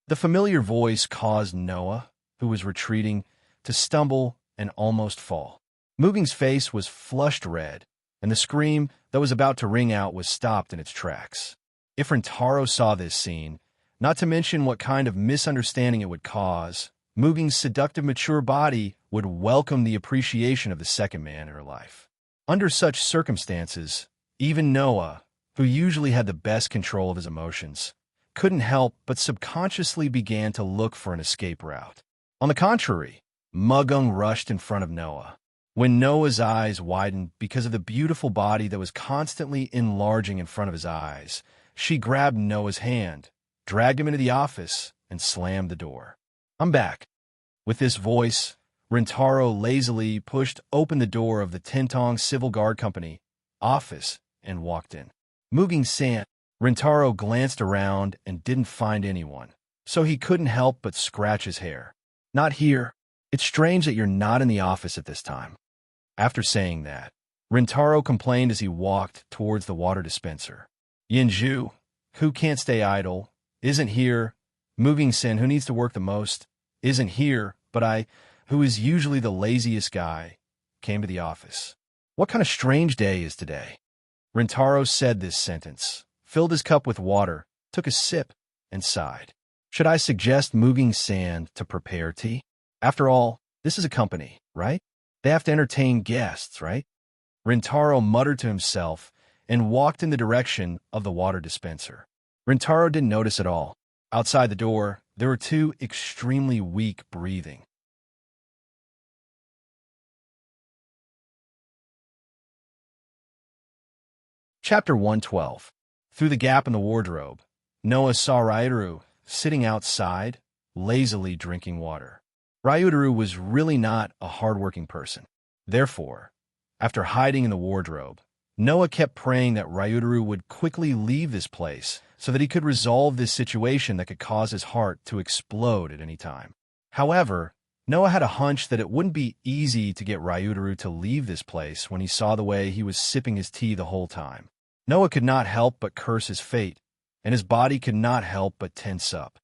A: The familiar voice caused Noah, who was retreating, to stumble and almost fall. Mugung's face was flushed red, and the scream that was about to ring out was stopped in its tracks. If Rintaro saw this scene, not to mention what kind of misunderstanding it would cause, Mugung's seductive mature body would welcome the appreciation of the second man in her life. Under such circumstances, even Noah, who usually had the best control of his emotions, couldn't help but subconsciously began to look for an escape route. On the contrary, Mugung rushed in front of Noah. When Noah's eyes widened because of the beautiful body that was constantly enlarging in front of his eyes, she grabbed Noah's hand, dragged him into the office, and slammed the door. "I'm back." With this voice, Rintaro lazily pushed open the door of the Tintong Civil Guard Company office and walked in. Mugung-san, Rintaro glanced around and didn't find anyone, so he couldn't help but scratch his hair. "Not here. It's strange that you're not in the office at this time." After saying that, Rintaro complained as he walked towards the water dispenser. "Yinju, who can't stay idle, isn't here. Mugung-san, who needs to work the most, isn't here, but I, who is usually the laziest guy, came to the office. What kind of strange day is today?" Rintaro said this sentence, filled his cup with water, took a sip, and sighed. "Should I suggest Mugung-san to prepare tea? After all, this is a company, right? They have to entertain guests, right?" Rintaro muttered to himself and walked in the direction of the water dispenser. Rintaro didn't notice at all. Outside the door, there were two extremely weak breathing. Chapter 112. Through the gap in the wardrobe, Noah saw Ryutaru sitting outside, lazily drinking water. Ryutaru was really not a hard-working person. Therefore, after hiding in the wardrobe, Noah kept praying that Ryutaru would quickly leave this place so that he could resolve this situation that could cause his heart to explode at any time. However, Noah had a hunch that it wouldn't be easy to get Ryutaru to leave this place when he saw the way he was sipping his tea the whole time. Noah could not help but curse his fate, and his body could not help but tense up.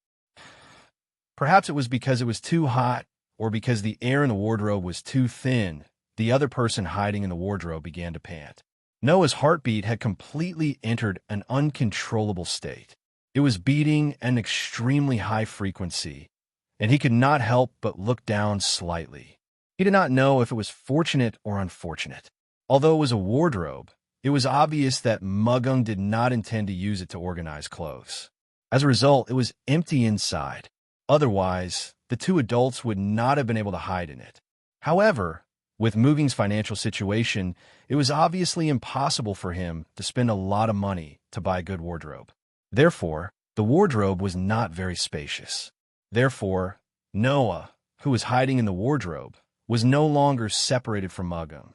A: Perhaps it was because it was too hot, or because the air in the wardrobe was too thin. The other person hiding in the wardrobe began to pant. Noah's heartbeat had completely entered an uncontrollable state. It was beating at an extremely high frequency, and he could not help but look down slightly. He did not know if it was fortunate or unfortunate. Although it was a wardrobe, it was obvious that Mugung did not intend to use it to organize clothes. As a result, it was empty inside. Otherwise, the two adults would not have been able to hide in it. However, with Muging's financial situation, it was obviously impossible for him to spend a lot of money to buy a good wardrobe. Therefore, the wardrobe was not very spacious. Therefore, Noah, who was hiding in the wardrobe, was no longer separated from Mugung.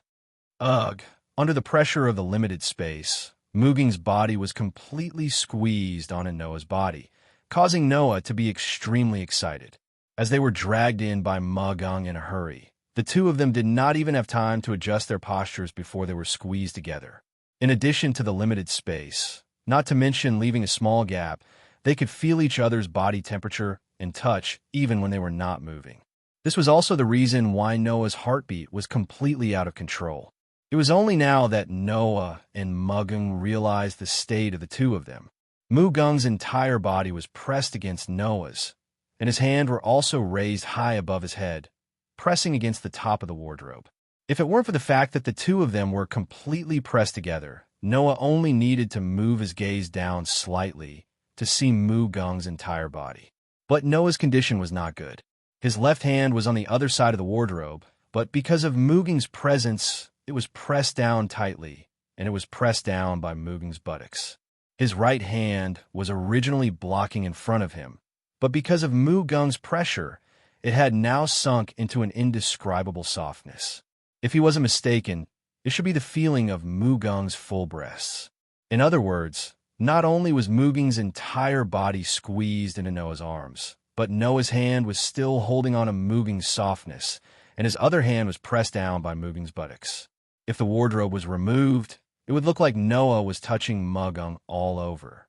A: Ugh! Under the pressure of the limited space, Muging's body was completely squeezed onto Noah's body, causing Noah to be extremely excited. As they were dragged in by Mugung in a hurry, the two of them did not even have time to adjust their postures before they were squeezed together. In addition to the limited space, not to mention leaving a small gap, they could feel each other's body temperature and touch even when they were not moving. This was also the reason why Noah's heartbeat was completely out of control. It was only now that Noah and Mugung realized the state of the two of them. Mugung's entire body was pressed against Noah's, and his hands were also raised high above his head, pressing against the top of the wardrobe. If it weren't for the fact that the two of them were completely pressed together, Noah only needed to move his gaze down slightly to see Mugung's entire body. But Noah's condition was not good. His left hand was on the other side of the wardrobe, but because of Muging's presence, it was pressed down tightly, and it was pressed down by Muging's buttocks. His right hand was originally blocking in front of him, but because of Mugung's pressure, it had now sunk into an indescribable softness. If he wasn't mistaken, it should be the feeling of Mugung's full breasts. In other words, not only was Muging's entire body squeezed into Noah's arms, but Noah's hand was still holding on to Muging's softness, and his other hand was pressed down by Muging's buttocks. If the wardrobe was removed, it would look like Noah was touching Mugung all over.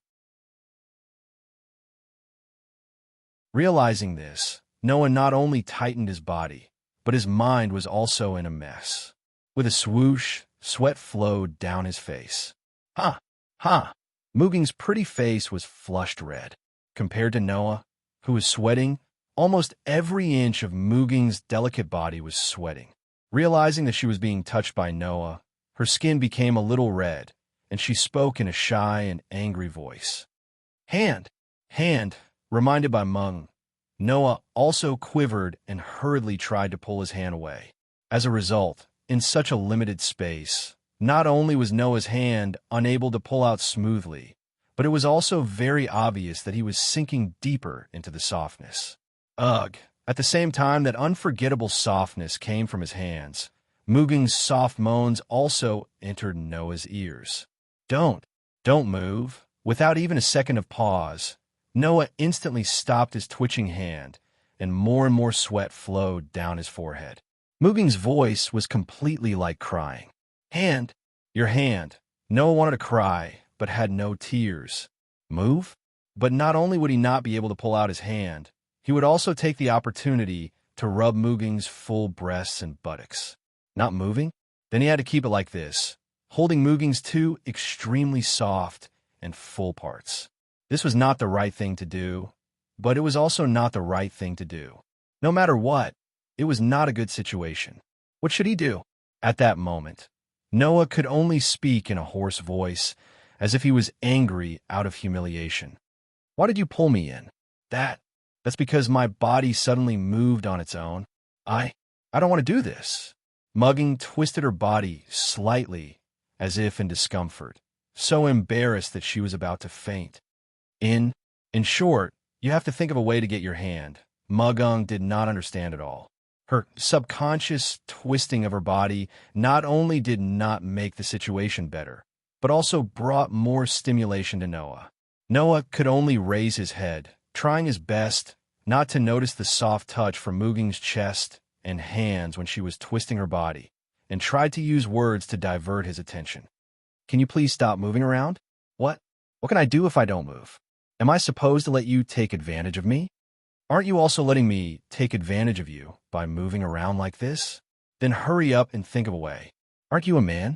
A: Realizing this, Noah not only tightened his body, but his mind was also in a mess. With a swoosh, sweat flowed down his face. Ha! Ha! Muging's pretty face was flushed red. Compared to Noah, who was sweating, almost every inch of Muging's delicate body was sweating. Realizing that she was being touched by Noah, her skin became a little red, and she spoke in a shy and angry voice. Hand! Hand! Reminded by Mugung, Noah also quivered and hurriedly tried to pull his hand away. As a result, in such a limited space, not only was Noah's hand unable to pull out smoothly, but it was also very obvious that he was sinking deeper into the softness. Ugh! At the same time that unforgettable softness came from his hands, Muging's soft moans also entered Noah's ears. Don't move. Without even a second of pause, Noah instantly stopped his twitching hand, and more sweat flowed down his forehead. Muging's voice was completely like crying. Hand! Your hand! Noah wanted to cry, but had no tears. Move? But not only would he not be able to pull out his hand, he would also take the opportunity to rub Muging's full breasts and buttocks. Not moving? Then he had to keep it like this, holding Muging's two extremely soft and full parts. This was not the right thing to do, but it was also not the right thing to do. No matter what, it was not a good situation. What should he do? At that moment, Noah could only speak in a hoarse voice, as if he was angry out of humiliation. Why did you pull me in? That's because my body suddenly moved on its own. I don't want to do this. Mugung twisted her body slightly, as if in discomfort, so embarrassed that she was about to faint. In short, you have to think of a way to get your hand. Mugung did not understand at all. Her subconscious twisting of her body not only did not make the situation better, but also brought more stimulation to Noah. Noah could only raise his head, trying his best not to notice the soft touch from Muging's chest and hands when she was twisting her body, and tried to use words to divert his attention. Can you please stop moving around? What can I do if I don't move? Am I supposed to let you take advantage of me? Aren't you also letting me take advantage of you by moving around like this? Then hurry up and think of a way. Aren't you a man?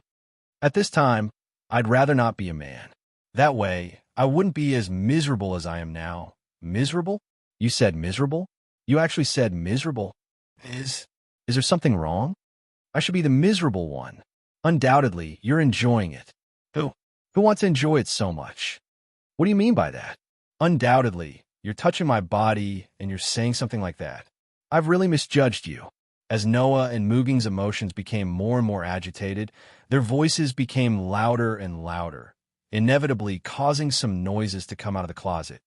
A: At this time, I'd rather not be a man. That way, I wouldn't be as miserable as I am now. Miserable? You said miserable? You actually said miserable. Is there something wrong? I should be the miserable one. Undoubtedly, you're enjoying it. Who wants to enjoy it so much? What do you mean by that? Undoubtedly, you're touching my body and you're saying something like that. I've really misjudged you. As Noah and Muging's emotions became more and more agitated, their voices became louder and louder, inevitably causing some noises to come out of the closet.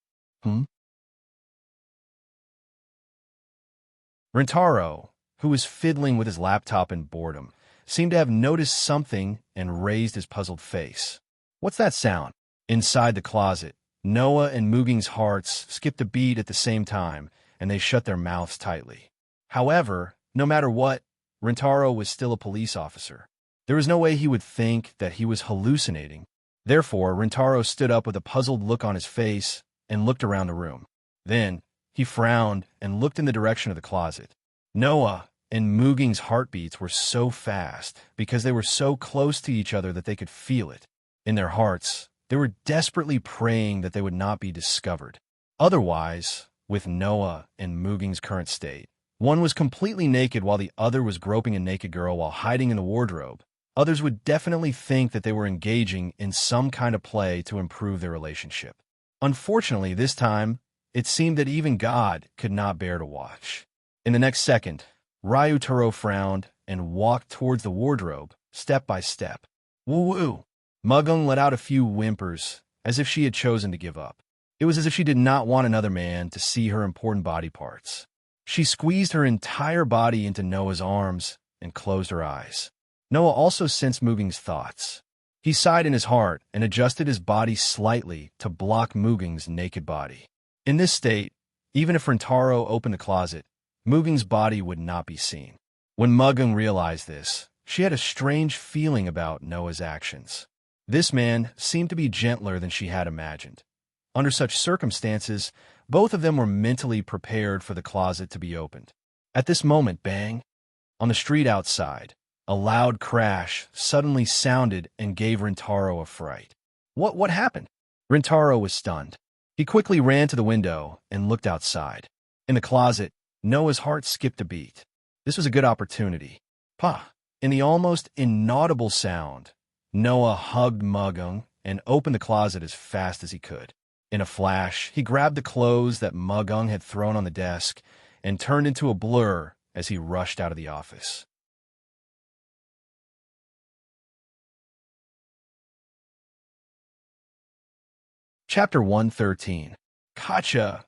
A: Rintaro, who was fiddling with his laptop in boredom, seemed to have noticed something and raised his puzzled face. What's that sound? Inside the closet, Noah and Muging's hearts skipped a beat at the same time, and they shut their mouths tightly. However, no matter what, Rintaro was still a police officer. There was no way he would think that he was hallucinating. Therefore, Rintaro stood up with a puzzled look on his face and looked around the room. Then, he frowned and looked in the direction of the closet. Noah and Muging's heartbeats were so fast because they were so close to each other that they could feel it. In their hearts, they were desperately praying that they would not be discovered. Otherwise, with Noah and Muging's current state, one was completely naked while the other was groping a naked girl while hiding in the wardrobe. Others would definitely think that they were engaging in some kind of play to improve their relationship. Unfortunately, this time, it seemed that even God could not bear to watch. In the next second, Ryutaro frowned and walked towards the wardrobe, step by step. Woo-woo! Mugung let out a few whimpers, as if she had chosen to give up. It was as if she did not want another man to see her important body parts. She squeezed her entire body into Noah's arms and closed her eyes. Noah also sensed Muging's thoughts. He sighed in his heart and adjusted his body slightly to block Muging's naked body. In this state, even if Rintaro opened the closet, Muging's body would not be seen. When Mugung realized this, she had a strange feeling about Noah's actions. This man seemed to be gentler than she had imagined. Under such circumstances, both of them were mentally prepared for the closet to be opened. At this moment, bang! On the street outside, a loud crash suddenly sounded and gave Rintaro a fright. What happened? Rintaro was stunned. He quickly ran to the window and looked outside. In the closet, Noah's heart skipped a beat. This was a good opportunity. Pah! In the almost inaudible sound, Noah hugged Mugung and opened the closet as fast as he could. In a flash, he grabbed the clothes that Mugung had thrown on the desk and turned into a blur as he rushed out of the office. Chapter 113. Katja,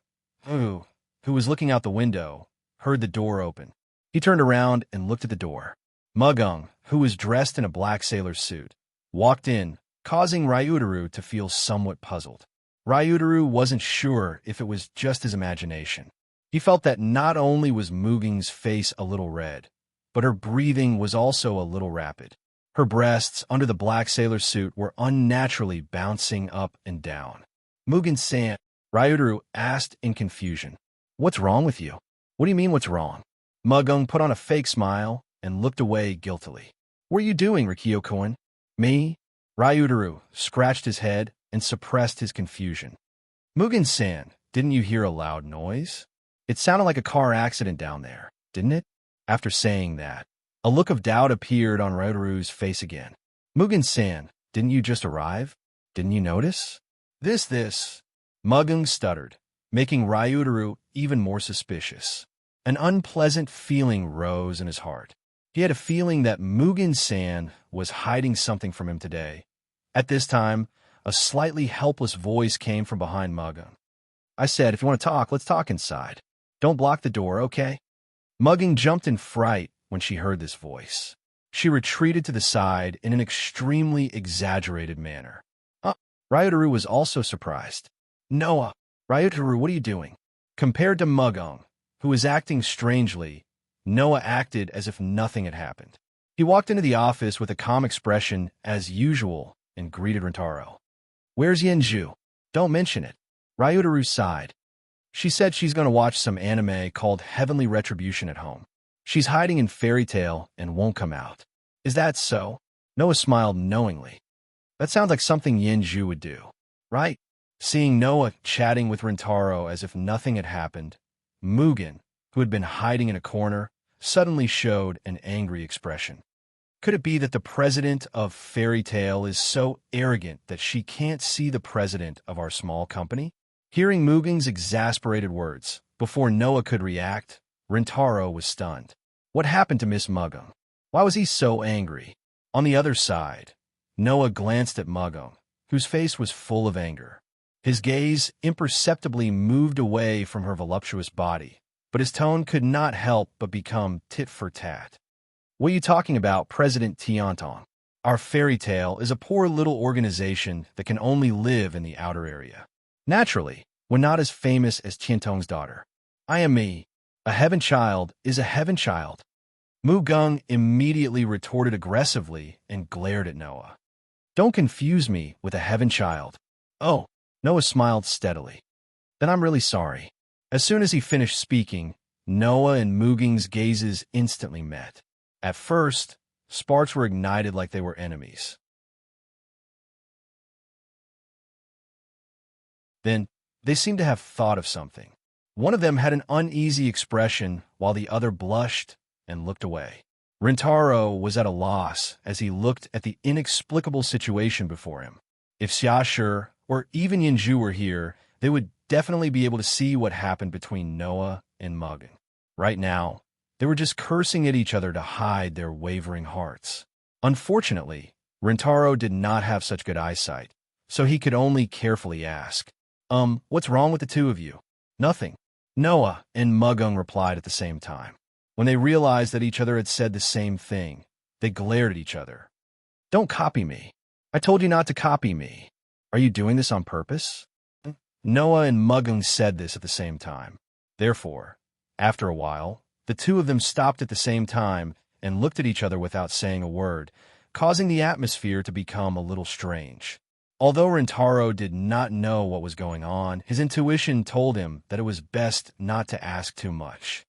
A: who was looking out the window, heard the door open. He turned around and looked at the door. Mugung, who was dressed in a black sailor suit, walked in, causing Ryutaru to feel somewhat puzzled. Ryutaru wasn't sure if it was just his imagination. He felt that not only was Muging's face a little red, but her breathing was also a little rapid. Her breasts under the black sailor suit were unnaturally bouncing up and down. Mugen-san, Ryutaru asked in confusion. What's wrong with you? What do you mean what's wrong? Mugung put on a fake smile and looked away guiltily. What are you doing, Rikyo-kun? Me? Ryutaru scratched his head and suppressed his confusion. Mugen-san, didn't you hear a loud noise? It sounded like a car accident down there, didn't it? After saying that, a look of doubt appeared on Ryutaru's face again. Mugen-san, didn't you just arrive? Didn't you notice? This. Mugung stuttered, making Ryutaru even more suspicious. An unpleasant feeling rose in his heart. He had a feeling that Mugen-san was hiding something from him today. At this time, a slightly helpless voice came from behind Mugung. I said, if you want to talk, let's talk inside. Don't block the door, okay? Mugung jumped in fright when she heard this voice. She retreated to the side in an extremely exaggerated manner. Ryutaru was also surprised. Noah, Ryutaru, what are you doing? Compared to Mugung, who was acting strangely, Noah acted as if nothing had happened. He walked into the office with a calm expression as usual and greeted Rintaro. Where's Yenju? Don't mention it. Ryutaru sighed. She said she's going to watch some anime called Heavenly Retribution at home. She's hiding in Fairy Tail and won't come out. Is that so? Noah smiled knowingly. That sounds like something Yenju would do, right? Seeing Noah chatting with Rintaro as if nothing had happened, Mugen, who had been hiding in a corner, suddenly showed an angry expression. Could it be that the president of Fairy Tale is so arrogant that she can't see the president of our small company? Hearing Mugen's exasperated words, before Noah could react, Rintaro was stunned. What happened to Miss Mugung? Why was he so angry? On the other side, Noah glanced at Mugung, whose face was full of anger. His gaze imperceptibly moved away from her voluptuous body, but his tone could not help but become tit for tat. What are you talking about, President Tiantong? Our Fairy Tale is a poor little organization that can only live in the outer area. Naturally, we're not as famous as Tiantong's daughter. I am me. A heaven child is a heaven child. Mugung immediately retorted aggressively and glared at Noah. Don't confuse me with a heaven child. Oh, Noah smiled steadily. Then I'm really sorry. As soon as he finished speaking, Noah and Muging's gazes instantly met. At first, sparks were ignited like they were enemies. Then, they seemed to have thought of something. One of them had an uneasy expression while the other blushed and looked away. Rintaro was at a loss as he looked at the inexplicable situation before him. If Xiashi or even Yanju were here, they would definitely be able to see what happened between Noah and Mugen. Right now, they were just cursing at each other to hide their wavering hearts. Unfortunately, Rintaro did not have such good eyesight, so he could only carefully ask, what's wrong with the two of you? Nothing. Noah and Mugung replied at the same time. When they realized that each other had said the same thing, they glared at each other. Don't copy me. I told you not to copy me. Are you doing this on purpose? Noah and Mugung said this at the same time. Therefore, after a while, the two of them stopped at the same time and looked at each other without saying a word, causing the atmosphere to become a little strange. Although Rintaro did not know what was going on, his intuition told him that it was best not to ask too much.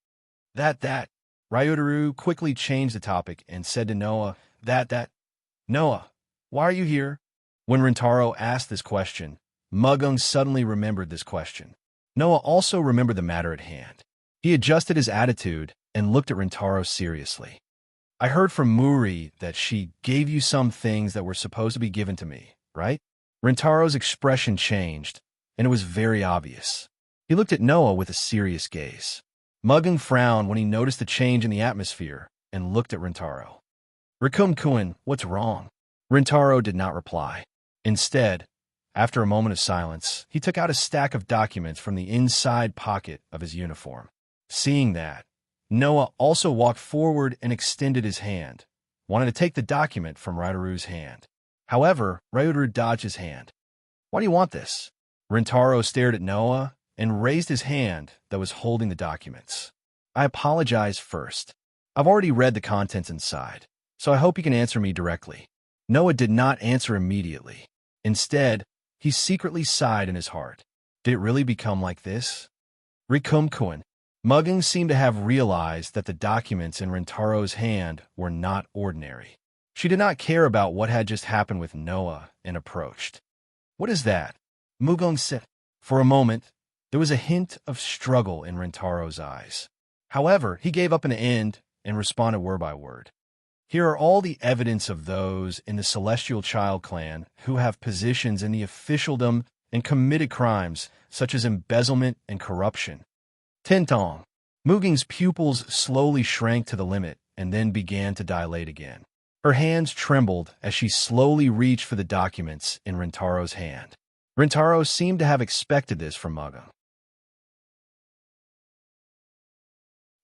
A: Ryutaru quickly changed the topic and said to Noah, Noah, why are you here? When Rintaro asked this question, Mugung suddenly remembered this question. Noah also remembered the matter at hand. He adjusted his attitude and looked at Rintaro seriously. I heard from Muri that she gave you some things that were supposed to be given to me, right? Rintaro's expression changed, and it was very obvious. He looked at Noah with a serious gaze. Mugung frowned when he noticed the change in the atmosphere and looked at Rintaro. Rikum-kun, what's wrong? Rintaro did not reply. Instead, after a moment of silence, he took out a stack of documents from the inside pocket of his uniform. Seeing that, Noah also walked forward and extended his hand, wanting to take the document from Ryutaru's hand. However, Ryutaru dodged his hand. Why do you want this? Rintaro stared at Noah and raised his hand that was holding the documents. I apologize first. I've already read the contents inside, so I hope you can answer me directly. Noah did not answer immediately. Instead, he secretly sighed in his heart. Did it really become like this? Rikum-kun. Mugung seemed to have realized that the documents in Rintaro's hand were not ordinary. She did not care about what had just happened with Noah and approached. What is that? Mugung said. For a moment, there was a hint of struggle in Rintaro's eyes. However, he gave up an end and responded word by word. Here are all the evidence of those in the Celestial Child clan who have positions in the officialdom and committed crimes such as embezzlement and corruption. Tintong. Muging's pupils slowly shrank to the limit and then began to dilate again. Her hands trembled as she slowly reached for the documents in Rintaro's hand. Rintaro seemed to have expected this from Mugung.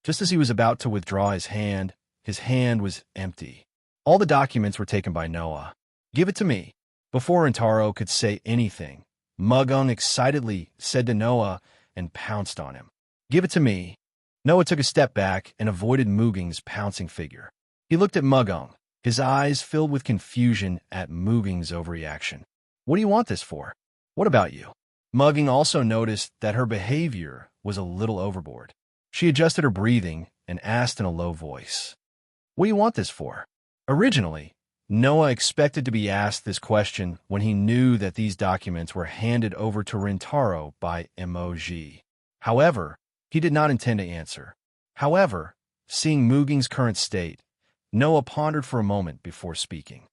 A: Just as he was about to withdraw his hand was empty. All the documents were taken by Noah. Give it to me. Before Rintaro could say anything, Mugung excitedly said to Noah and pounced on him. Give it to me. Noah took a step back and avoided Muging's pouncing figure. He looked at Mugung, his eyes filled with confusion at Muging's overreaction. What do you want this for? What about you? Mugung also noticed that her behavior was a little overboard. She adjusted her breathing and asked in a low voice, What do you want this for? Originally, Noah expected to be asked this question when he knew that these documents were handed over to Rintaro by Emoji. However, he did not intend to answer. However, seeing Muging's current state, Noah pondered for a moment before speaking.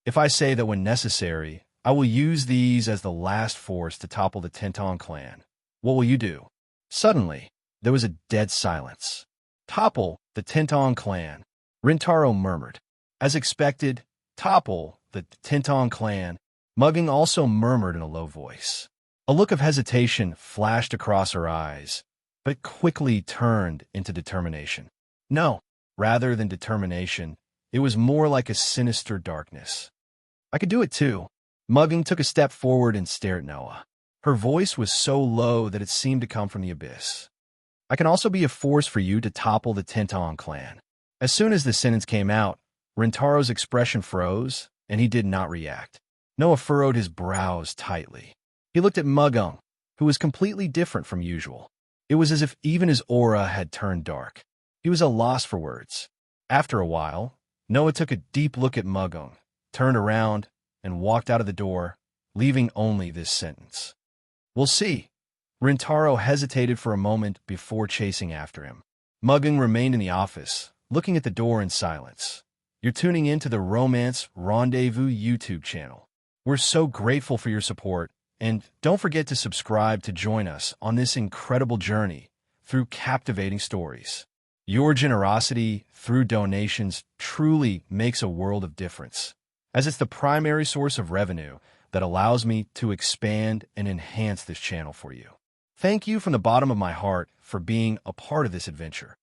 A: If I say that when necessary, I will use these as the last force to topple the Tenton clan, what will you do? Suddenly, there was a dead silence. Topple the Tenton clan, Rintaro murmured. As expected, topple the Tenton clan, Mugging also murmured in a low voice. A look of hesitation flashed across her eyes, but quickly turned into determination. No, rather than determination, it was more like a sinister darkness. I could do it too. Mugging took a step forward and stared at Noah. Her voice was so low that it seemed to come from the abyss. I can also be a force for you to topple the Tenton clan. As soon as the sentence came out, Rintaro's expression froze, and he did not react. Noah furrowed his brows tightly. He looked at Mugging, who was completely different from usual. It was as if even his aura had turned dark. He was at a loss for words. After a while, Noah took a deep look at Mugging, turned around, and walked out of the door, leaving only this sentence. We'll see. Rintaro hesitated for a moment before chasing after him. Mugging remained in the office, looking at the door in silence. You're tuning in to the Romance Rendezvous YouTube channel. We're so grateful for your support, and don't forget to subscribe to join us on this incredible journey through captivating stories. Your generosity through donations truly makes a world of difference, as it's the primary source of revenue that allows me to expand and enhance this channel for you. Thank you from the bottom of my heart for being a part of this adventure.